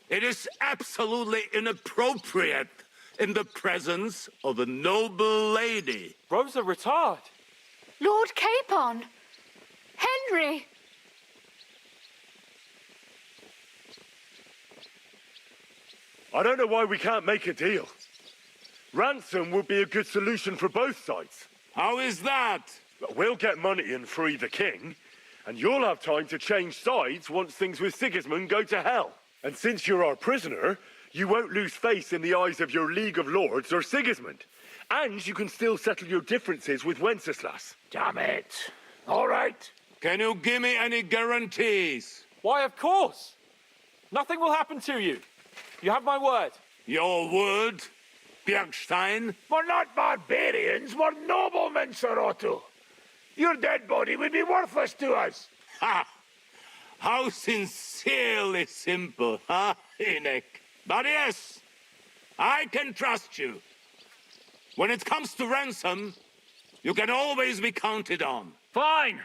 it is absolutely inappropriate in the presence of a noble lady. Rosa Retard. Lord Capon! Henry! I don't know why we can't make a deal. Ransom would be a good solution for both sides. How is that? We'll get money and free the king, and you'll have time to change sides once things with Sigismund go to hell. And since you're our prisoner, you won't lose face in the eyes of your League of Lords or Sigismund. And you can still settle your differences with Wenceslas. Damn it. All right. Can you give me any guarantees? Why, of course. Nothing will happen to you. You have my word. Your word, Bjergstein? We're not barbarians, we're noblemen, Sir Otto. Your dead body would be worthless to us. Ha! How sincerely simple, huh, Enoch? But yes, I can trust you. When it comes to ransom, you can always be counted on. Fine.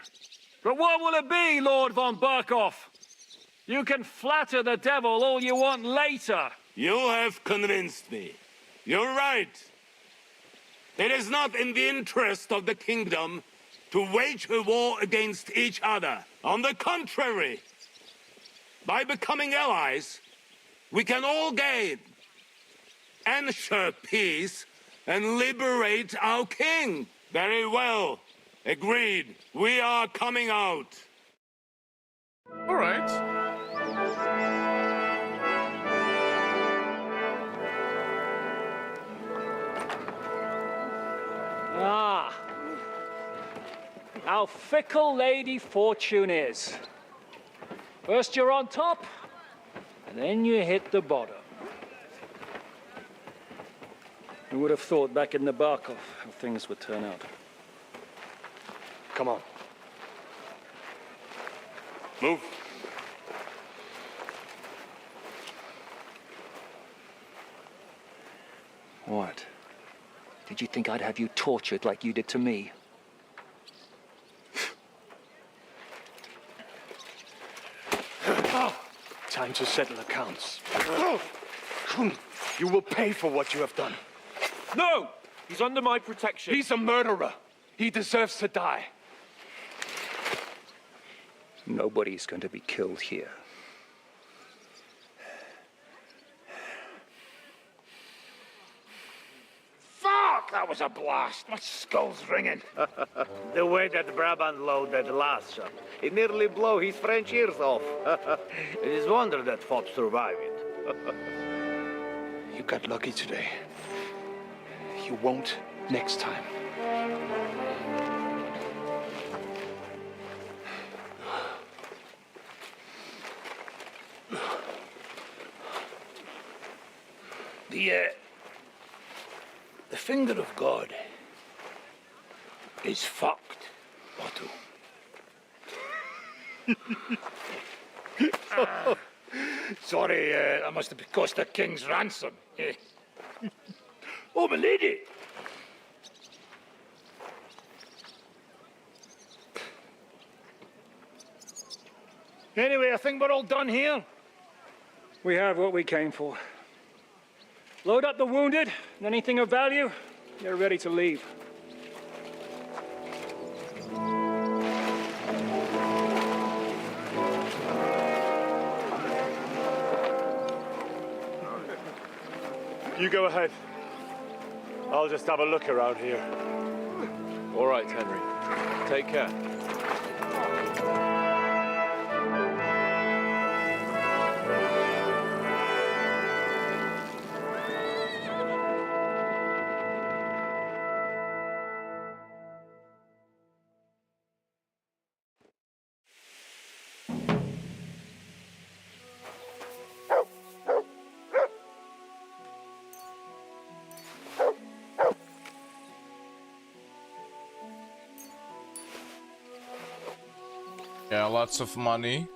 But what will it be, Lord von Berkhoff? You can flatter the devil all you want later. You have convinced me. You're right. It is not in the interest of the kingdom to wage a war against each other. On the contrary, by becoming allies, we can all gain, ensure peace, and liberate our king. Very well. Agreed. We are coming out. All right. Ah. How fickle Lady Fortune is. First you're on top, and then you hit the bottom. Who would have thought back in the Barkov how things would turn out? Come on. Move. What? Did you think I'd have you tortured like you did to me? Time to settle accounts. You will pay for what you have done. No! He's under my protection. He's a murderer. He deserves to die. Nobody's going to be killed here. Fuck! That was a blast. My skull's ringing. The way that Brabant loaded last shot, it nearly blew his French ears off. It is wonder that Fopp survived it. You got lucky today. You won't next time. The finger of God is fucked, Otto. Sorry, that must have cost the king's ransom. Oh, my lady! Anyway, I think we're all done here. We have what we came for. Load up the wounded, and anything of value, they're ready to leave. You go ahead. I'll just have a look around here. All right, Henry. Take care. Yeah, lots of money.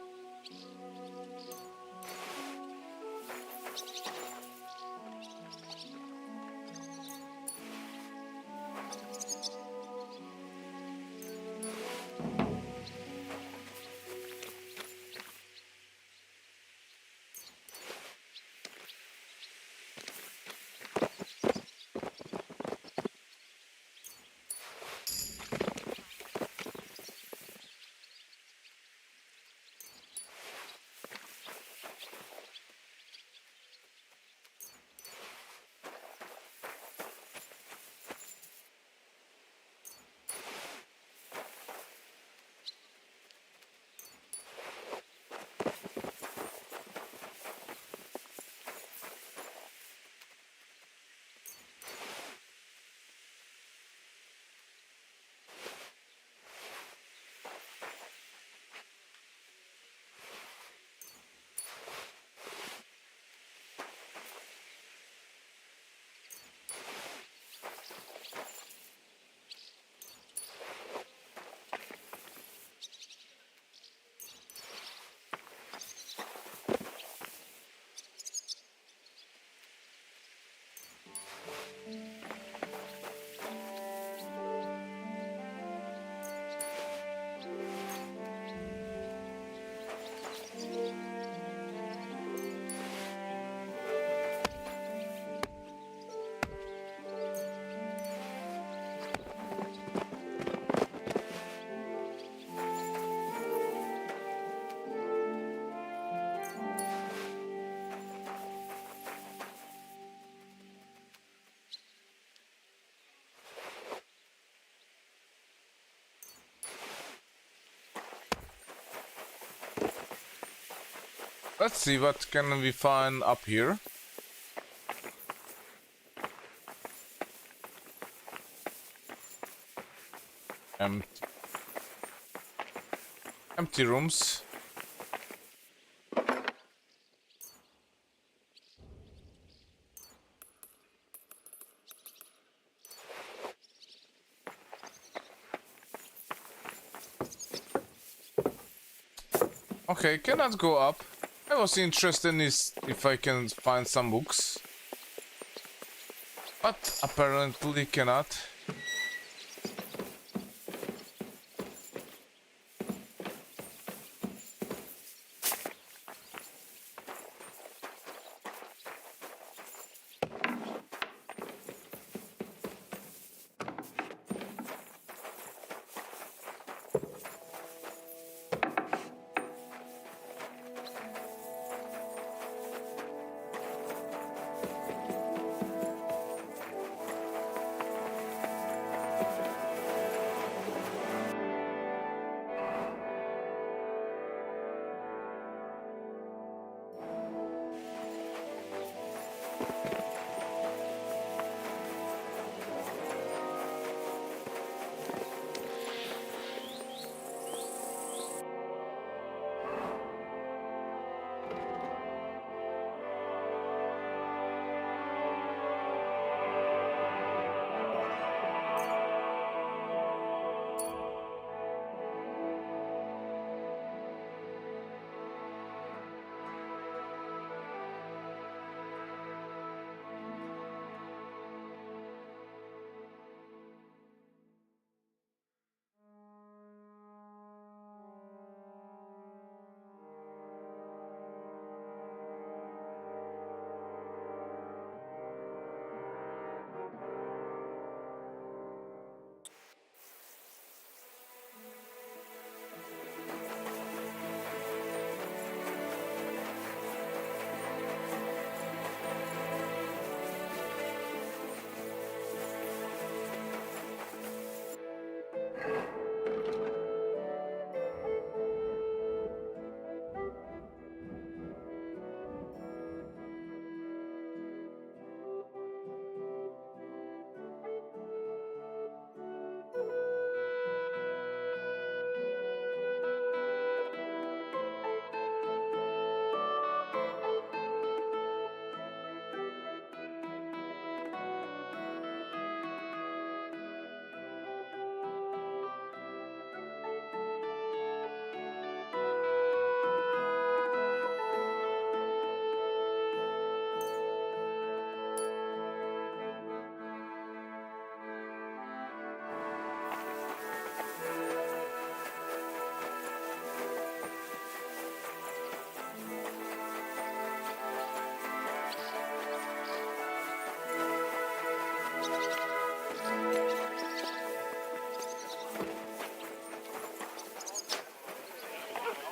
Let's see what can we find up here. Empty rooms. Okay, cannot go up. I was interested in if I can find some books. But apparently cannot.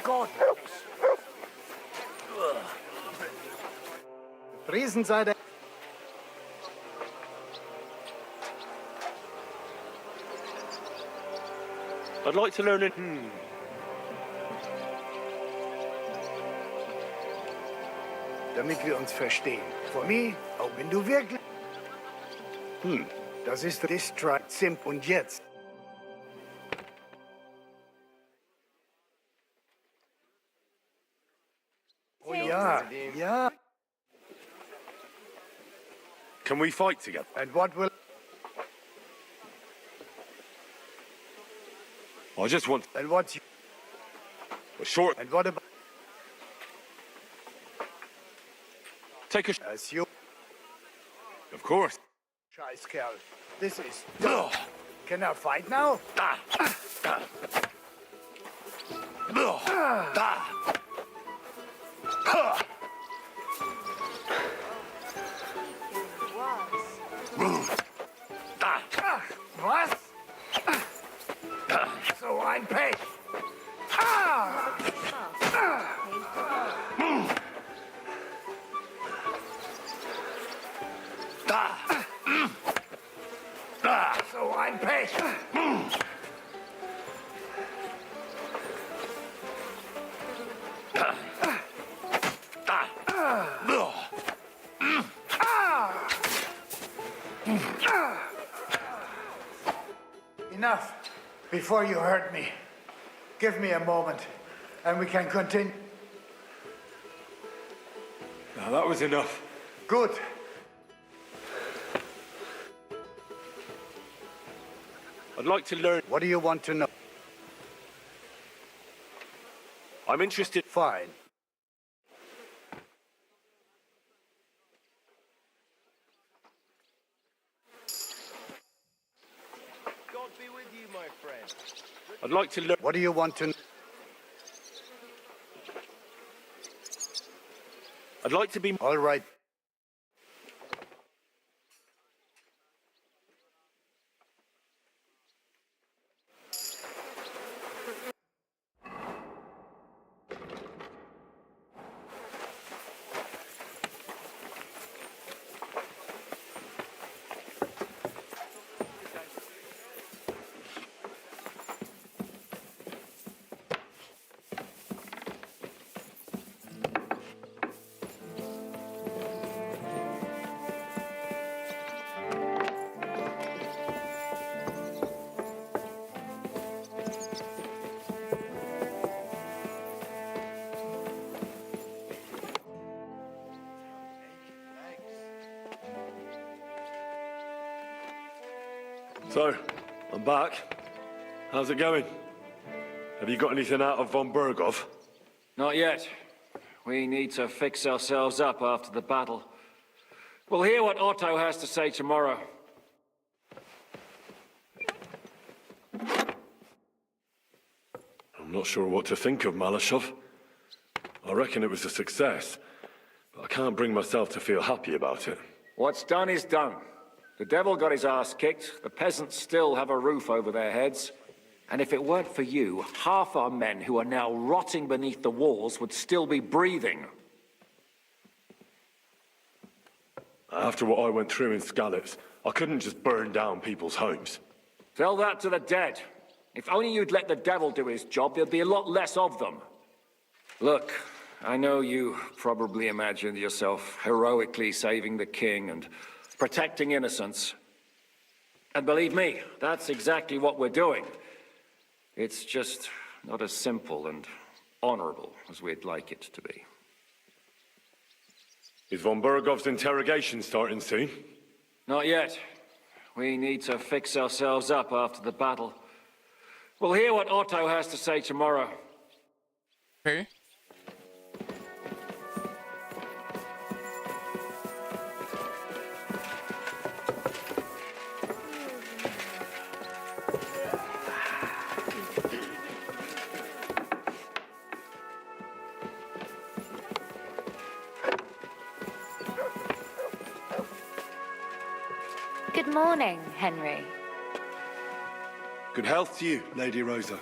God. Riesenseite. I'd like to learn it. Damit wir uns verstehen. For me, auch wenn du wirklich... Das ist Distract, Simp und jetzt. Oh ja, ja. Can we fight together? And what will... I just want And what's... a short... And what about... Take a... As you... Of course. Scheiß Kerl. This is... Can I fight now? Was? So ein Pech. So ein Pech. Enough. Before you hurt me, give me a moment, and we can continue. Now that was enough. Good. I'd like to learn... What do you want to know? I'm interested... Fine. I'd like to learn. What do you want to... I'd like to be... All right. So, I'm back. How's it going? Have you got anything out of von Bergov? Not yet. We need to fix ourselves up after the battle. We'll hear what Otto has to say tomorrow. I'm not sure what to think of Malashov. I reckon it was a success, but I can't bring myself to feel happy about it. What's done is done. The devil got his ass kicked, the peasants still have a roof over their heads. And if it weren't for you, half our men who are now rotting beneath the walls would still be breathing. After what I went through in Skalitz, I couldn't just burn down people's homes. Tell that to the dead. If only you'd let the devil do his job, there'd be a lot less of them. Look, I know you probably imagined yourself heroically saving the king and protecting innocents. And believe me, that's exactly what we're doing. It's just not as simple and honorable as we'd like it to be. Is von Bergov's interrogation starting soon? Not yet. We need to fix ourselves up after the battle. We'll hear what Otto has to say tomorrow. Okay. Good morning, Henry. Good health to you, Lady Rosa.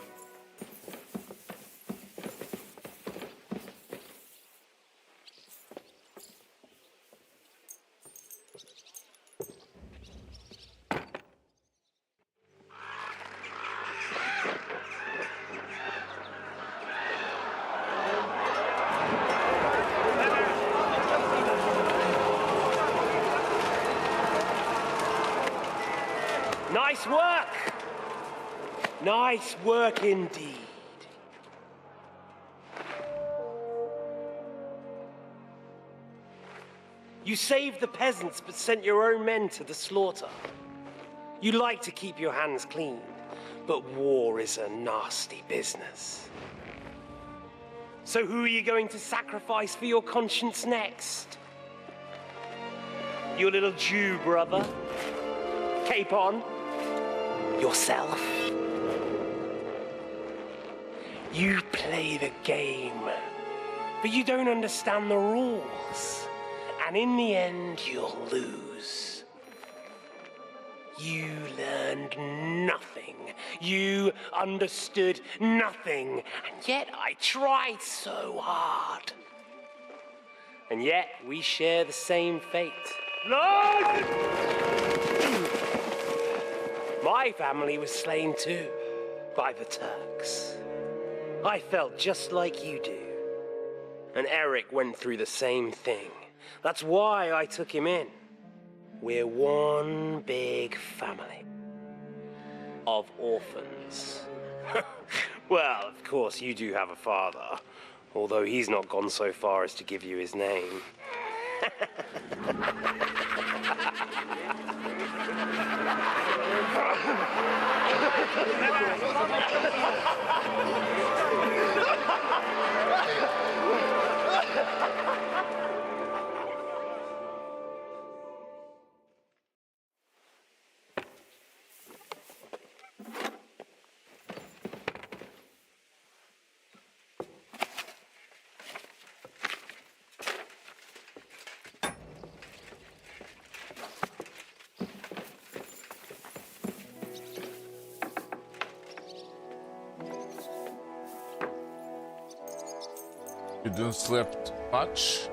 Nice work! Nice work indeed. You saved the peasants but sent your own men to the slaughter. You like to keep your hands clean, but war is a nasty business. So who are you going to sacrifice for your conscience next? Your little Jew brother? Cape on? Yourself? You play the game, but you don't understand the rules. And in the end, you'll lose. You learned nothing. You understood nothing. And yet I tried so hard. And yet we share the same fate. Lord! My family was slain too, by the Turks. I felt just like you do. And Eric went through the same thing. That's why I took him in. We're one big family of orphans. Well, of course, you do have a father, although he's not gone so far as to give you his name. You don't sleep much?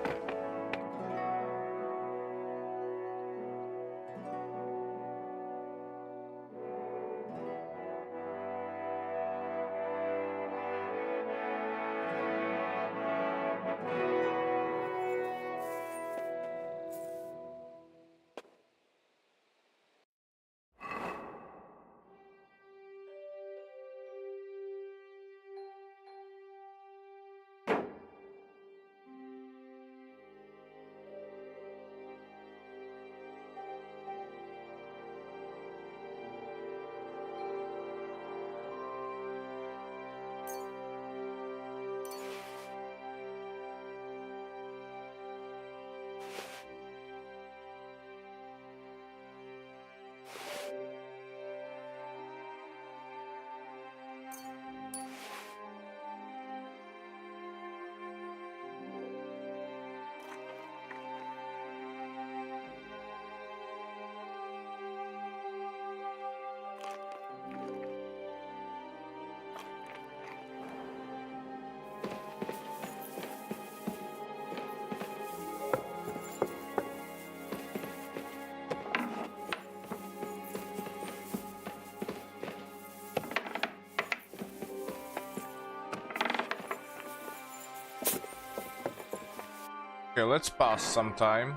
Okay, let's pass some time.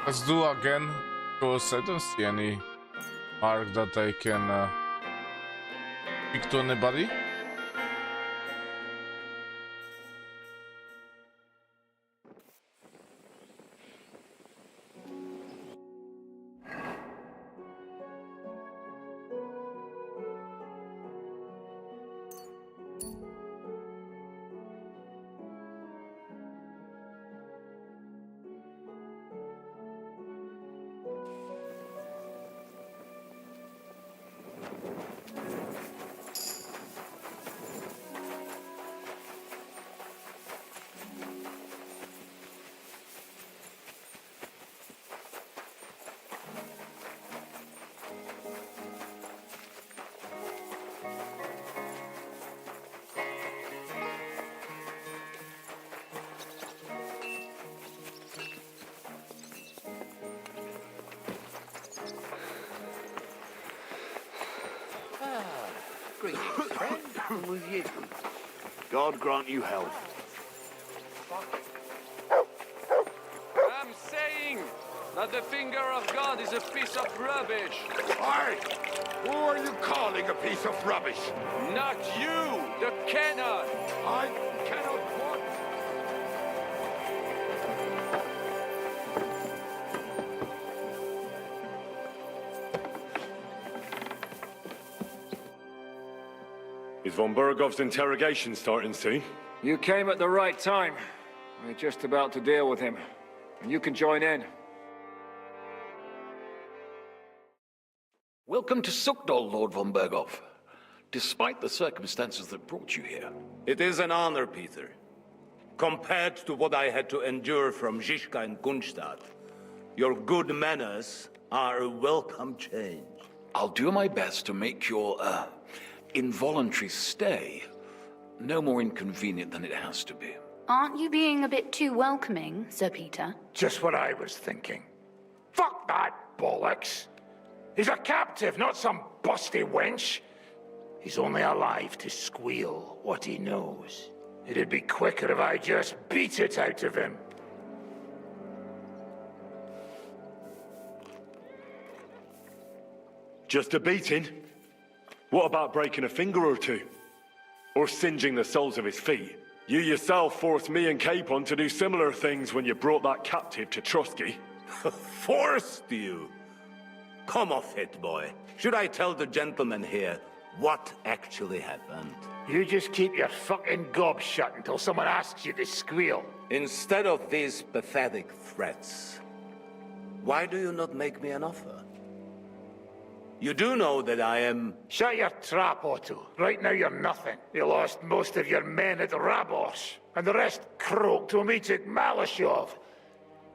Let's do again, because I don't see any mark that I can speak to anybody. Greetings, friend. Who with you? God grant you health. I'm saying that the finger of God is a piece of rubbish. Aye! Who are you calling a piece of rubbish? Not you, the canon. I cannot what? Is von Bergov's interrogation starting soon? You came at the right time. We're just about to deal with him. And you can join in. Welcome to Sukdol, Lord von Bergov. Despite the circumstances that brought you here. It is an honor, Peter. Compared to what I had to endure from Zizka and Kunstadt, your good manners are a welcome change. I'll do my best to make your, involuntary stay no more inconvenient than it has to be. Aren't you being a bit too welcoming, Sir Peter? Just what I was thinking. Fuck that bollocks. He's a captive, not some busty wench. He's only alive to squeal what he knows. It'd be quicker if I just beat it out of him. Just a beating? What about breaking a finger or two? Or singeing the soles of his feet? You yourself forced me and Capon to do similar things when you brought that captive to Trusky. Forced you? Come off it, boy. Should I tell the gentleman here what actually happened? You just keep your fucking gob shut until someone asks you to squeal. Instead of these pathetic threats, why do you not make me an offer? You do know that I am... Shut your trap, Otto. Right now you're nothing. You lost most of your men at Rabos, and the rest croaked when we took Malashov.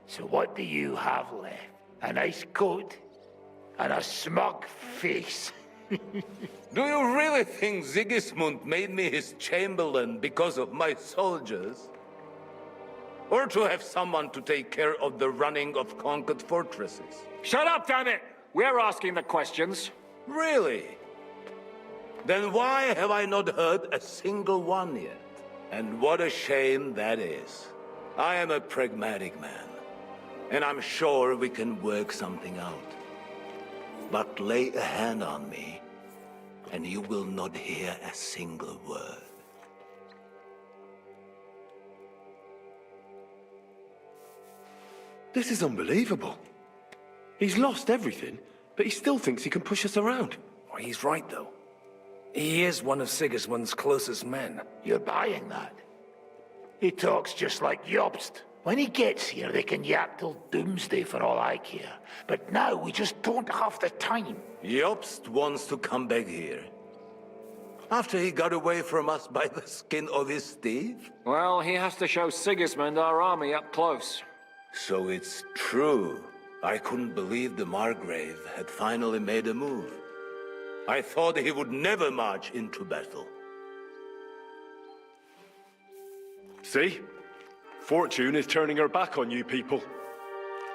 So what do you have left? A nice coat? And a smug face? Do you really think Sigismund made me his chamberlain because of my soldiers? Or to have someone to take care of the running of conquered fortresses? Shut up, damn it! We're asking the questions. Really? Then why have I not heard a single one yet? And what a shame that is. I am a pragmatic man, and I'm sure we can work something out. But lay a hand on me, and you will not hear a single word. This is unbelievable. He's lost everything, but he still thinks he can push us around. Well, he's right, though. He is one of Sigismund's closest men. You're buying that? He talks just like Jobst. When he gets here, they can yap till doomsday for all I care. But now we just don't have the time. Jobst wants to come back here. After he got away from us by the skin of his teeth? Well, he has to show Sigismund our army up close. So it's true. I couldn't believe the Margrave had finally made a move. I thought he would never march into battle. See? Fortune is turning her back on you people.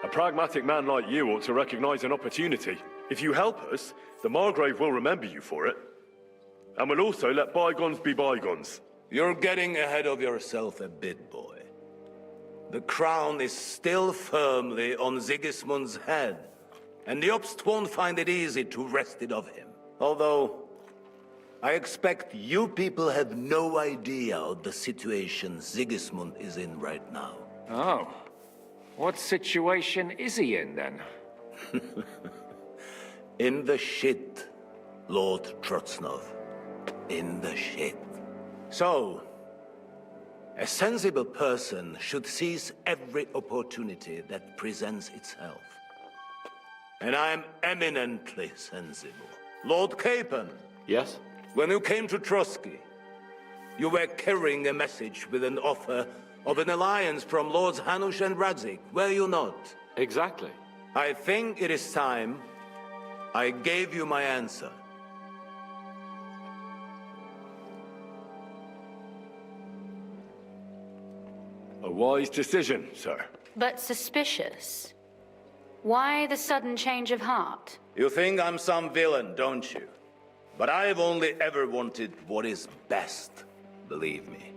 A pragmatic man like you ought to recognize an opportunity. If you help us, the Margrave will remember you for it. And will also let bygones be bygones. You're getting ahead of yourself a bit, boy. The crown is still firmly on Sigismund's head, and Jobst won't find it easy to wrest it of him. Although, I expect you people have no idea of the situation Sigismund is in right now. Oh. What situation is he in, then? In the shit, Lord Trotznov. In the shit. So, a sensible person should seize every opportunity that presents itself. And I'm eminently sensible. Lord Capon. Yes? When you came to Trosky, you were carrying a message with an offer of an alliance from Lords Hanush and Radzik, were you not? Exactly. I think it is time I gave you my answer. A wise decision, sir. But suspicious. Why the sudden change of heart? You think I'm some villain, don't you? But I've only ever wanted what is best, believe me.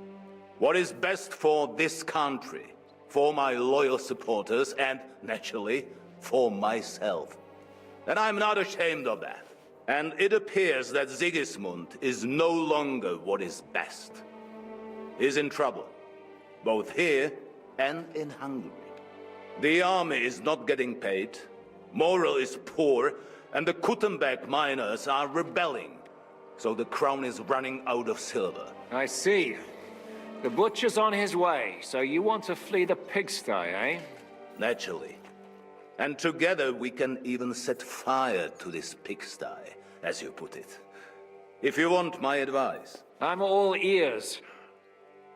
What is best for this country, for my loyal supporters, and, naturally, for myself. And I'm not ashamed of that. And it appears that Sigismund is no longer what is best. He's in trouble, both here and in Hungary. The army is not getting paid, morale is poor, and the Kuttenberg miners are rebelling. So the crown is running out of silver. I see. The butcher's on his way, so you want to flee the pigsty, eh? Naturally. And together we can even set fire to this pigsty, as you put it. If you want my advice. I'm all ears,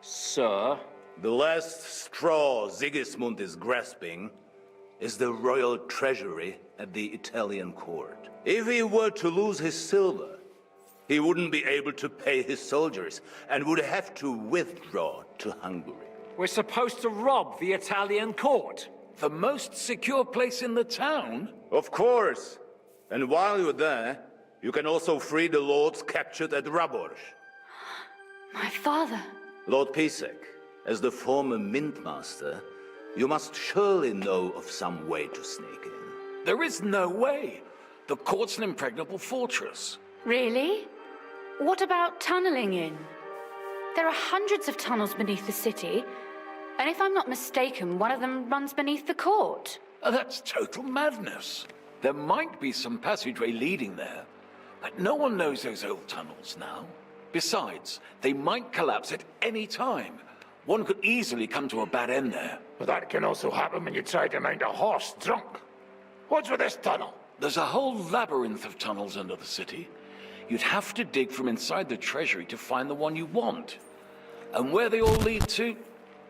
sir. The last straw Sigismund is grasping is the royal treasury at the Italian court. If he were to lose his silver, he wouldn't be able to pay his soldiers and would have to withdraw to Hungary. We're supposed to rob the Italian court. The most secure place in the town? Of course. And while you're there, you can also free the lords captured at Raborj. My father. Lord Pisek, as the former Mint Master, you must surely know of some way to sneak in. There is no way. The court's an impregnable fortress. Really? What about tunneling in? There are hundreds of tunnels beneath the city, and if I'm not mistaken, one of them runs beneath the court. That's total madness. There might be some passageway leading there, but no one knows those old tunnels now. Besides, they might collapse at any time. One could easily come to a bad end there. But that can also happen when you try to mount a horse drunk. What's with this tunnel? There's a whole labyrinth of tunnels under the city. You'd have to dig from inside the treasury to find the one you want. And where they all lead to,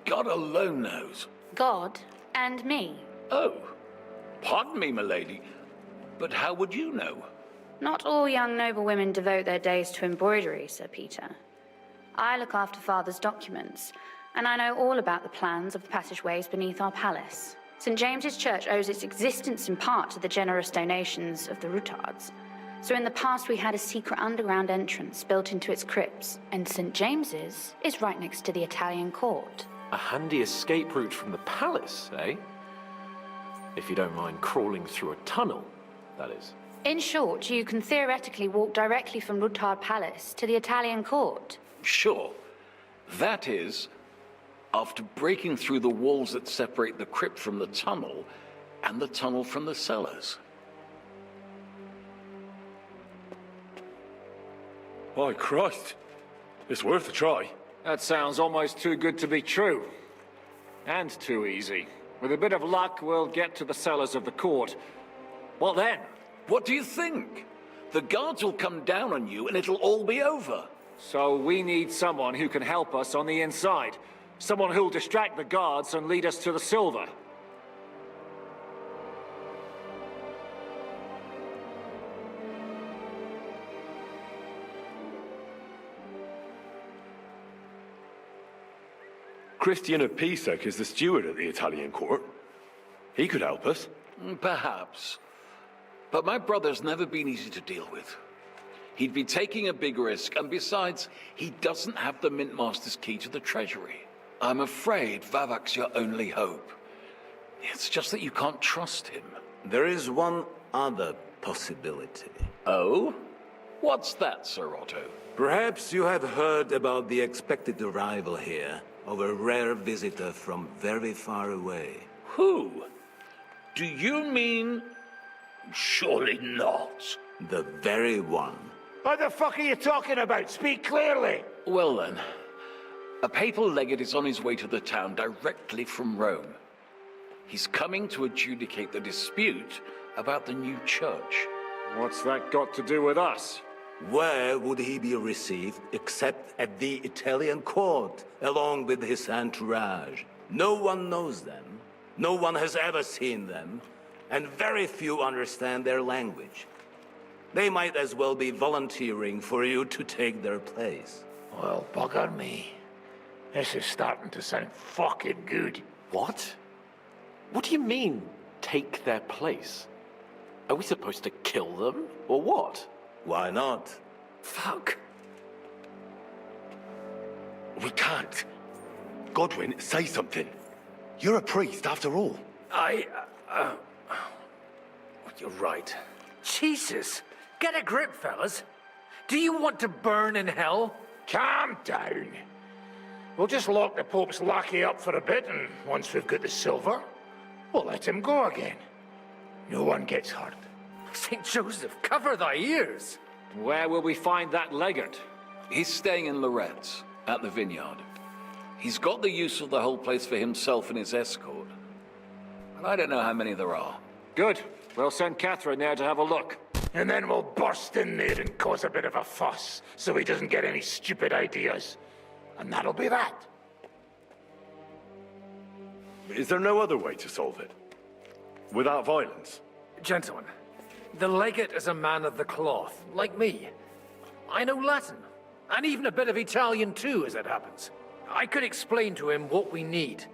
God alone knows. God and me. Oh, pardon me, milady, but how would you know? Not all young noblewomen devote their days to embroidery, Sir Peter. I look after Father's documents, and I know all about the plans of the passageways beneath our palace. St. James's Church owes its existence in part to the generous donations of the Routards. So in the past we had a secret underground entrance built into its crypts, and St. James's is right next to the Italian court. A handy escape route from the palace, eh? If you don't mind crawling through a tunnel, that is. In short, you can theoretically walk directly from Routard Palace to the Italian court. Sure. That is, after breaking through the walls that separate the crypt from the tunnel, and the tunnel from the cellars. My Christ. It's worth a try. That sounds almost too good to be true. And too easy. With a bit of luck, we'll get to the cellars of the court. What then? What do you think? The guards will come down on you and it'll all be over. So we need someone who can help us on the inside. Someone who'll distract the guards and lead us to the silver. Christian of Pisek is the steward at the Italian court. He could help us. Perhaps. But my brother's never been easy to deal with. He'd be taking a big risk, and besides, he doesn't have the Mint Master's key to the treasury. I'm afraid Vavak's your only hope. It's just that you can't trust him. There is one other possibility. Oh? What's that, Sir Otto? Perhaps you have heard about the expected arrival here of a rare visitor from very far away. Who? Do you mean... Surely not. The very one. What the fuck are you talking about? Speak clearly. Well then, a papal legate is on his way to the town directly from Rome. He's coming to adjudicate the dispute about the new church. What's that got to do with us? Where would he be received except at the Italian court, along with his entourage? No one knows them, no one has ever seen them, and very few understand their language. They might as well be volunteering for you to take their place. Well, bugger me. This is starting to sound fucking good. What? What do you mean, take their place? Are we supposed to kill them, or what? Why not? Fuck. We can't. Godwin, say something. You're a priest, after all. You're right. Jesus! Get a grip, fellas. Do you want to burn in hell? Calm down. We'll just lock the Pope's lackey up for a bit, and once we've got the silver, we'll let him go again. No one gets hurt. St. Joseph, cover thy ears! Where will we find that legate? He's staying in Loretz, at the vineyard. He's got the use of the whole place for himself and his escort. And I don't know how many there are. Good. We'll send Catherine there to have a look. And then we'll burst in there and cause a bit of a fuss, so he doesn't get any stupid ideas. And that'll be that. Is there no other way to solve it? Without violence? Gentlemen, the legate is a man of the cloth, like me. I know Latin, and even a bit of Italian too, as it happens. I could explain to him what we need.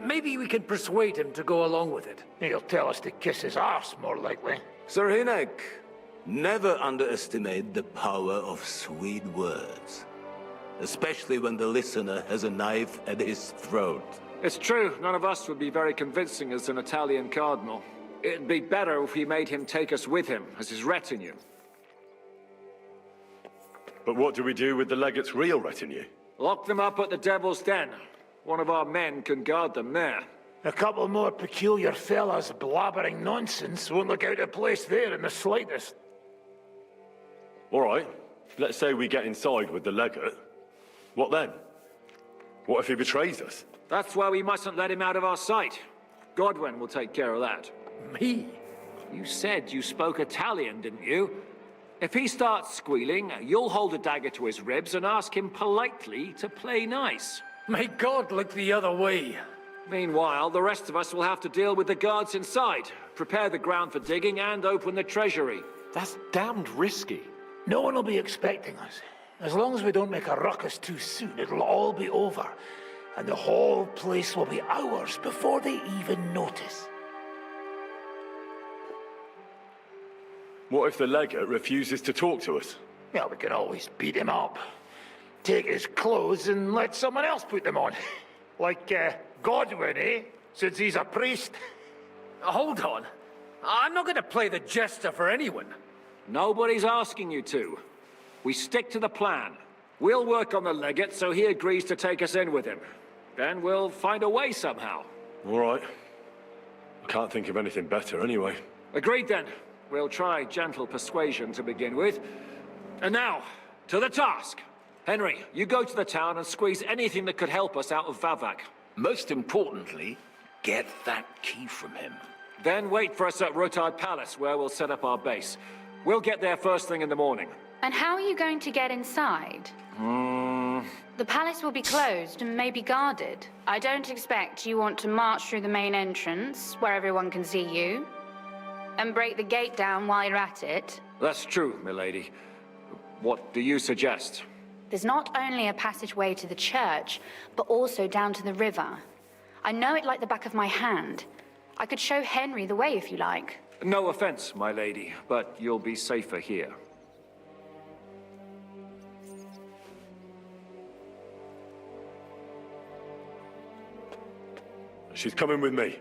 Maybe we can persuade him to go along with it. He'll tell us to kiss his arse, more likely. Sir Hinek, never underestimate the power of sweet words. especially when the listener has a knife at his throat. It's true, none of us would be very convincing as an Italian cardinal. It'd be better if we made him take us with him as his retinue. But what do we do with the legate's real retinue? Lock them up at the Devil's Den. One of our men can guard them there. A couple more peculiar fellas blabbering nonsense won't look out of place there in the slightest. All right, let's say we get inside with the legate. What then? What if he betrays us? That's why we mustn't let him out of our sight. Godwin will take care of that. Me? You said you spoke Italian, didn't you? If he starts squealing, you'll hold a dagger to his ribs and ask him politely to play nice. May God look the other way. Meanwhile, the rest of us will have to deal with the guards inside, prepare the ground for digging, and open the treasury. That's damned risky. No one will be expecting us. As long as we don't make a ruckus too soon, it'll all be over. And the whole place will be ours before they even notice. What if the legate refuses to talk to us? Well, we can always beat him up. Take his clothes and let someone else put them on. Like, Godwin, eh? Since he's a priest. Hold on. I'm not going to play the jester for anyone. Nobody's asking you to. We stick to the plan. We'll work on the legate so he agrees to take us in with him. Then we'll find a way somehow. All right. I can't think of anything better anyway. Agreed then. We'll try gentle persuasion to begin with. And now, to the task. Henry, you go to the town and squeeze anything that could help us out of Vavak. Most importantly, get that key from him. Then wait for us at Rotard Palace, where we'll set up our base. We'll get there first thing in the morning. And how are you going to get inside? The palace will be closed and may be guarded. I don't expect you want to march through the main entrance, where everyone can see you, and break the gate down while you're at it. That's true, milady. What do you suggest? There's not only a passageway to the church, but also down to the river. I know it like the back of my hand. I could show Henry the way if you like. No offense, my lady, but you'll be safer here. She's coming with me.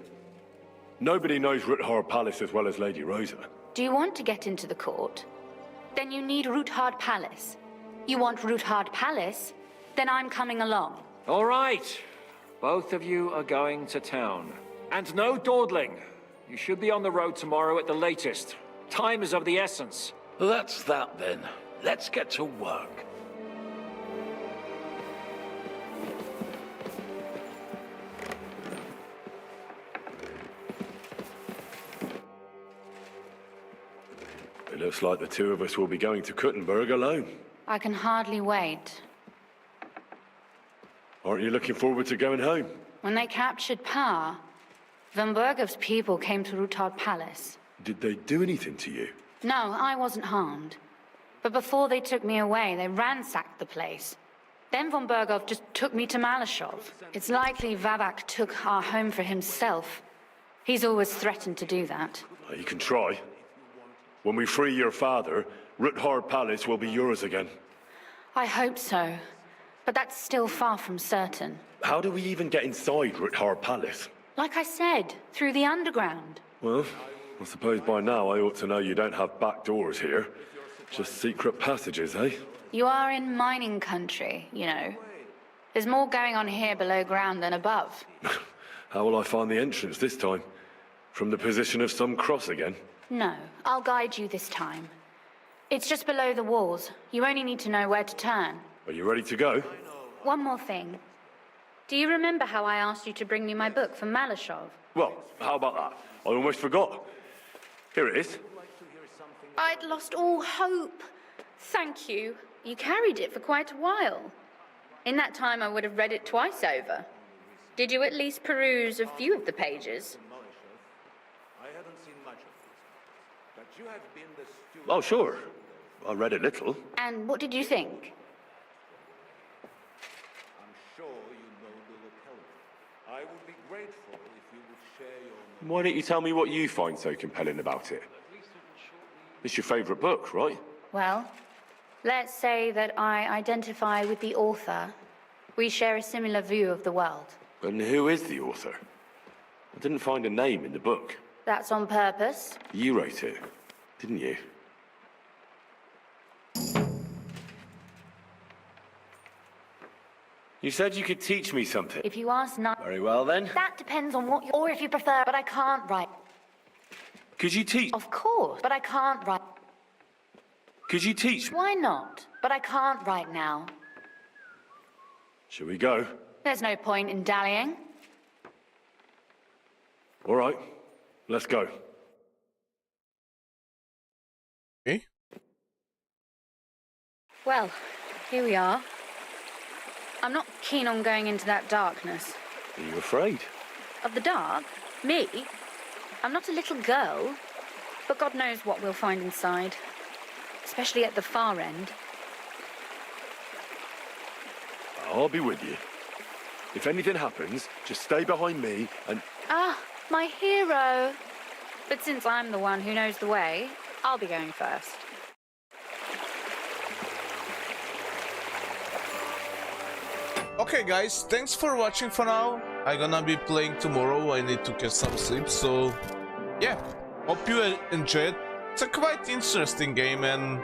Nobody knows Rutthard Palace as well as Lady Rosa. Do you want to get into the court? Then you need Rutthard Palace. You want Rutthard Palace? Then I'm coming along. All right. Both of you are going to town. And no dawdling. You should be on the road tomorrow at the latest. Time is of the essence. That's that then. Let's get to work. It looks like the two of us will be going to Kuttenberg alone. I can hardly wait. Aren't you looking forward to going home? When they captured Pa, Van Bergov's people came to Rutthard Palace. Did they do anything to you? No, I wasn't harmed. But before they took me away, they ransacked the place. Then Von Bergov just took me to Malashov. It's likely Vavak took our home for himself. He's always threatened to do that. You can try. When we free your father, Rutthard Palace will be yours again. I hope so. But that's still far from certain. How do we even get inside Rutthard Palace? Like I said, through the underground. Well, I suppose by now I ought to know you don't have back doors here. Just secret passages, eh? You are in mining country, you know. There's more going on here below ground than above. How will I find the entrance this time? From the position of some cross again? No, I'll guide you this time. It's just below the walls. You only need to know where to turn. Are you ready to go? One more thing. Do you remember how I asked you to bring me my book from Malashov? Well, how about that? I almost forgot. Here it is. I'd lost all hope. Thank you. You carried it for quite a while. In that time, I would have read it twice over. Did you at least peruse a few of the pages? Oh, sure. I read a little. And what did you think? I would be grateful if you would share your... Why don't you tell me what you find so compelling about it? It's your favourite book, right? Well, Let's say that I identify with the author. We share a similar view of the world. And who is the author? I didn't find a name in the book. That's on purpose. You wrote it, didn't you? You said you could teach me something. If you ask not... Very well, then. That depends on what you... Or if you prefer, but I can't write. Could you teach... Of course, but I can't write. Could you teach... Why not? But I can't right now. Shall we go? There's no point in dallying. All right, let's go. Okay. Well, here we are. I'm not keen on going into that darkness. Are you afraid? Of the dark? Me? I'm not a little girl. But God knows what we'll find inside. Especially at the far end. I'll be with you. If anything happens, just stay behind me and... Ah, my hero. But since I'm the one who knows the way, I'll be going first. Okay guys, thanks for watching for now. I'm gonna be playing tomorrow. I need to get some sleep, so yeah, hope you enjoyed. It's a quite interesting game, and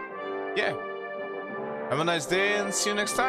yeah, have a nice day and see you next time.